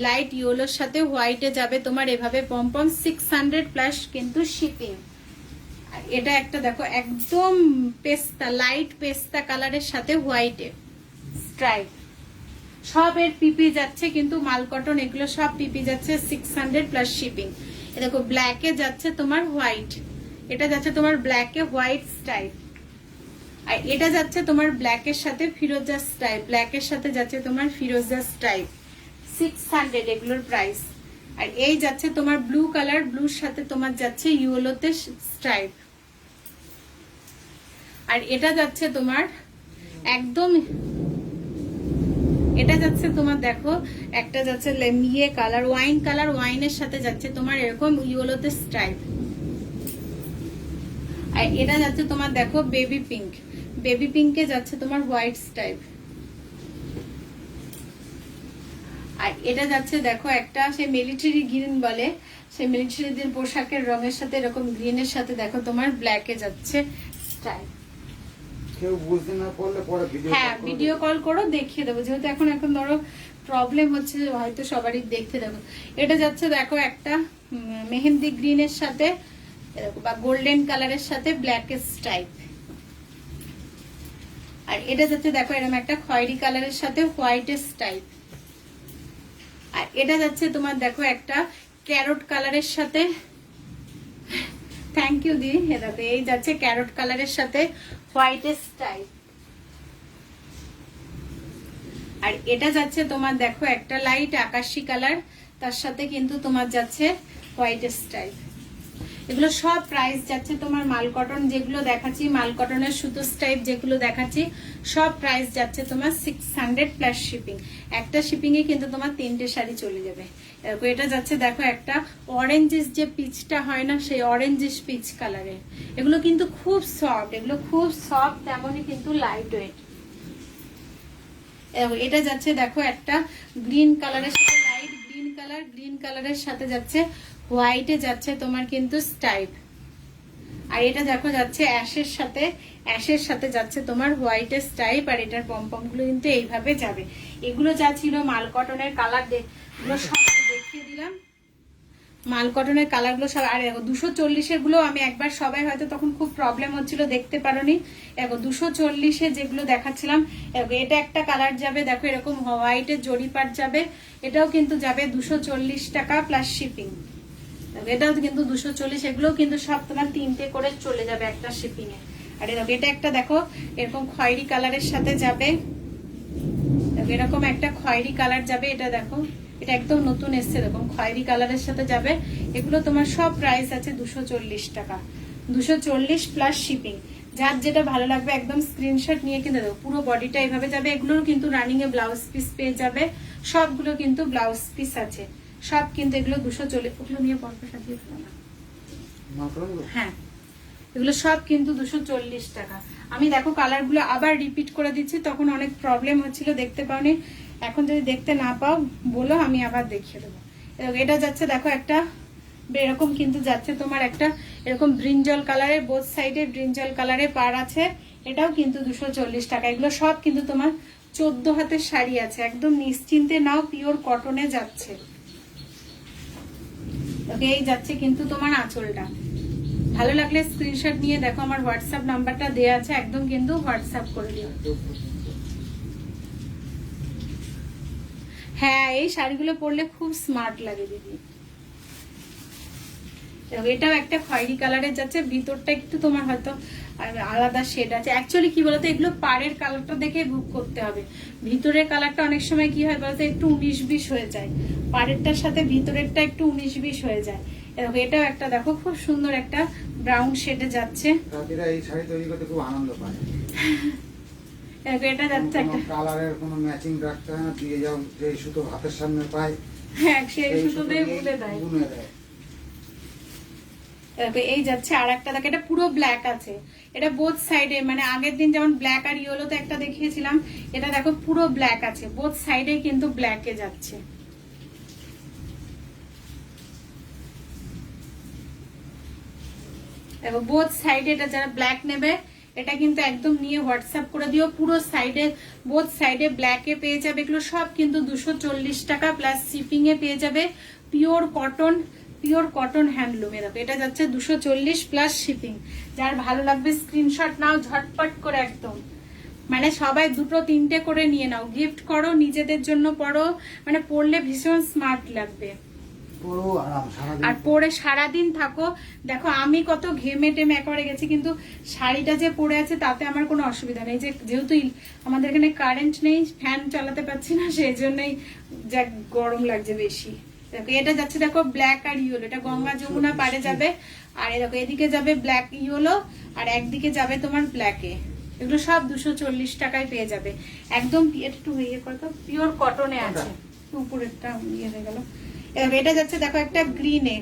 লাইট ইয়েলোর সাথে হোয়াইটে যাবে তোমার এভাবে পমপম, 600 প্লাস কিন্তু শিপিং। আর এটা একটা দেখো একদম পেস্তা, লাইট পেস্তা কালারের সাথে হোয়াইটে স্ট্রাইপ। সব এর পিপি যাচ্ছে কিন্তু মাল কটন, এগুলো সব পিপি যাচ্ছে 600 প্লাস শিপিং। এ দেখো ব্ল্যাকে যাচ্ছে তোমার হোয়াইট, এটা যাচ্ছে তোমার ব্ল্যাকে হোয়াইট স্টাইপ। আর এটা যাচ্ছে তোমার ব্ল্যাকের সাথে ফিরোজা স্টাইপ, ব্ল্যাকের সাথে যাচ্ছে তোমার ফিরোজা স্টাইপ, 600 এগুলোর প্রাইস। আর এই যাচ্ছে তোমার ব্লু কালার, ব্লুর সাথে তোমার যাচ্ছে ইয়েলোতে স্টাইপ। আর এটা যাচ্ছে তোমার একদম, এটা যাচ্ছে তোমার দেখো একটা যাচ্ছে ইয়ে কালার, ওয়াইন কালার, ওয়াইনের সাথে যাচ্ছে তোমার এরকম ইয়েলোতে স্টাইপ। আর এটা যাচ্ছে তোমার দেখো বেবি পিঙ্ক, বেবি পিঙ্কে যাচ্ছে তোমার হোয়াইট স্টাইপ। আর এটা যাচ্ছে দেখো একটা সে মিলিটারি গ্রিন বলে, সে মিলিটারিদের পোশাকের রঙের সাথে এরকম গ্রিনের সাথে দেখো তোমার ব্ল্যাকে যাচ্ছে স্টাইপ। কেউ বুঝতে না পারলে পরে ভিডিও, হ্যাঁ ভিডিও কল করো দেখিয়ে দেবো, যেহেতু এখন ধরো প্রবলেম হচ্ছে হয়তো সবারই দেখতে দেবো। এটা যাচ্ছে দেখো একটা মেহেন্দি গ্রিনের সাথে বা গোল্ডেন কালারের সাথে ব্ল্যাকের স্টাইপ। আর এটা যাচ্ছে দেখো এরকম একটা খয়েরি কালারের সাথে হোয়াইটের স্টাইপ। আর এটা যাচ্ছে তোমার দেখো একটা ক্যারট কালারের সাথে, থ্যাংক ইউ দি, দেখো এই যাচ্ছে ক্যারট কালারের সাথে হোয়াইটের স্টাইপ। আর এটা যাচ্ছে তোমার দেখো একটা লাইট আকাশি কালার, তার সাথে কিন্তু তোমার যাচ্ছে হোয়াইটের স্টাইপ। এগুলো সব প্রাইস যাচ্ছে তোমার মাল কটন যেগুলো দেখাচ্ছি, মাল কটনের সুতো স্টাইপ যেগুলো দেখাচ্ছি সব প্রাইস যাচ্ছে তোমার 600 প্লাস শিপিং। একটা শিপিং এ কিন্তু তোমার 3টে শাড়ি চলে যাবে। এটা যাচ্ছে দেখো একটা অরেঞ্জিস যে পিচটা হয় না, সেই অরেঞ্জিস পিচ কালারে। এগুলো কিন্তু খুব সফট, এগুলো খুব সফট, তেমনই কিন্তু লাইট ওয়েট। এটা যাচ্ছে দেখো একটা গ্রিন কালারের সাথে লাইট গ্রিন কালার, গ্রিন কালারের সাথে যাচ্ছে হোয়াইটে যাচ্ছে তোমার কিন্তু স্টাইপ। আর এটা দেখো যাচ্ছে অ্যাশের সাথে, অ্যাশের সাথে যাচ্ছে তোমার হোয়াইটের স্টাইপ। আর এটার পমপম গুলো কিন্তু এইভাবে যাবে। এগুলো যা ছিল মাল কটনের কালার, এগুলো সব দেখিয়ে দিলাম মাল কটনের কালার গুলো সব। আর দেখো 240 গুলো আমি একবার, সবাই হয়তো তখন খুব প্রবলেম হচ্ছিল দেখতে পারোনি। দেখো 240 যেগুলো দেখাচ্ছিলাম, এটা একটা কালার যাবে দেখো এরকম হোয়াইটের জরি পাট যাবে, এটাও কিন্তু যাবে 240 টাকা প্লাস শিপিং। এটাও কিন্তু 240, এগুলো কিন্তু সব তোমার 3টে করে চলে যাবে একটা শিপিং এ। আর এটা একটা দেখো এরকম খয়েরি কালারের সাথে যাবে, এরকম একটা খয়েরি কালার যাবে। এটা দেখো এটা একদম নতুন এসছে, এরকম খয়েরি কালারের সাথে যাবে। এগুলো তোমার সব প্রাইস আছে 240 টাকা, 240 প্লাস শিপিং। যার যেটা ভালো লাগবে একদম স্ক্রিনশট নিয়ে কিনে দেবো। পুরো বডিটা এইভাবে যাবে। এগুলোর কিন্তু রানিং এ ব্লাউজ পিস পেয়ে যাবে, সবগুলো কিন্তু ব্লাউজ পিস আছে সব। কিন্তু এগুলো 240, ওগুলো নিয়ে পরপর সাজিয়ে ফেলো না। হ্যাঁ এগুলো সব কিন্তু 240 টাকা। আমি দেখো কালার গুলো আবার রিপিট করে দিচ্ছি, তখন অনেক প্রবলেম হচ্ছিল দেখতে পাওনি। এখন যদি দেখতে না পাও বলো, আমি আবার দেখিয়ে দেবো। এটা যাচ্ছে দেখো একটা এরকম কিন্তু যাচ্ছে তোমার একটা এরকম ব্রিঞ্জল কালারের, বোথ সাইডে ব্রিঞ্জল কালারের পার আছে, এটাও কিন্তু 240 টাকা। এগুলো সব কিন্তু তোমার 14 হাতের শাড়ি আছে, একদম নিশ্চিন্তে নাও, পিওর কটনে যাচ্ছে। এই যাচ্ছে কিন্তু তোমার আঁচলটা। ভালো লাগলে স্ক্রিনশট নিয়ে দেখো, আমার হোয়াটসঅ্যাপ নাম্বারটা দেওয়া আছে, একদম কিন্তু হোয়াটসঅ্যাপ করে দিও। হ্যাঁ, এই শাড়িগুলো পরলে খুব স্মার্ট লাগে দিদি। এটাও একটা খয়েরি কালারের যাচ্ছে, ভিতরটা একটু তোমার হয়তো আলাদা শেড আছে। অ্যাকচুয়ালি কি বলতো, এগুলো পাড়ের কালারটা দেখে বুক করতে হবে। ভিতরের কালারটা অনেক সময় কি হয় বলতো, একটু 19-20 হয়ে যায়, পাড়েরটার সাথে ভিতরেরটা একটু 19-20 হয়ে যায়। এটাও একটা দেখো খুব সুন্দর একটা ব্রাউন শেডে যাচ্ছে। তাদেরা এই শাড়ি তৈরি করতে খুব আনন্দ পায়। এটা যাচ্ছে একটা কালারের কোনো ম্যাচিং রাখতে হয় না, দিয়ে যাও যে সুতো হাতের সামনে পায়, হ্যাঁ সেই সুতো দিয়ে বুনে দেয়। এই যাচ্ছে আর একটা দেখো, এটা পুরো ব্ল্যাক আছে, এটা বোথ সাইডে, মানে আগের দিন যেমন ব্ল্যাক আর ইয়েলোতে একটা দেখিয়েছিলাম, এটা দেখো পুরো ব্ল্যাক আছে, বোথ সাইডে কিন্তু ব্ল্যাকে যাচ্ছে। দেখো বোথ সাইডে, এটা যারা ব্ল্যাক নেবে এটা কিন্তু একদম নিয়ে হোয়াটসঅ্যাপ করে দিও। পুরো সাইডে বোথ সাইডে ব্ল্যাকে পেয়ে যাবে। এগুলো সব কিন্তু 240 টাকা প্লাস শিপিং এ পেয়ে যাবে। পিওর কটন হ্যান্ডলুমে দেখো, এটা যাচ্ছে 240 প্লাস শিপিং। যার ভালো লাগবে স্ক্রিনশট নাও ঝটপট করে একদম, মানে সবাই 2-3টে করে নিয়ে নাও, গিফট করো, নিজেদের জন্য পরো, মানে পরলে ভীষণ স্মার্ট লাগবে আর পরে সারাদিন থাকো। দেখো আমি কত ঘেমে টেমে একেবারে গেছি, কিন্তু শাড়িটা যে পরে আছে তাতে আমার কোনো অসুবিধা নেই। যেহেতু আমাদের এখানে কারেন্ট নেই, ফ্যান চালাতে পারছি না, সেই জন্যই যা গরম লাগছে বেশি। দেখো এটা যাচ্ছে দেখো ব্ল্যাক আর ইয়েলো, এটা গঙ্গা যমুনা পাড়ে যাবে। আর দেখো এদিকে যাবে ব্ল্যাক ইয়েলো, আর একদিকে যাবে তোমার ব্ল্যাকে। এগুলো সব 240 টাকায় পেয়ে যাবে একদম। একটু ইয়ে করতো, পিওর কটনে আছে। উপরেরটা ইয়ে হয়ে গেল। এটা যাচ্ছে দেখো একটা গ্রিনে,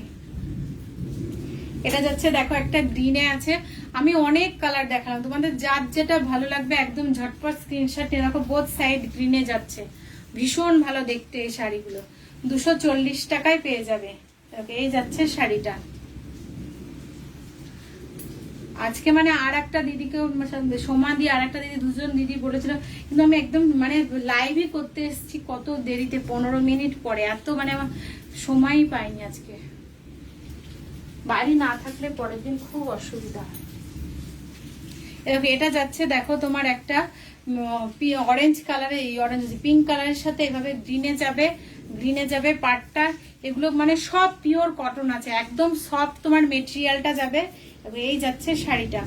এটা যাচ্ছে দেখো একটা গ্রিনে আছে। আমি অনেক কালার দেখালাম তোমাদের, যার যেটা ভালো লাগবে একদম ঝটপট স্ক্রিনশট নিয়ে রাখো। বোথ সাইড গ্রিনে যাচ্ছে, ভীষণ ভালো দেখতে এই শাড়িগুলো। 240 টাকায় পেয়ে যাবে। এই যাচ্ছে শাড়িটা। আজকে মানে আর একটা দিদিকে সোমা দি আর একটা দিদি, দুজন দিদি বলেছিল, কিন্তু আমি একদম মানে লাইভই করতে এসেছি কত দেরিতে, 15 মিনিট পরে, এত মানে আমার সময়ই পাইনি আজকে। বাড়ি না থাকলে পরের দিন খুব অসুবিধা হয়। এটা যাচ্ছে দেখো তোমার একটা অরেঞ্জ কালারের, এই অরেঞ্জ পিঙ্ক কালারের সাথে এভাবে গ্রিনে যাবে পাটটা। এগুলো মানে সব পিওর কটন আছে, একদম সফট তোমার মেটেরিয়ালটা যাবে। এই যাচ্ছে শাড়িটা,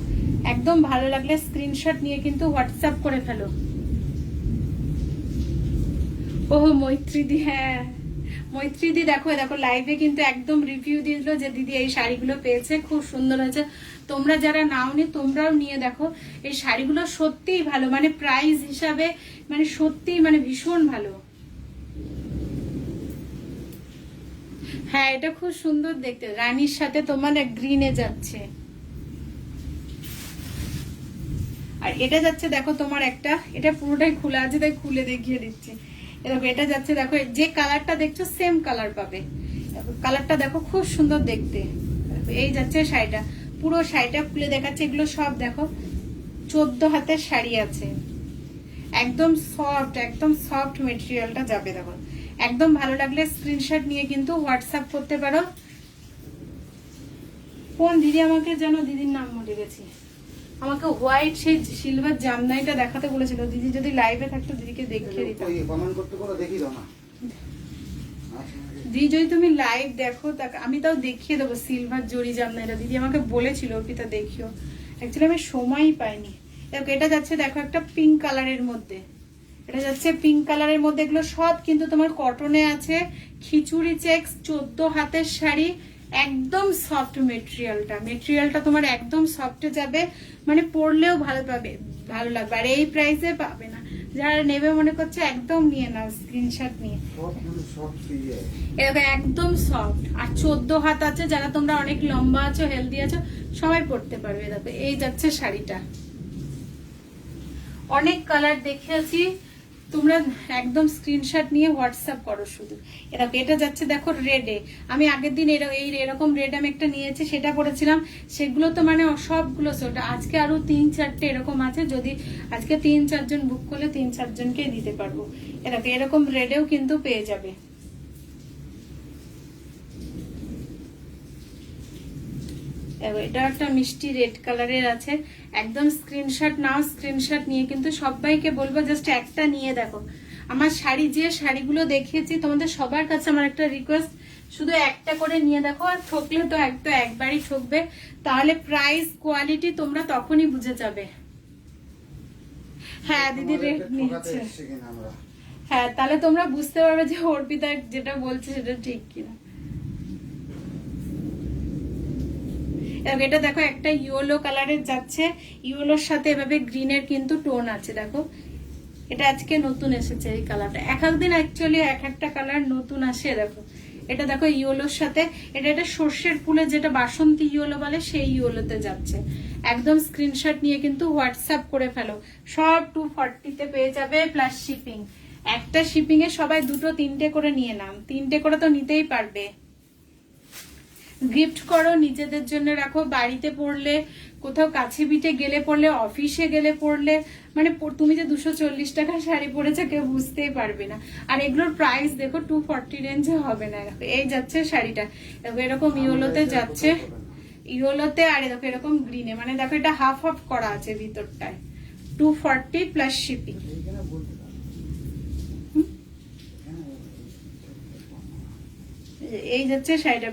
একদম ভালো লাগলে স্ক্রিনশট নিয়ে কিন্তু হোয়াটসঅ্যাপ করে ফেলো। ওহো মৈত্রীদি, হ্যাঁ মৈত্রীদি দেখো লাইভে কিন্তু একদম রিভিউ দিল যে দিদি এই শাড়িগুলো পেয়েছে, খুব সুন্দর হয়েছে। তোমরা যারা নাওনি তোমরাও নিয়ে দেখো, এই শাড়িগুলো সত্যিই ভালো, মানে প্রাইস হিসাবে মানে সত্যিই মানে ভীষণ ভালো। হ্যাঁ এটা খুব সুন্দর দেখতে, রানীর সাথে তোমার গ্রিনে যাচ্ছে। আর এটা যাচ্ছে দেখো তোমার একটা, এটা পুরোটাই খোলা আছে তাই খুলে দেখিয়ে দিচ্ছি। দেখো এটা যাচ্ছে দেখো, যে কালারটা দেখছো সেম কালার পাবে। কালারটা দেখো খুব সুন্দর দেখতে। এই যাচ্ছে শাড়িটা, পুরো শাড়িটা খুলে দেখাচ্ছে। এগুলো সব দেখো 14 হাতের শাড়ি আছে, একদম সফট মেটেরিয়ালটা যাবে। দেখো একদম ভালো লাগলে স্ক্রিনশট নিয়ে কিন্তু হোয়াটসঅ্যাপ করতে পারো। কোন দিদি আমাকে যেন, দিদির নাম ভুলে গেছি, আমাকে হোয়াইট সেই সিলভার জামদানিটা দেখাতে বলেছিল। দিদি যদি লাইভে থাকতো দিদিকে দেখিয়ে দিতাম। কমেন্ট করতে বলো, দেখি দাও না দিদি, যদি তুমি লাইভ দেখো আমি তাও দেখিয়ে দেবো সিলভার জরি জামদানিটা। দিদি আমাকে বলেছিল অর্পিতা দেখিও, অ্যাকচুয়ালি আমি সময়ই পাইনি। দেখো এটা যাচ্ছে দেখো একটা পিঙ্ক কালারের মধ্যে, এটা যাচ্ছে পিঙ্ক কালারের মধ্যে। এগুলো সব কিন্তু তোমার কটনে আছে, খিচুড়ি চেক্স, 14 হাতের শাড়ি, একদম সফট মেটেরিয়ালটা তোমার একদম সফটে যাবে, মানে পরলেও ভালো লাগবে। আর এই প্রাইসে পাবে না, যারা নেবে মনে করছে একদম নিয়ে নাও স্ক্রিনশট নিয়ে। এরকম একদম সফট, আর 14 হাত আছে, যারা তোমরা অনেক লম্বা আছো হেলদি আছো সবাই পরতে পারবে। দেখো এই যাচ্ছে শাড়িটা, অনেক কালার দেখিয়েছি, তোমরা একদম স্ক্রিনশট নিয়ে হোয়াটসঅ্যাপ করো শুধু। এটা যাচ্ছে দেখো রেডে, আমি আগের দিন এরকম রেড আমি একটা নিয়েছি, সেটা পরেছিলাম। সেগুলো তো মানে সবগুলো সেটা আজকে আরো 3-4টে এরকম আছে, যদি আজকে 3-4 জন বুক করলে 3-4 জনকে দিতে পারবো। এরকম রেডেও কিন্তু পেয়ে যাবে। এটা একটা মিষ্টি রেড কালারের আছে, একদম স্ক্রিনশট নাও, স্ক্রিনশট নিয়ে কিন্তু সবাইকে বলবো জাস্ট একটা নিয়ে দেখো। আমার শাড়ি যে শাড়িগুলো দেখিয়েছি তোমাদের সবার কাছে আমার একটা রিকোয়েস্ট, শুধু একটা করে নিয়ে দেখো, আর ঠকলে তো একবারই ঠকবে, তাহলে প্রাইস কোয়ালিটি তোমরা তখনই বুঝে যাবে। হ্যাঁ দিদি রেট নিচ্ছে, হ্যাঁ তাহলে তোমরা বুঝতে পারবে যে অর্পিতা যেটা বলছে সেটা ঠিক কিনা। এটা দেখো একটা ইয়েলো কালারের যাচ্ছে, ইয়েলোর সাথে এভাবে গ্রিনের কিন্তু টোন আছে। দেখো এটা আজকে নতুন এসেছে এই কালারটা, এক একদিন অ্যাকচুয়ালি এক একটা কালার নতুন আসে। দেখো এটা দেখো ইয়েলোর সাথে, এটা সর্ষের ফুলে যেটা বাসন্তী ইয়েলো বলে সেই ইয়েলোতে যাচ্ছে। একদম স্ক্রিনশট নিয়ে কিন্তু হোয়াটসঅ্যাপ করে ফেলো, সব 240 পেয়ে যাবে প্লাস শিপিং। একটা শিপিং এ সবাই 2-3টে করে নিয়ে নাম, 3টে করে তো নিতেই পারবে। গিফট করো, নিজেদের জন্য রাখো, বাড়িতে পড়লে, কোথাও কাছে পিঠে গেলে পড়লে, অফিসে গেলে পড়লে, মানে তুমি যে 240 টাকার শাড়ি পরেছো কেউ বুঝতেই পারবে না। আর এগুলোর প্রাইস দেখো 240 রেঞ্জে হবে না। দেখো এই যাচ্ছে শাড়িটা, দেখো এরকম ইয়েলোতে যাচ্ছে, ইয়েলোতে, আর দেখো এরকম গ্রিনে, মানে দেখো এটা হাফ হাফ করা আছে ভিতরটায়। 240 প্লাস শিপিং। এই যাচ্ছে শাড়িটা,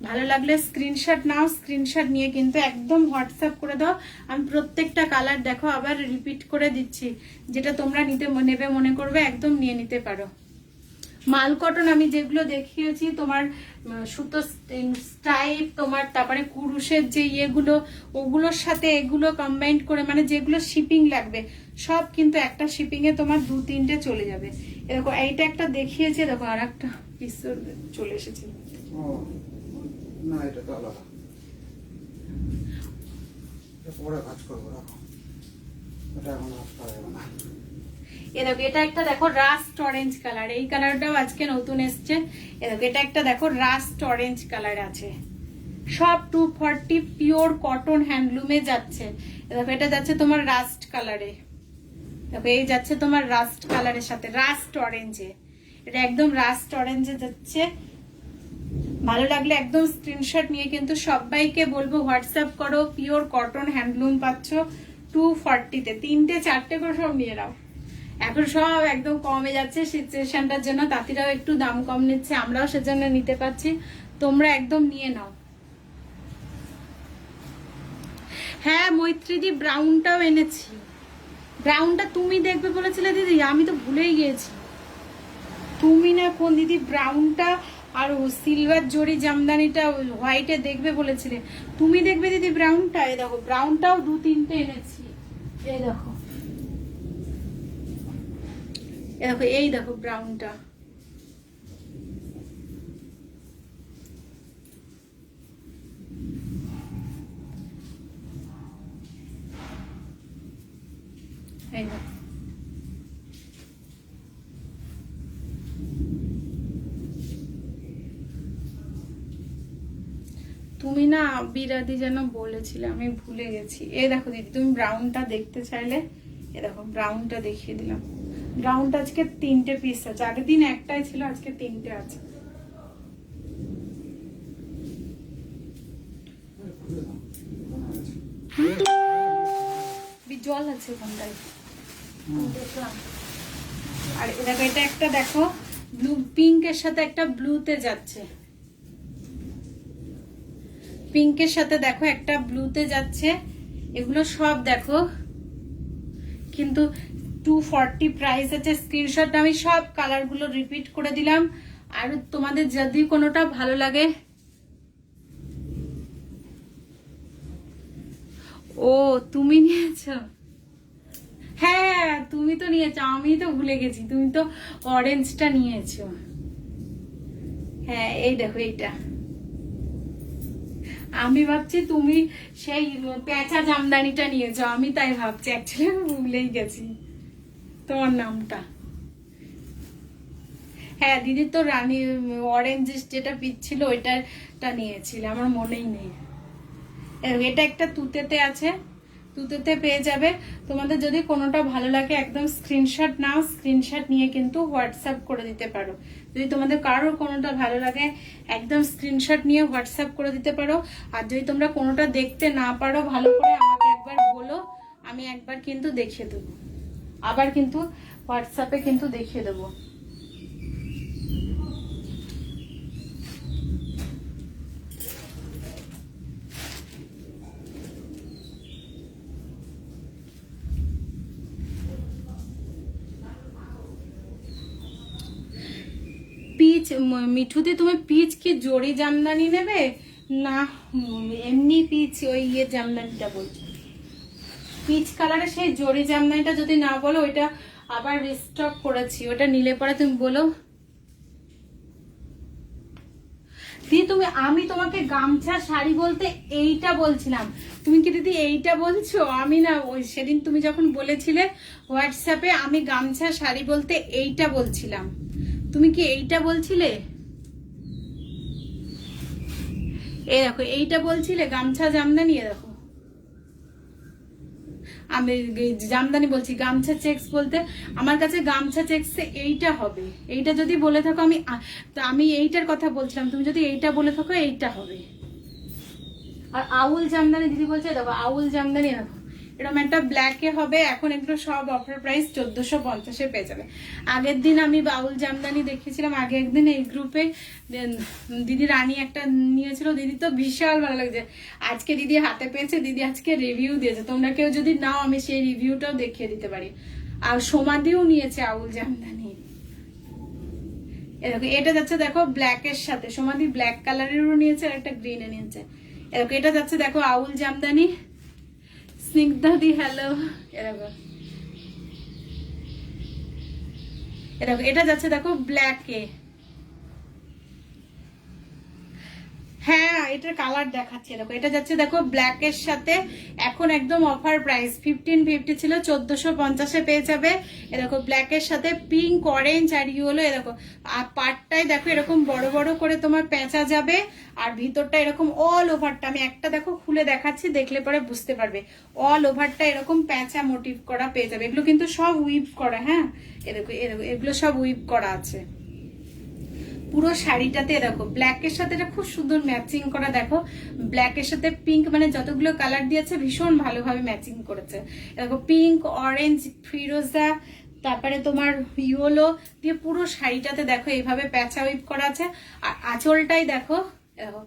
ভালো লাগলে স্ক্রিনশট নাও, স্ক্রিনশট নিয়ে কিন্তু একদম হোয়াটসঅ্যাপ করে দাও। আমি প্রত্যেকটা কালার দেখো আবার রিপিট করে দিচ্ছি, যেটা তোমরা নেবে মনে করবে একদম নিয়ে নিতে পারো। মাল কটন আমি যেগুলো দেখিয়েছি তোমার সুতো স্টাইপ, তোমার তারপরে কুরুশের যে ইয়েগুলো, ওগুলোর সাথে এগুলো কম্বাইন্ড করে, মানে যেগুলো শিপিং লাগবে সব কিন্তু একটা শিপিং এ তোমার 2-3টে চলে যাবে। এরকম এইটা একটা দেখিয়েছে, দেখো আর একটা পিস চলে এসেছে। না এটা তো আলাদা, পরে কাজ করবো, রাখো এটা এখন কাজ করা যাবে না। এটা একটা দেখো রাস্ট অরেঞ্জ কালার, এই কালারটাও আজকে নতুন এসছে। এটা একটা দেখো রাস্ট অরেঞ্জ কালার আছে, সব 240 পিওর কটন হ্যান্ডলুমে যাচ্ছে। দেখো এটা যাচ্ছে তোমার রাস্ট কালারে, দেখো এই যাচ্ছে তোমার রাস্ট কালারের সাথে রাস্ট অরেঞ্জে, এটা একদম রাস্ট অরেঞ্জে যাচ্ছে। ভালো লাগলে একদম স্ক্রিনশট নিয়ে কিন্তু সবাইকে বলবো হোয়াটসঅ্যাপ করো। পিওর কটন হ্যান্ডলুম পাচ্ছ 240-তে, 3টে-4টে করে সব নিয়ে নাও। এখন সব একদম কমে যাচ্ছে সিচুয়েশনটার জন্য, তাঁতিরাও একটু দাম কম নিচ্ছে, আমরাও সেজন্য নিতে পারছি, তোমরা একদম নিয়ে নাও। হ্যাঁ মৈত্রীদি ব্রাউনটাও এনেছি, ব্রাউনটা তুমি দেখবে বলেছিলে দিদি, আমি তো ভুলেই গিয়েছি। তুমি না কোন দিদি ব্রাউনটা আর সিলভার জরি জামদানিটা হোয়াইটে দেখবে বলেছিলে, তুমি দেখবে দিদি ব্রাউনটা। এই দেখো ব্রাউনটাও 2-3টে এনেছি, এই দেখো, দেখো এই দেখো ব্রাউনটা, এই দেখো। তুমি না বিরাদি যেন বলেছিলে, আমি ভুলে গেছি। এই দেখো দিদি তুমি ব্রাউনটা দেখতে চাইলে, এ দেখো ব্রাউনটা দেখিয়ে দিলাম। ব্রাউনটা আজকে 3টে পিস আছে, আগের দিন একটাই ছিল, আজকে 3টে আছে। জল আছে ওখানটায় দেখলাম। আর দেখো এটা একটা দেখো ব্লু পিঙ্কের সাথে একটা ব্লুতে যাচ্ছে, পিঙ্কের সাথে দেখো একটা ব্লুতে যাচ্ছে। এগুলো সব দেখো কিন্তু 240 প্রাইস আছে। স্ক্রিনশট আমি সব কালার গুলো রিপিট করে দিলাম। আর তোমাদের যদি কোনোটা ভালো লাগে, ও তুমি নিয়েছো, হ্যাঁ তুমি তো নিয়েছো, আমি তো ভুলে গেছি, তুমি তো অরেঞ্জটা নিয়েছো। হ্যাঁ এই দেখো এইটা, আমি ভাবছি তুমি সেই পেঁচা জামদানিটা নিয়েছো, আমি তাই ভাবছি, অ্যাকচুয়ালি আমি ভুলেই গেছি তোমার নামটা। হ্যাঁ দিদি তো রানী অরেঞ্জ যেটা পিচ্ছিল ওইটা নিয়েছিল, আমার মনেই নেই। এটা একটা তুতেতে আছে, তুতেতে পেয়ে যাবে। তোমাদের যদি কোনোটা ভালো লাগে একদম স্ক্রিনশট নাও, স্ক্রিনশট নিয়ে কিন্তু হোয়াটসঅ্যাপ করে দিতে পারো। যদি তোমাদের কারোর কোনোটা ভালো লাগে একদম স্ক্রিনশট নিয়ে হোয়াটসঅ্যাপ করে দিতে পারো। আর যদি তোমরা কোনোটা দেখতে না পারো ভালো করে আমাকে একবার বলো, আমি একবার কিন্তু দেখিয়ে দেবো, আবার কিন্তু হোয়াটসঅ্যাপে কিন্তু দেখিয়ে দেবো। পিচ মিঠুতে তুমি পিচ কি জড়ি জামদানি নেবে না এমনি পিচ ওই ইয়ে জামদানিটা বলছো? পিচ কালারে সেই জড়ি জামদানিটা যদি না বলো, ওইটা আবার রিস্টক করেছি, ওটা নিলে পরে তুমি বলো। দিদি তুমি, আমি তোমাকে গামছা শাড়ি বলতে এইটা বলছিলাম, তুমি কি দিদি এইটা বলছো? আমি না ওই সেদিন তুমি যখন বলেছিলে হোয়াটসঅ্যাপে, আমি গামছা শাড়ি বলতে এইটা বলছিলাম, তুমি কি এইটা বলছিলে? এই দেখো এইটা বলছিলে গামছা জামদানি, এ দেখো আমি জামদানি বলছি, গামছা চেক্স বলতে আমার কাছে গামছা চেক্স এইটা হবে। এইটা যদি বলে থাকো, আমি এইটার কথা বলছিলাম, তুমি যদি এইটা বলে থাকো এইটা হবে। আর আউল জামদানি দিদি বলছে, দেখো আউল জামদানি দেখো এরকম একটা ব্ল্যাকে হবে। এখন এগুলো সব অফার প্রাইস 1450 পেয়ে যাবে। আগের দিন আমি বাউল জামদানি দেখিয়েছিলাম, আগে একদিন এই গ্রুপে দিদি রানী একটা নিয়েছিল, দিদি তো বিশাল ভালো লাগছে। আজকে দিদি হাতে পেয়েছে, দিদি আজকে রিভিউ দিয়েছে, তোমরা কেউ যদি নাও আমি সেই রিভিউটাও দেখিয়ে দিতে পারি। আর সমাধিও নিয়েছে আউল জামদানি। এরকম এটা যাচ্ছে দেখো ব্ল্যাকের সাথে, সমাধি ব্ল্যাক কালারেরও নিয়েছে আর একটা গ্রিনে নিয়েছে। এরকম এটা যাচ্ছে দেখো আউল জামদানি। স্নিগ্ধাদি হ্যালো। এরকম এরকম এটা যাচ্ছে দেখো ব্ল্যাকে। হ্যাঁ এটার কালার দেখাচ্ছে, দেখো এটা যাচ্ছে দেখো ব্ল্যাকের সাথে, এখন একদম অফার প্রাইস 1550 ছিল, 1450 পেয়ে যাবে। এরকম ব্ল্যাকের সাথে পিঙ্ক অরেঞ্জ আর ইয়েলো, এরকম আর পাটটাই দেখো এরকম বড় বড় করে তোমার পেঁচা যাবে, আর ভিতরটা এরকম অল ওভারটা, আমি একটা দেখো খুলে দেখাচ্ছি, দেখলে পরে বুঝতে পারবে। অল ওভারটা এরকম পেঁচা মোটিভ করা পেয়ে যাবে। এগুলো কিন্তু সব উইভ করা, হ্যাঁ এরকম এগুলো সব উইভ করা আছে। পুরো শাড়িটাতে দেখো ব্ল্যাকের সাথে এটা খুব সুন্দর ম্যাচিং করা, দেখো ব্ল্যাকের সাথে পিঙ্ক, মানে যতগুলো কালার দিয়েছে ভীষণ ভালোভাবে ম্যাচিং করেছে। দেখো পিঙ্ক অরেঞ্জ ফিরোজা, তারপরে তোমার ইয়েলো দিয়ে পুরো শাড়িটাতে দেখো এইভাবে প্যাচা উইপ করা আছে। আর আঁচলটাই দেখো, দেখো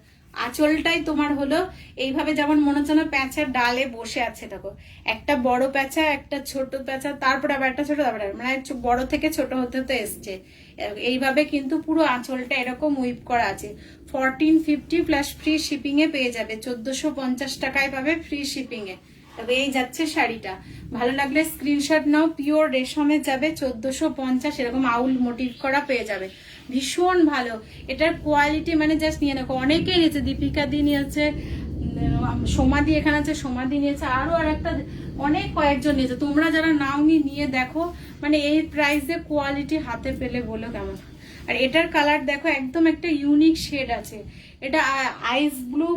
আঁচলটাই তোমার হলো এইভাবে, যেমন মনে হচ্ছে না প্যাঁচার ডালে বসে আছে। দেখো একটা বড় প্যাঁচা, একটা ছোট প্যাঁচা, তারপর আবার একটা ছোট, তারপরে মানে বড় থেকে ছোট হতে হতে এসছে। এইভাবে কিন্তু পুরো আঁচলটা এরকম উইপ করা আছে। 1450 প্লাস ফ্রি শিপিং এ পেয়ে যাবে, 1450 টাকায় পাবে ফ্রি শিপিং এ। তবে এই যাচ্ছে শাড়িটা, ভালো লাগলে স্ক্রিনশট নাও। পিওর রেশমে যাবে 1450, এরকম আউল মোটিভ করা পেয়ে যাবে, ভীষণ ভালো। এটার কোয়ালিটি মানে জাস্ট নিয়ে দেখো, অনেকেই নিয়েছে, দীপিকা দি নিয়েছে, সমাধি এখানে আছে, সমাধি নিয়েছে, আরো আর একটা অনেক কয়েকজন নিয়েছে। তোমরা যারা নাওনি নিয়ে দেখো, মানে এই প্রাইসে কোয়ালিটি হাতে পেলে বলো কেমন। আর এটার কালার দেখো একদম একটা ইউনিক শেড আছে, এটা আইস ব্লু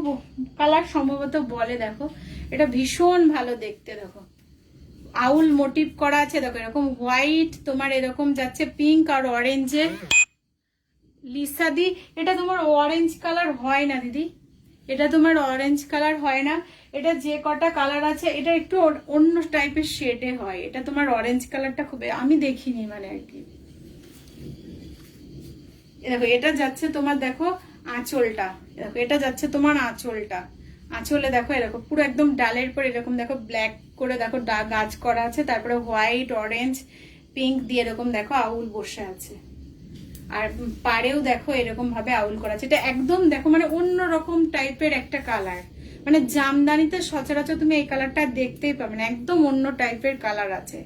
কালার সম্ভবত বলে। দেখো এটা ভীষণ ভালো দেখতে, দেখো আউল মোটিভ করা আছে, দেখো এরকম হোয়াইট তোমার এরকম যাচ্ছে পিঙ্ক আর অরেঞ্জে। লিসাদি এটা তোমার অরেঞ্জ কালার হয় না দিদি, এটা তোমার অরেঞ্জ কালার হয় না, এটা যে কটা কালার আছে এটা একটু অন্য টাইপের শেডে হয়, এটা তোমার অরেঞ্জ কালারটা খুব আমি দেখিনি মানে আর কি। দেখো এটা যাচ্ছে তোমার দেখো আঁচলটা, দেখো এটা যাচ্ছে তোমার আঁচলটা, আঁচলে দেখো এরকম পুরো একদম ডালের পর এরকম দেখো ব্ল্যাক করে দেখো গাছ করা আছে, তারপরে হোয়াইট অরেঞ্জ পিঙ্ক দিয়ে এরকম দেখো আউল বসে আছে। আর পাড়েও দেখো এরকম ভাবে আউল করা আছে, এটা একদম দেখো মানে অন্যরকম টাইপের একটা কালার, মানে জামদানিতে সচরাচর তুমি এই কালারটা দেখতেই পাবে না, একদম অন্য টাইপের কালার আছে।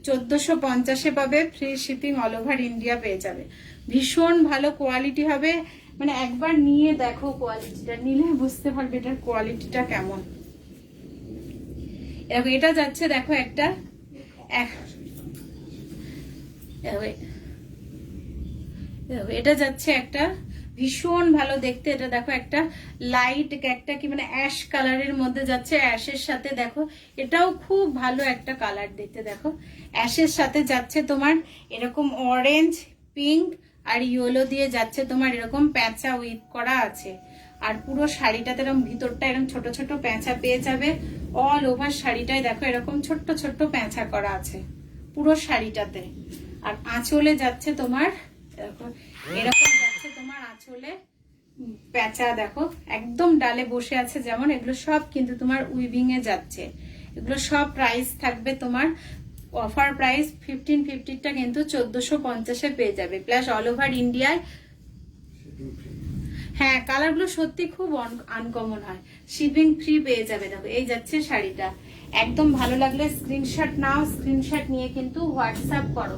1450 পাবে, free shipping all over India পেয়ে যাবে, ভীষণ ভালো কোয়ালিটি হবে। মানে একবার নিয়ে দেখো কোয়ালিটিটা, নিলে বুঝতে পারবে এটার কোয়ালিটিটা কেমন। এটা যাচ্ছে দেখো একটা এটা যাচ্ছে একটা ভীষণ ভালো দেখতে, এটা দেখো একটা লাইট একটা কি মানে অ্যাশ কালারের মধ্যে যাচ্ছে, অ্যাশের সাথে দেখো এটাও খুব ভালো একটা কালার দেখতে, দেখো অ্যাশের সাথে যাচ্ছে তোমার এরকম অরেঞ্জ পিঙ্ক আর ইয়েলো দিয়ে যাচ্ছে তোমার এরকম প্যাঁচা উইপ করা আছে। আর পুরো শাড়িটাতে এরকম ভিতরটা এরকম ছোট ছোট প্যাঁচা পেয়ে যাবে, অল ওভার শাড়িটায় দেখো এরকম ছোট্ট ছোট্ট প্যাঁচা করা আছে, পুরো শাড়িটাতে। আর আঁচলে যাচ্ছে তোমার এরকম যাচ্ছে তোমার আঁচলে প্যাঁচা, দেখো একদম ডালে বসে আছে যেমন, এগুলো সব কিন্তু তোমার উইভিং এ যাচ্ছে। এগুলো সব প্রাইস থাকবে তোমার অফার প্রাইস 1550টা কিন্তু 1450-এ পেয়ে যাবে, প্লাস অল ওভার ইন্ডিয়ায়। হ্যাঁ, কালারগুলো সত্যি খুব আনকমন হয়, শিপিং ফ্রি পেয়ে যাবে। দেখো এই যাচ্ছে শাড়িটা, একদম ভালো লাগলে স্ক্রিনশট নাও, স্ক্রিনশট নিয়ে কিন্তু হোয়াটসঅ্যাপ করো।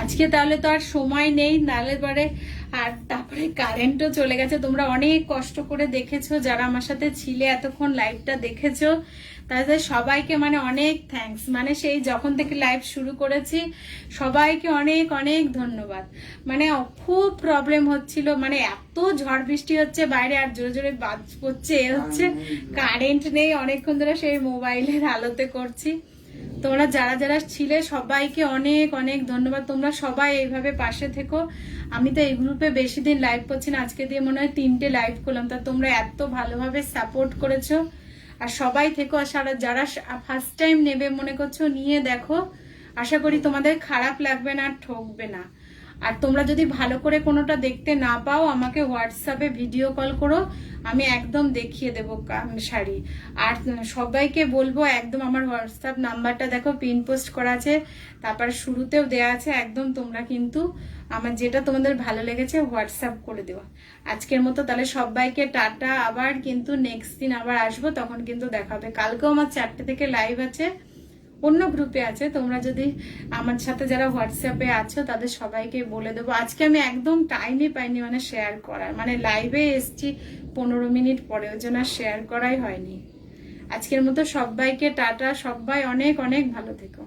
আজকে তাহলে তো আর সময় নেই, নালে পরে আর তারপরে কারেন্টও চলে গেছে। তোমরা অনেক কষ্ট করে দেখেছো, যারা আমার সাথে ছিলে এতক্ষণ লাইভটা দেখেছো, তাদের সবাইকে মানে অনেক থ্যাঙ্কস। মানে সেই যখন থেকে লাইভ শুরু করেছি সবাইকে অনেক অনেক ধন্যবাদ। মানে খুব প্রবলেম হচ্ছিল, মানে এত ঝড় বৃষ্টি হচ্ছে বাইরে, আর জোরে জোরে বাজ পড়ছে, এ হচ্ছে কারেন্ট নেই, অনেকক্ষণ ধরে সেই মোবাইলের আলোতে করছি। তোমরা যারা যারা ছিলে সবাইকে অনেক অনেক ধন্যবাদ। তোমরা সবাই এইভাবে পাশে থেকো। আমি তো এই গ্রুপে বেশি দিন লাইভ করছি না, আজকে দিয়ে মনে হয় 3টে লাইভ করলাম, তা তোমরা এত ভালোভাবে সাপোর্ট করেছো। আর সবাই থেকো, আর যারা ফার্স্ট টাইম নেবে মনে করছো নিয়ে দেখো, আশা করি তোমাদের খারাপ লাগবে না, ঠকবে না। আর তোমরা যদি ভালো করে কোনোটা দেখতে না পাও আমাকে হোয়াটসঅ্যাপে ভিডিও কল করো, আমি একদম দেখিয়ে দেবো শাড়ি। আর সবাইকে বলবো একদম আমার হোয়াটসঅ্যাপ নাম্বারটা দেখো পিন পোস্ট করা আছে, তারপর শুরুতেও দেয়া আছে, একদম তোমরা কিন্তু আমার যেটা তোমাদের ভালো লেগেছে হোয়াটসঅ্যাপ করে দেওয়া। আজকের মতো তাহলে সবাইকে টাটা, আবার কিন্তু নেক্সট দিন আবার আসবো, তখন কিন্তু দেখাবে। কালকেও আমার 4টে থেকে লাইভ আছে, অন্য গ্রুপে আছে, তোমরা যদি আমার সাথে যারা হোয়াটসঅ্যাপে আছো তাদের সবাইকে বলে দেবো। আজকে আমি একদম টাইমই পাইনি মানে শেয়ার করার, মানে লাইভে এসছি 15 মিনিট পরে, ওই জন্য শেয়ার করাই হয়নি। আজকের মতো সবাইকে টাটা, সবাই অনেক অনেক ভালো থেকো।